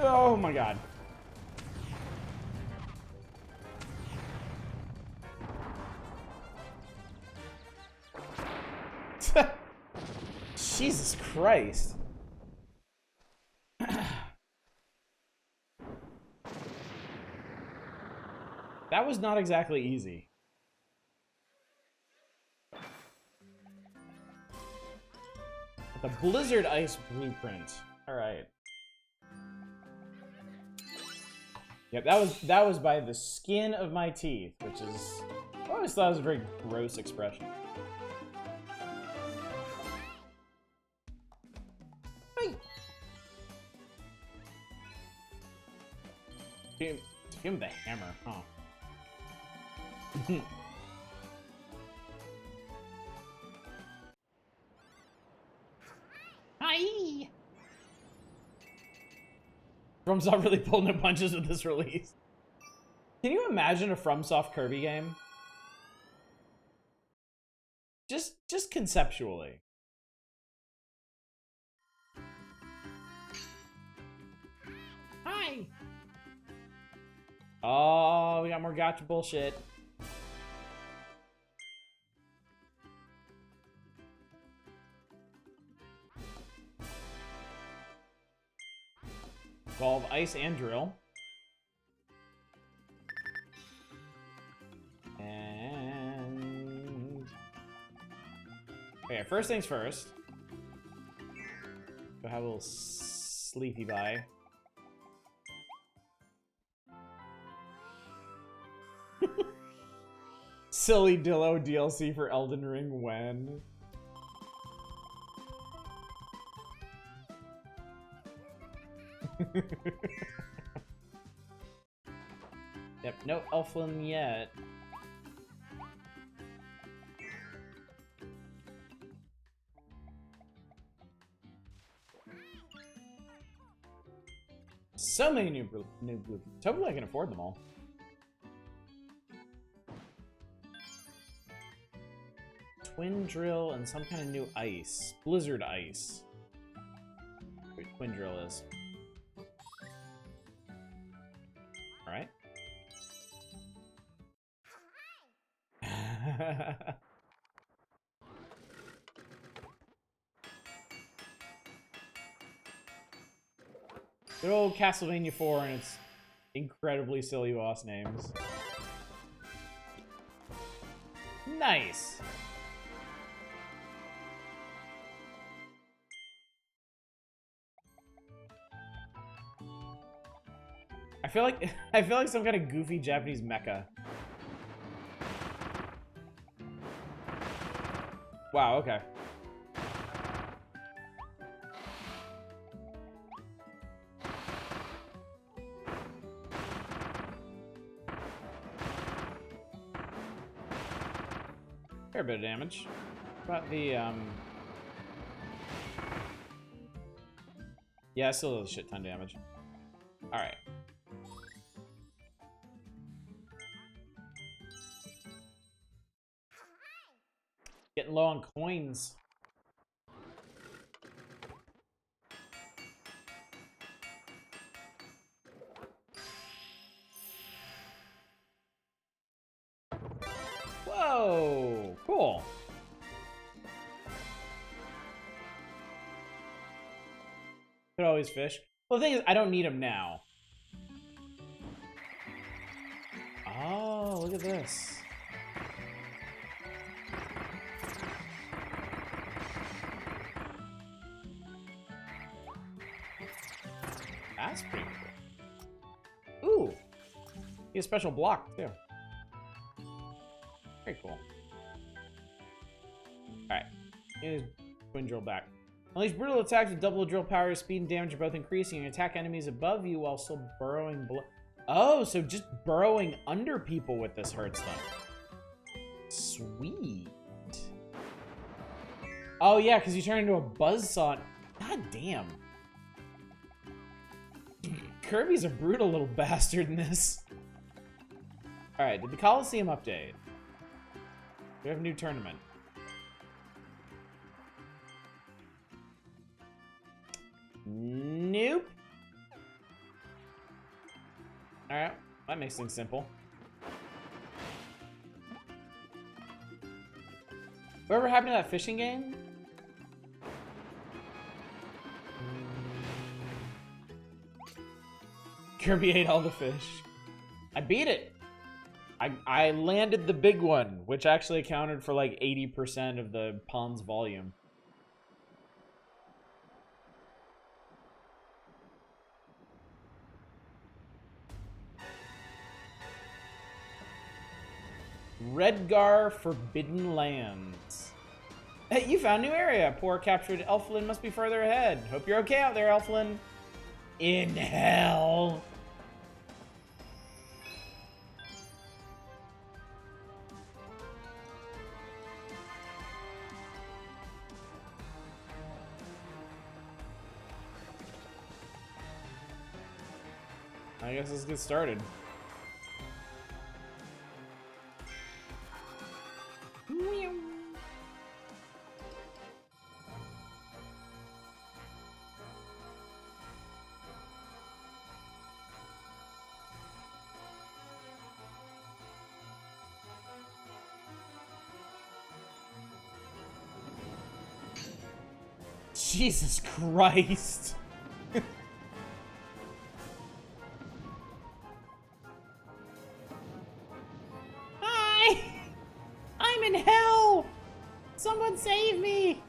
Oh my god. Jesus Christ. That was not exactly easy. The Blizzard Ice Blueprint. Alright. Yep, that was by the skin of my teeth, which is... I always thought it was a very gross expression. Hey! Give him the hammer, huh? Hi! FromSoft really pulled no punches with this release. Can you imagine a FromSoft Kirby game? Just conceptually. Hi! Oh, we got more gotcha bullshit. Evolve Ice and Drill. And... okay, first things first. Go have a little sleepy bye. Silly Dillo DLC for Elden Ring when? Yep, no Elflin yet. So many new blue. Hopefully I can afford them all. Twin Drill and some kind of new ice. Blizzard Ice. Wait, Twin Drill is. Alright. Good old Castlevania 4 and its incredibly silly boss names. Nice! I feel like some kind of goofy Japanese mecha. Wow, okay. Fair bit of damage. About the, yeah, still does a shit ton damage. Alright. Getting low on coins. Oh, cool. Could always fish. Well, the thing is, I don't need them now. Oh, look at this. That's pretty cool. Ooh. He has a special block, too. Very cool. Alright. Here's twin drill back. Unleash brutal attacks with double drill power, speed and damage are both increasing. You can attack enemies above you while still burrowing below. Oh, so just burrowing under people with this hurts them. Sweet. Oh, yeah, because you turn into a buzzsaw. God damn. Kirby's a brutal little bastard in this. Alright, did the Coliseum update? We have a new tournament. Nope. Alright, that makes things simple. Whatever happened to that fishing game? Kirby ate all the fish. I beat it. I landed the big one, which actually accounted for like 80% of the pond's volume. Redgar Forbidden Lands. Hey, you found a new area. Poor captured Elflin must be further ahead. Hope you're okay out there, Elflin. In hell. I guess let's get started. Jesus Christ. Hi! I'm in hell! Someone save me!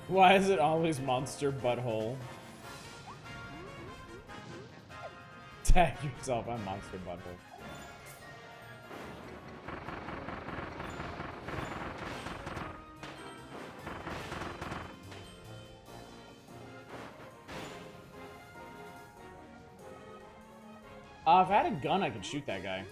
Why is it always monster butthole? Tag yourself, I'm monster butthole. If I had a gun, I could shoot that guy.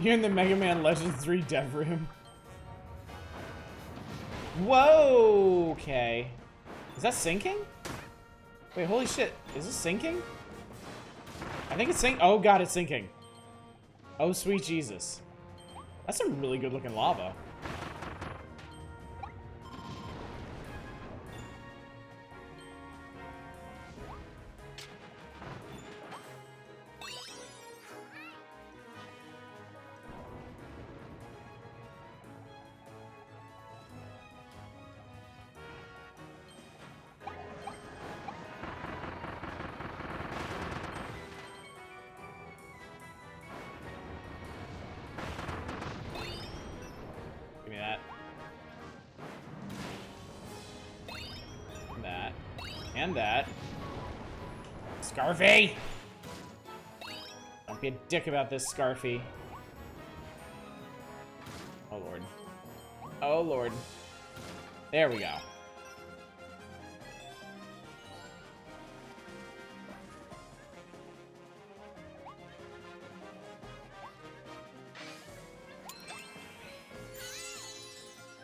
You're in the Mega Man Legends 3 dev room. Whoa, okay. Is that sinking? Wait, holy shit. Is this sinking? I think it's sinking. Oh god, it's sinking. Oh sweet Jesus. That's some really good looking lava. Give me that. And that. And that. Scarfy! Don't be a dick about this, Scarfy. Oh lord. Oh lord. There we go.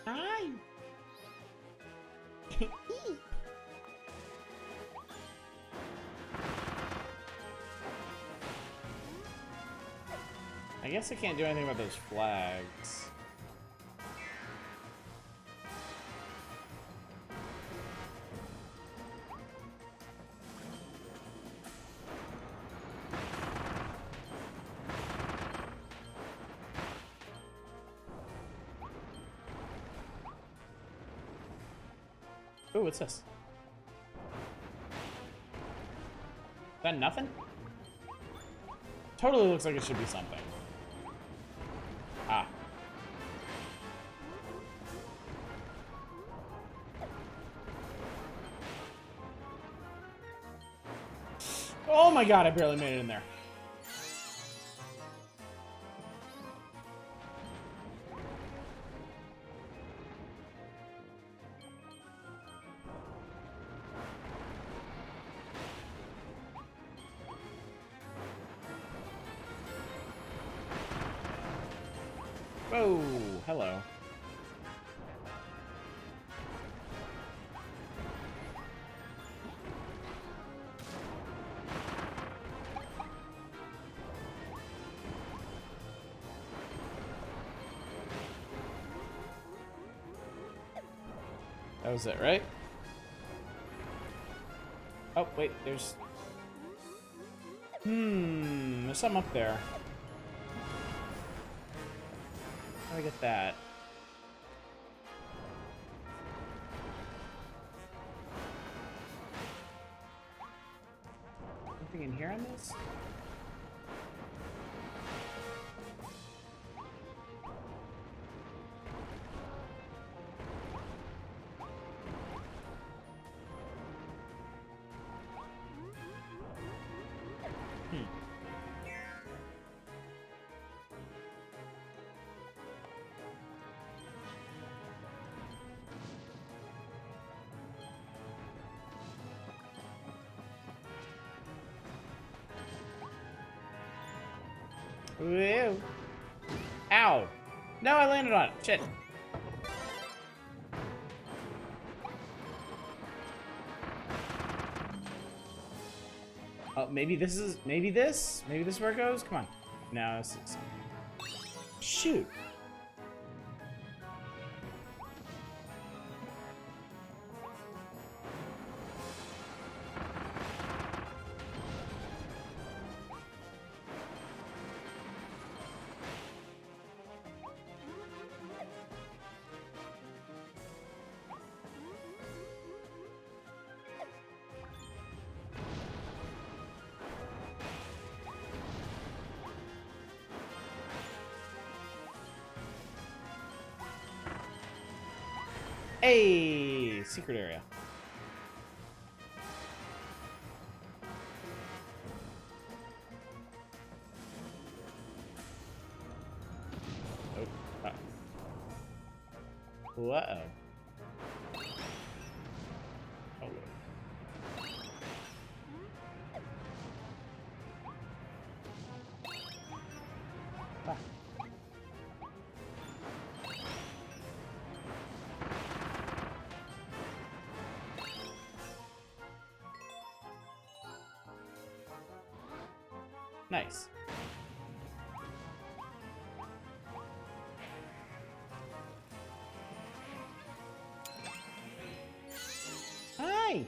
Hi. I guess I can't do anything about those flags. Ooh, what's this? Is that nothing? Totally looks like it should be something. Ah. Oh my god, I barely made it in there. Whoa, hello. That was it, right? Oh, wait, there's something up there. How do I get that? Anything in here on this? Whoa. Ow. No, I landed on it. Shit. Oh, maybe this is, maybe this is where it goes? Come on. No, it's shoot. Hey, secret area. Oh. Uh-oh. Oh. Ah. Nice. Hi!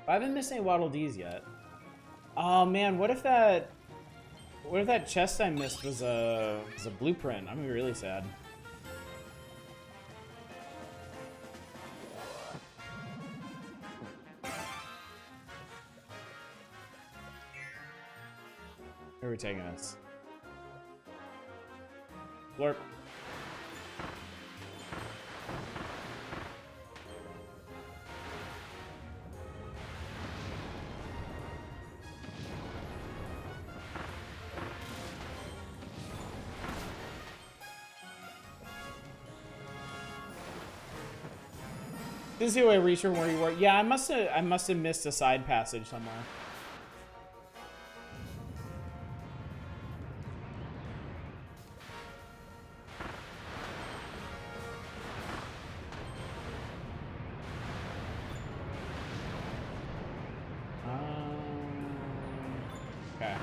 I haven't missed any Waddle Dees yet. Oh man, what if that chest I missed was a blueprint? I'm gonna be really sad. Where are we taking us? Blurp. This is the way reach from where you were. Yeah, I must have missed a side passage somewhere. Okay.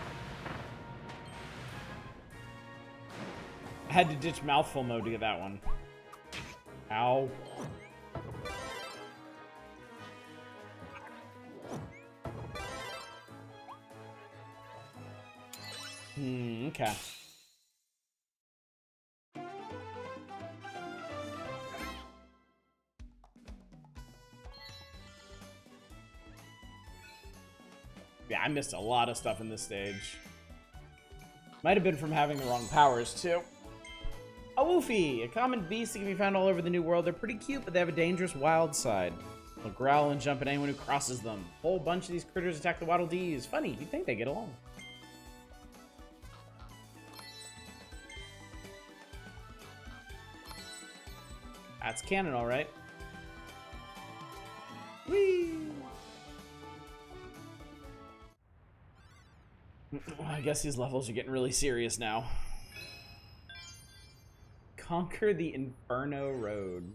I had to ditch mouthful mode to get that one. Ow. Okay. Yeah, I missed a lot of stuff in this stage. Might have been from having the wrong powers, too. A woofy! A common beast that can be found all over the New World. They're pretty cute, but they have a dangerous wild side. They'll growl and jump at anyone who crosses them. A whole bunch of these critters attack the Waddle Dees. Funny, you'd think they get along. That's canon, alright. Whee! I guess these levels are getting really serious now. Conquer the Inferno Road.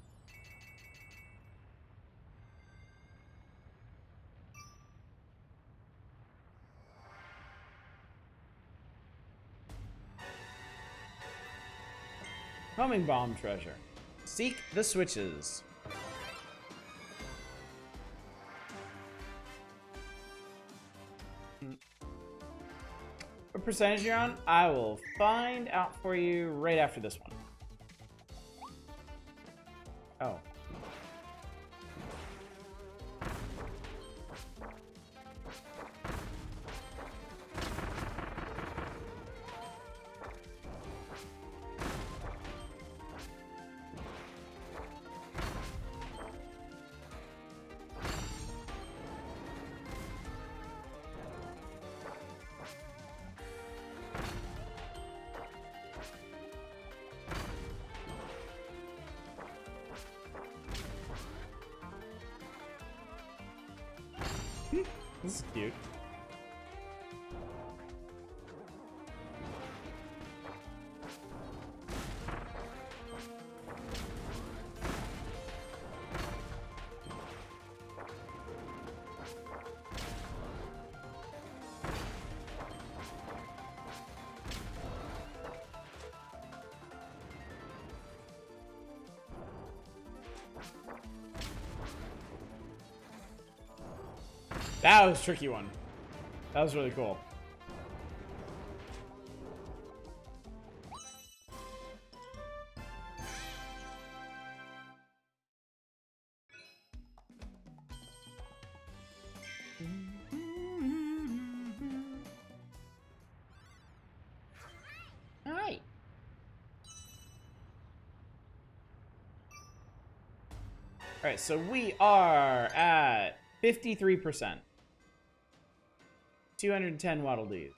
Homing bomb treasure. Seek the switches. What percentage you're on? I will find out for you right after this one. Oh. This is cute. That was a tricky one. That was really cool. All right. All right, so we are at 53%. 210 Waddle Dees.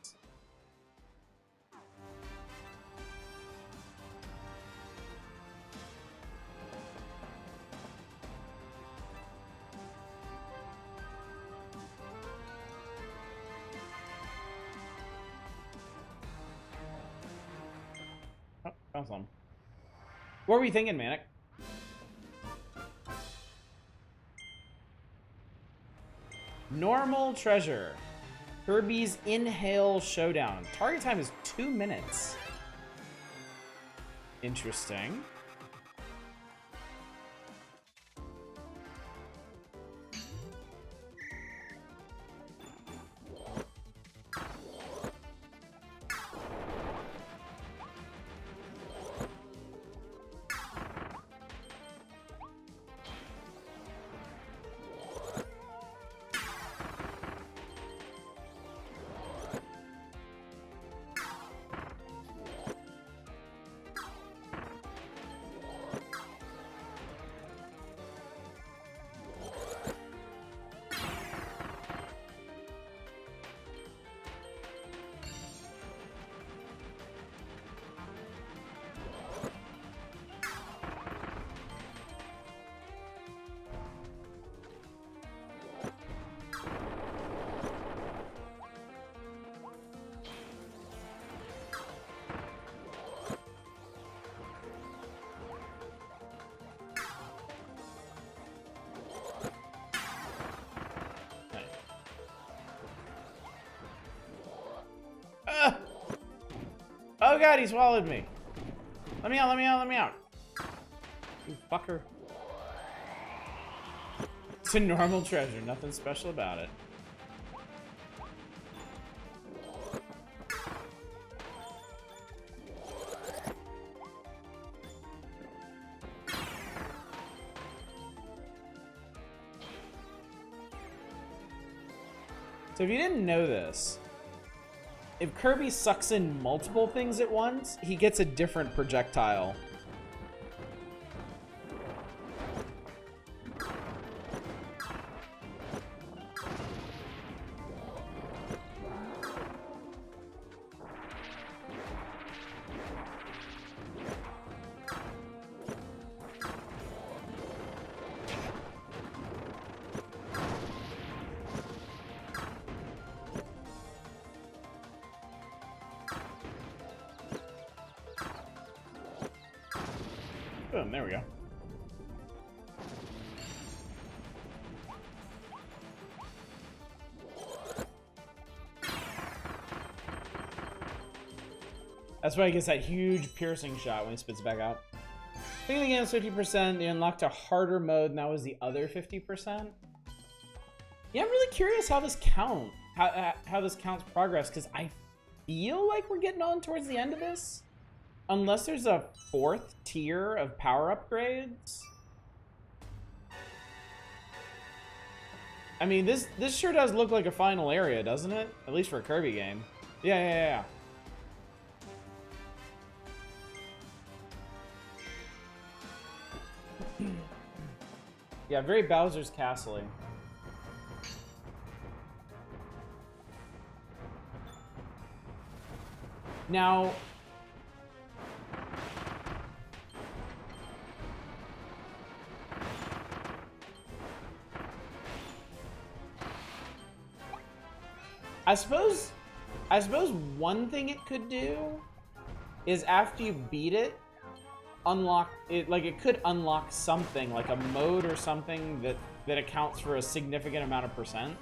Oh, found some. What were you thinking, Manic? Normal treasure. Kirby's Inhale Showdown. Target time is 2 minutes. Interesting. Oh god, he swallowed me. Let me out, let me out, let me out. You fucker. It's a normal treasure, nothing special about it. So if you didn't know this, if Kirby sucks in multiple things at once, he gets a different projectile. Boom, there we go. That's why he gets that huge piercing shot when he spits back out. I think the game was 50%. They unlocked a harder mode, and that was the other 50%. Yeah, I'm really curious how this counts. How this counts progress, because I feel like we're getting on towards the end of this. Unless there's a 4th tier of power upgrades. I mean, this sure does look like a final area, doesn't it? At least for a Kirby game. Yeah. Yeah, very Bowser's Castle-y. Now, I suppose one thing it could do is after you beat it, unlock it, like it could unlock something like a mode or something that accounts for a significant amount of percent.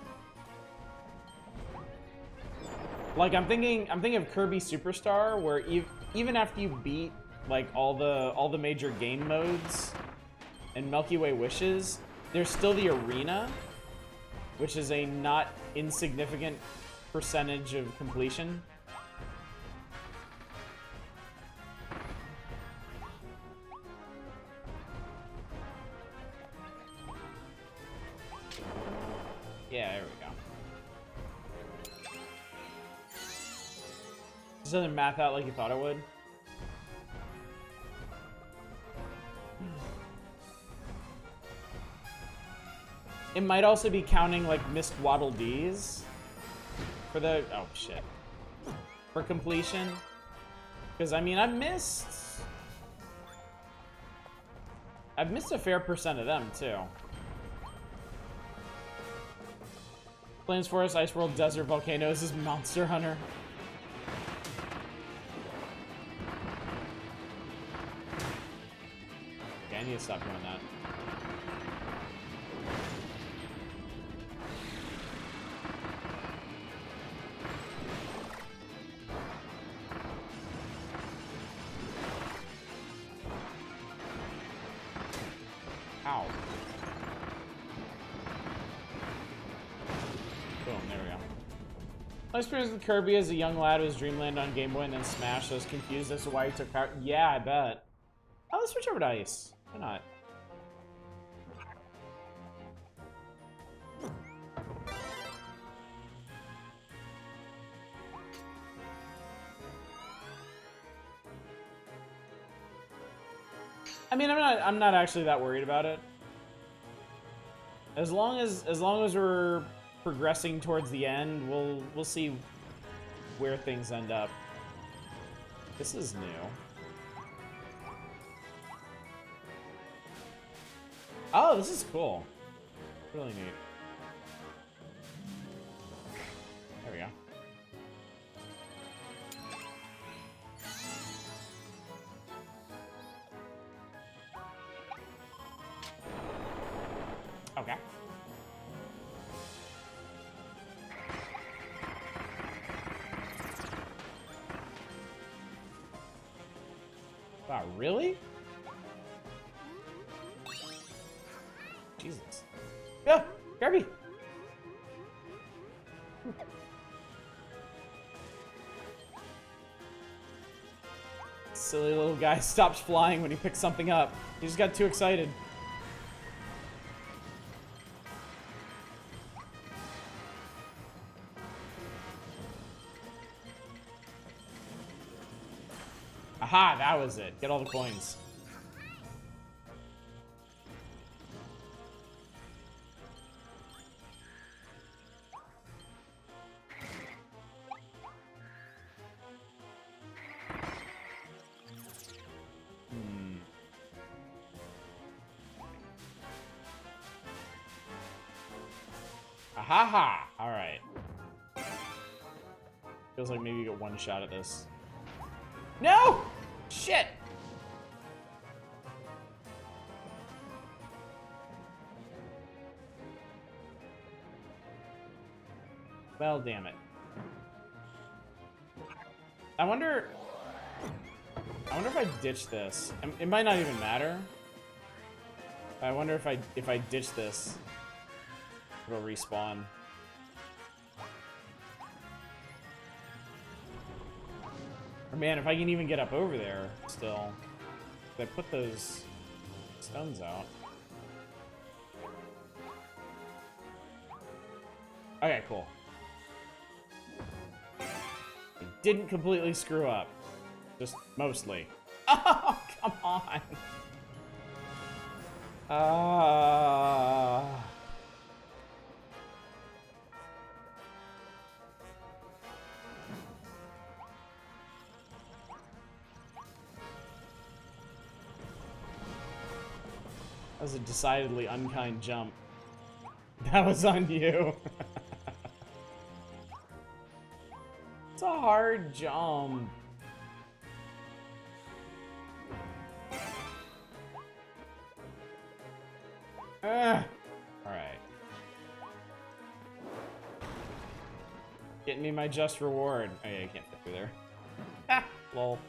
Like I'm thinking of Kirby Superstar, where even after you beat like all the major game modes and Milky Way Wishes, there's still the arena, which is a not insignificant percentage of completion. Yeah, there we go. This doesn't math out like you thought it would. It might also be counting like missed Waddle Dees for the oh shit for completion, because I mean I've missed a fair percent of them too. Plains, Forest, Ice World, Desert, Volcanoes is Monster Hunter. Okay, I need to stop doing that. Ow. Boom, there we go. My experience with Kirby as a young lad who was Dreamland on Game Boy and then Smash, so I was confused as to why he took power. Yeah, I bet. Oh, let's switch over to Ice. Why not? I mean, I'm not actually that worried about it. As long as we're progressing towards the end, we'll see where things end up. This is new. Oh, this is cool. Really neat. There we go. Okay. Wow, really? Jesus. Yeah, Kirby! Silly little guy stops flying when he picks something up. He just got too excited. Aha, that was it. Get all the coins. Ahaha! Alright. Feels like maybe you get one shot at this. No! Shit! Well, damn it. I wonder if I ditch this. It might not even matter. I wonder if I ditch this, it'll respawn. Or man, if I can even get up over there still. I put those stones out. Okay, cool. I didn't completely screw up. Just mostly. Oh, come on. That was a decidedly unkind jump. That was on you. It's a hard jump. Alright. Getting me my just reward. Oh yeah, I can't fit through there. Ah, lol.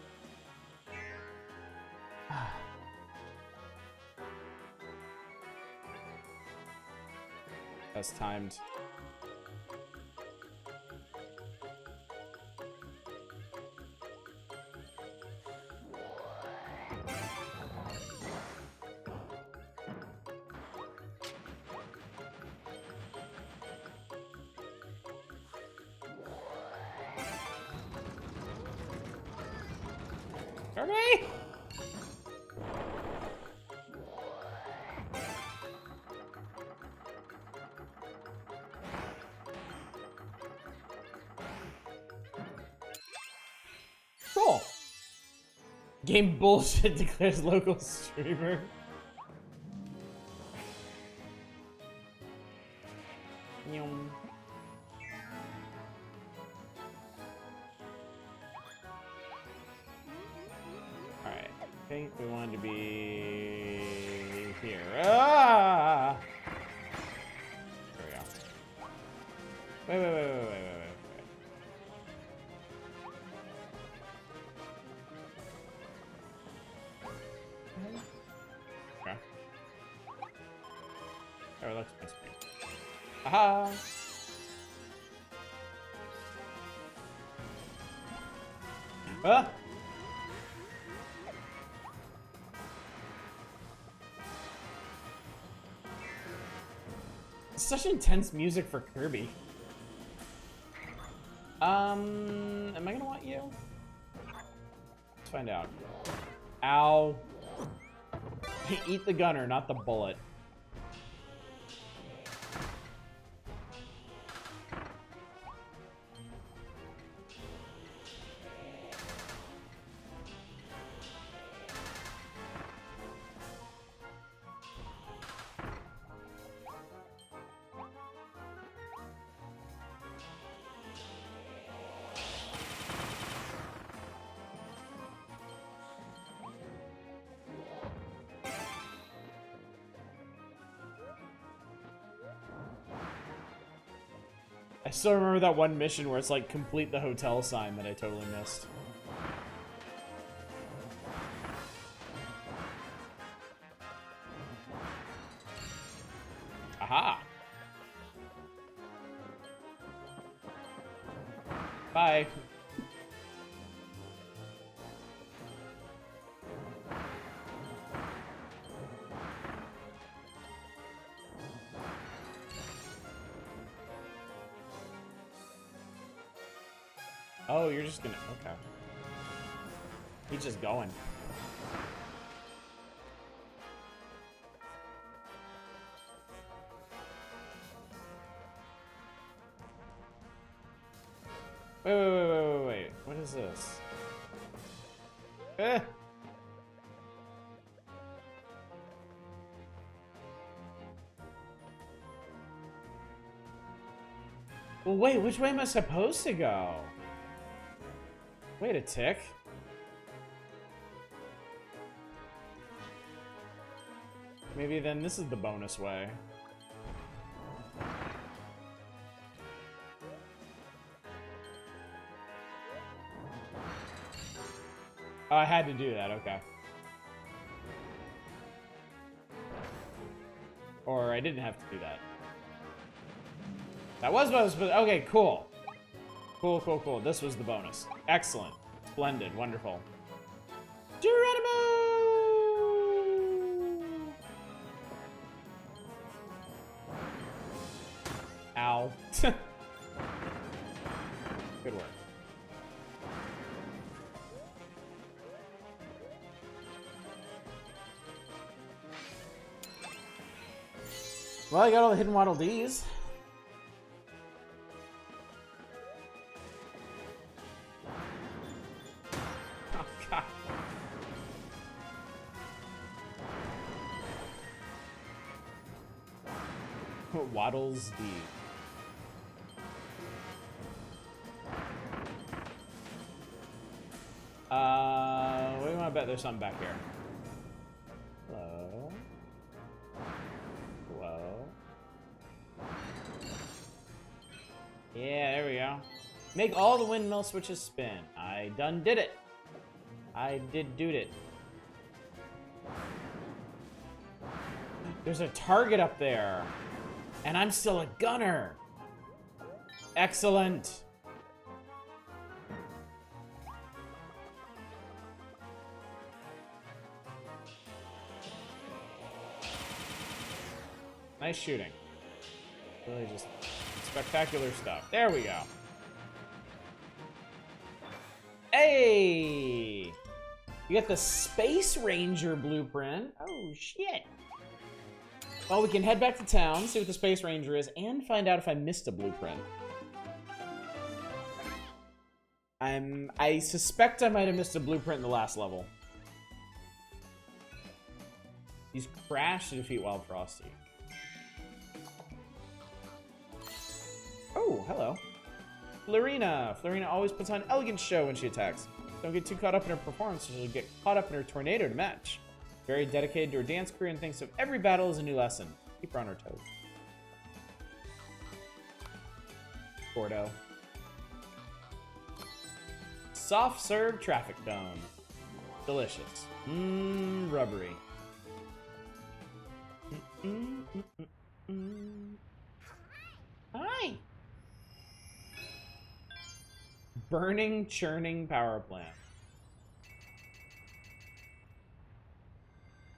That's timed. Kirby! Cool. Game bullshit declares local streamer. Yum. Alright, I think we wanted to be here. Ah! There we go. Wait. Okay. Oh, that's nice. Aha! Ah! Such intense music for Kirby. Am I gonna want you? Let's find out. Ow. Eat the gunner, not the bullet. I still remember that one mission where it's like complete the hotel sign that I totally missed. Bye. Oh, you're just gonna... Okay. He's just going. Wait. What is this? Eh. Well, wait, which way am I supposed to go? Wait a tick. Maybe then this is the bonus way. Oh, I had to do that, okay. Or I didn't have to do that. That was what I was supposed to... Okay, cool. Cool. This was the bonus. Excellent. Splendid. Wonderful. Geronimo! Ow. Good work. Well, I got all the hidden Waddle Dees. Oh, God. Waddles D. What do you want to bet? There's something back here. Hello. Yeah, there we go. Make all the windmill switches spin. I done did it. I did do it. There's a target up there. And I'm still a gunner. Excellent. Nice shooting. Really just spectacular stuff. There we go. Hey! You got the Space Ranger blueprint. Oh, shit. Well, we can head back to town, see what the Space Ranger is, and find out if I missed a blueprint. I suspect I might have missed a blueprint in the last level. Use Crash to defeat Wild Frosty. Oh, hello. Florina. Florina always puts on an elegant show when she attacks. Don't get too caught up in her performance, or she'll get caught up in her tornado to match. Very dedicated to her dance career and thinks of every battle as a new lesson. Keep her on her toes. Gordo. Soft serve traffic cone. Delicious. Mmm, rubbery. Hi. Burning, churning power plant.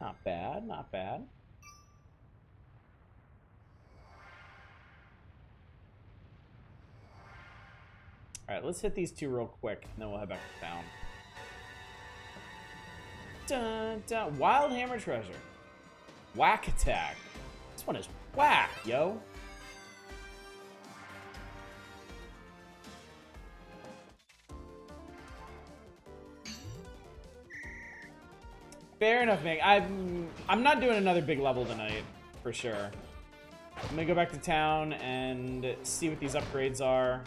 Not bad, not bad. Alright, let's hit these two real quick, and then we'll head back to town. Dun, dun. Wild Hammer Treasure. Whack attack. This one is whack, yo. Fair enough, Nick. I'm not doing another big level tonight, for sure. I'm gonna go back to town and see what these upgrades are.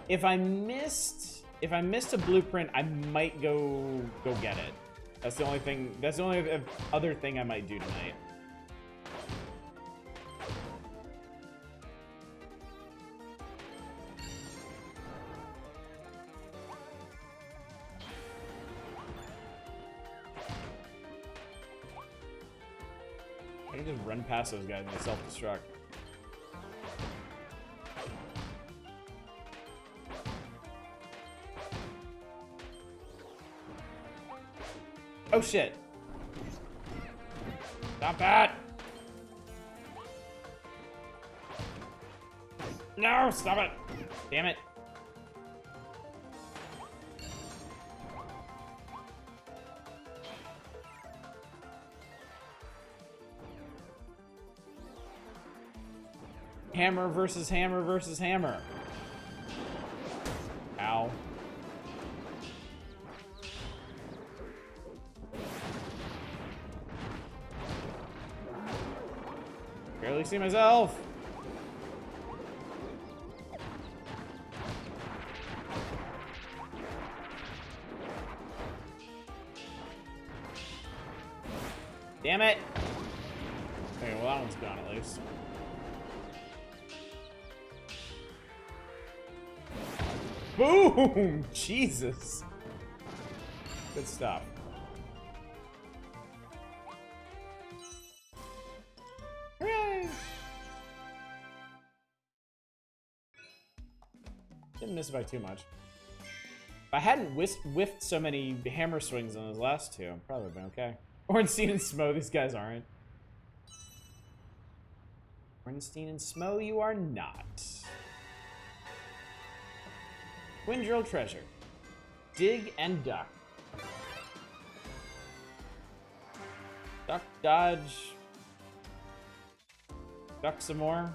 If I missed a blueprint, I might go get it. That's the only thing. That's the only other thing I might do tonight. I can just run past those guys and they self-destruct. Oh shit. Stop that. No, stop it. Damn it. Hammer versus hammer versus hammer. Ow. Barely see myself. Damn it. Okay, well that one's gone at least. Boom! Jesus. Good stuff. Hooray! Didn't miss by too much. If I hadn't whiffed so many hammer swings on those last two, I'd probably been okay. Ornstein and Smo, these guys aren't. Ornstein and Smo, you are not. Twin drill treasure. Dig and duck. Duck, dodge. Duck some more.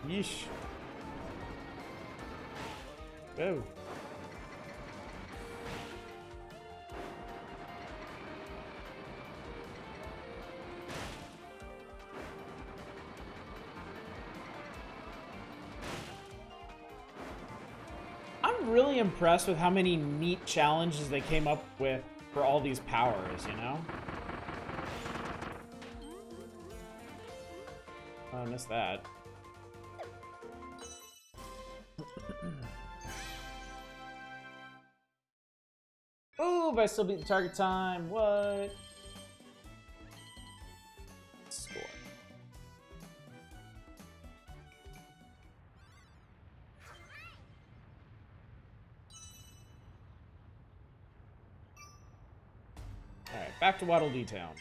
Yeesh. Whoa. I'm really impressed with how many neat challenges they came up with for all these powers, you know? Oh, I missed that. Oh, but I still beat the target time. What? Score. Alright, back to Waddle Dee Town.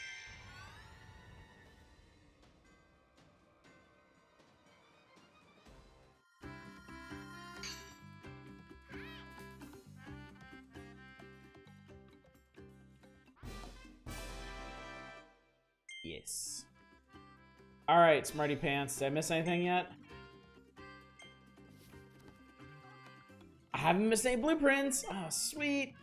Yes. Alright, Smarty Pants. Did I miss anything yet? I haven't missed any blueprints. Oh, sweet.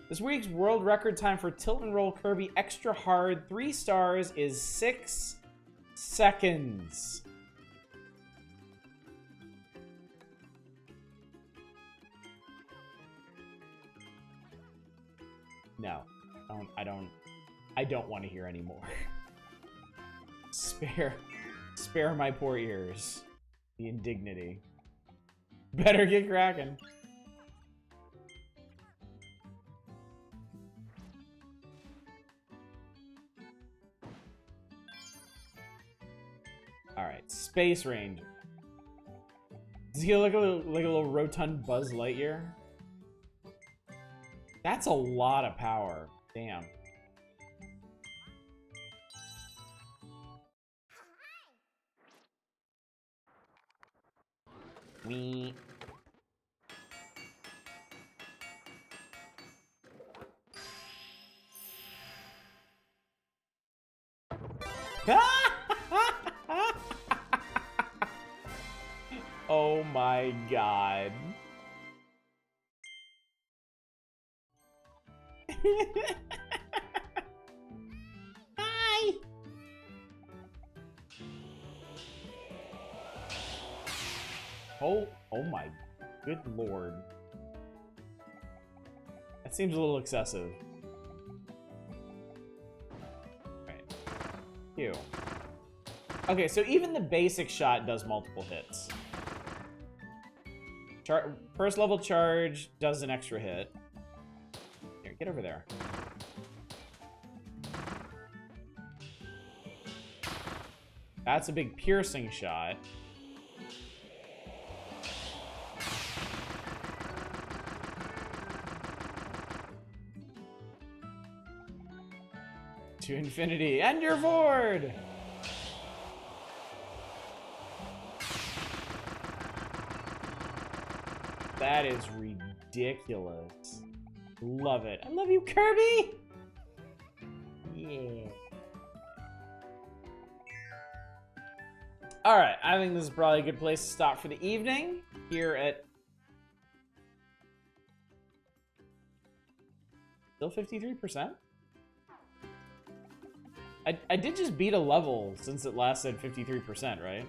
This week's world record time for Tilt and Roll Kirby Extra Hard 3 stars is 6 seconds. No. I don't want to hear anymore. Spare my poor ears. The indignity. Better get cracking. Alright, Space Ranger. Does he look like a little rotund Buzz Lightyear? That's a lot of power. Damn. We. Oh my god. Hi. Oh my good lord. That seems a little excessive. Right. Ew. Okay, so even the basic shot does multiple hits. First level charge does an extra hit. Here, get over there. That's a big piercing shot. To infinity and your void! That is ridiculous. Love it. I love you, Kirby! Yeah. Alright, I think this is probably a good place to stop for the evening. Here at... Still 53%? I did just beat a level since it last said 53%, right?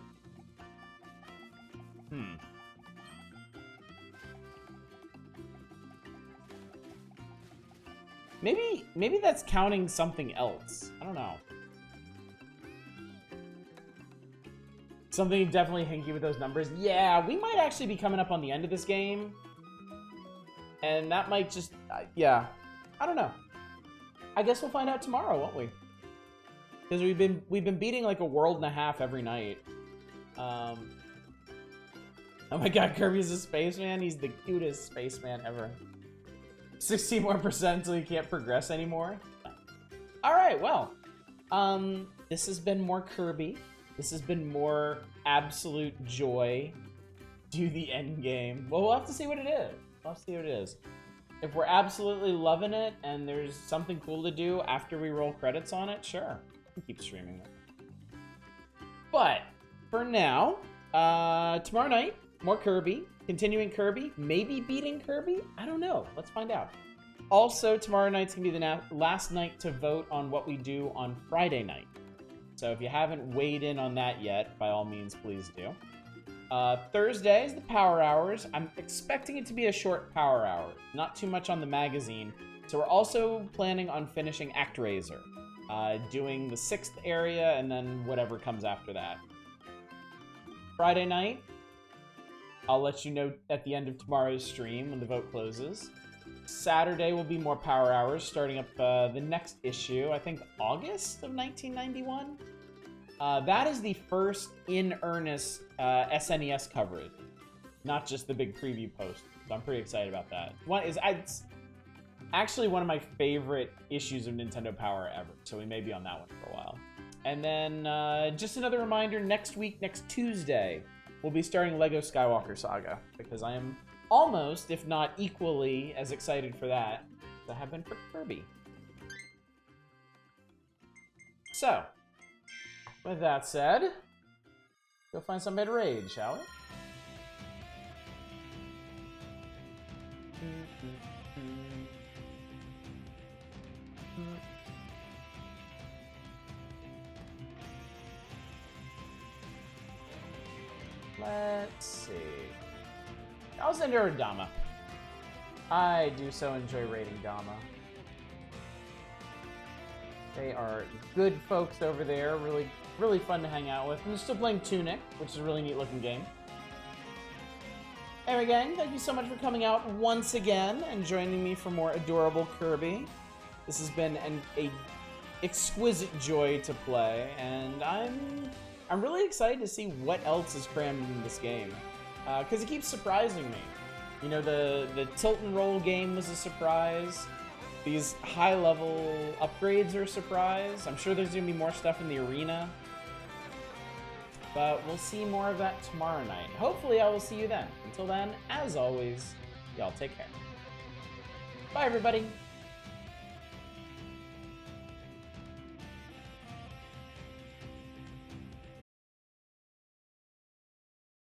Maybe that's counting something else. I don't know. Something definitely hinky with those numbers. Yeah, we might actually be coming up on the end of this game. And that might just... yeah. I don't know. I guess we'll find out tomorrow, won't we? Because we've been beating like a world and a half every night. Oh my god, Kirby's a spaceman. He's the cutest spaceman ever. 60 more % until he can't progress anymore. Alright, well. This has been more Kirby. This has been more absolute joy. Do the end game. Well, we'll have to see what it is. We'll have to see what it is. If we're absolutely loving it and there's something cool to do after we roll credits on it, sure. We can keep streaming it. But for now, tomorrow night, more Kirby. Continuing Kirby. Maybe beating Kirby? I don't know. Let's find out. Also, tomorrow night's going to be the last night to vote on what we do on Friday night. So if you haven't weighed in on that yet, by all means, please do. Thursday is the Power Hours. I'm expecting it to be a short Power Hour. Not too much on the magazine. So we're also planning on finishing ActRaiser. Doing the 6th area and then whatever comes after that. Friday night, I'll let you know at the end of tomorrow's stream when the vote closes. Saturday will be more Power Hours, starting up the next issue, I think August of 1991. That is the first in-earnest SNES coverage, not just the big preview post. So I'm pretty excited about that. It's actually one of my favorite issues of Nintendo Power ever, so we may be on that one for a while. And then just another reminder, next week, next Tuesday, we'll be starting LEGO Skywalker Saga, because I am almost, if not equally, as excited for that as I have been for Kirby. So, with that said, go find somebody to raid, shall we? Let's see. I'll send her a Dama. I do so enjoy raiding Dama. They are good folks over there. Really, really fun to hang out with. And they're still playing Tunic, which is a really neat looking game. Anyway, gang, thank you so much for coming out once again and joining me for more adorable Kirby. This has been an exquisite joy to play, and I'm really excited to see what else is crammed in this game, because it keeps surprising me. You know, the tilt and roll game was a surprise. These high-level upgrades are a surprise. I'm sure there's going to be more stuff in the arena. But we'll see more of that tomorrow night. Hopefully I will see you then. Until then, as always, y'all take care. Bye, everybody.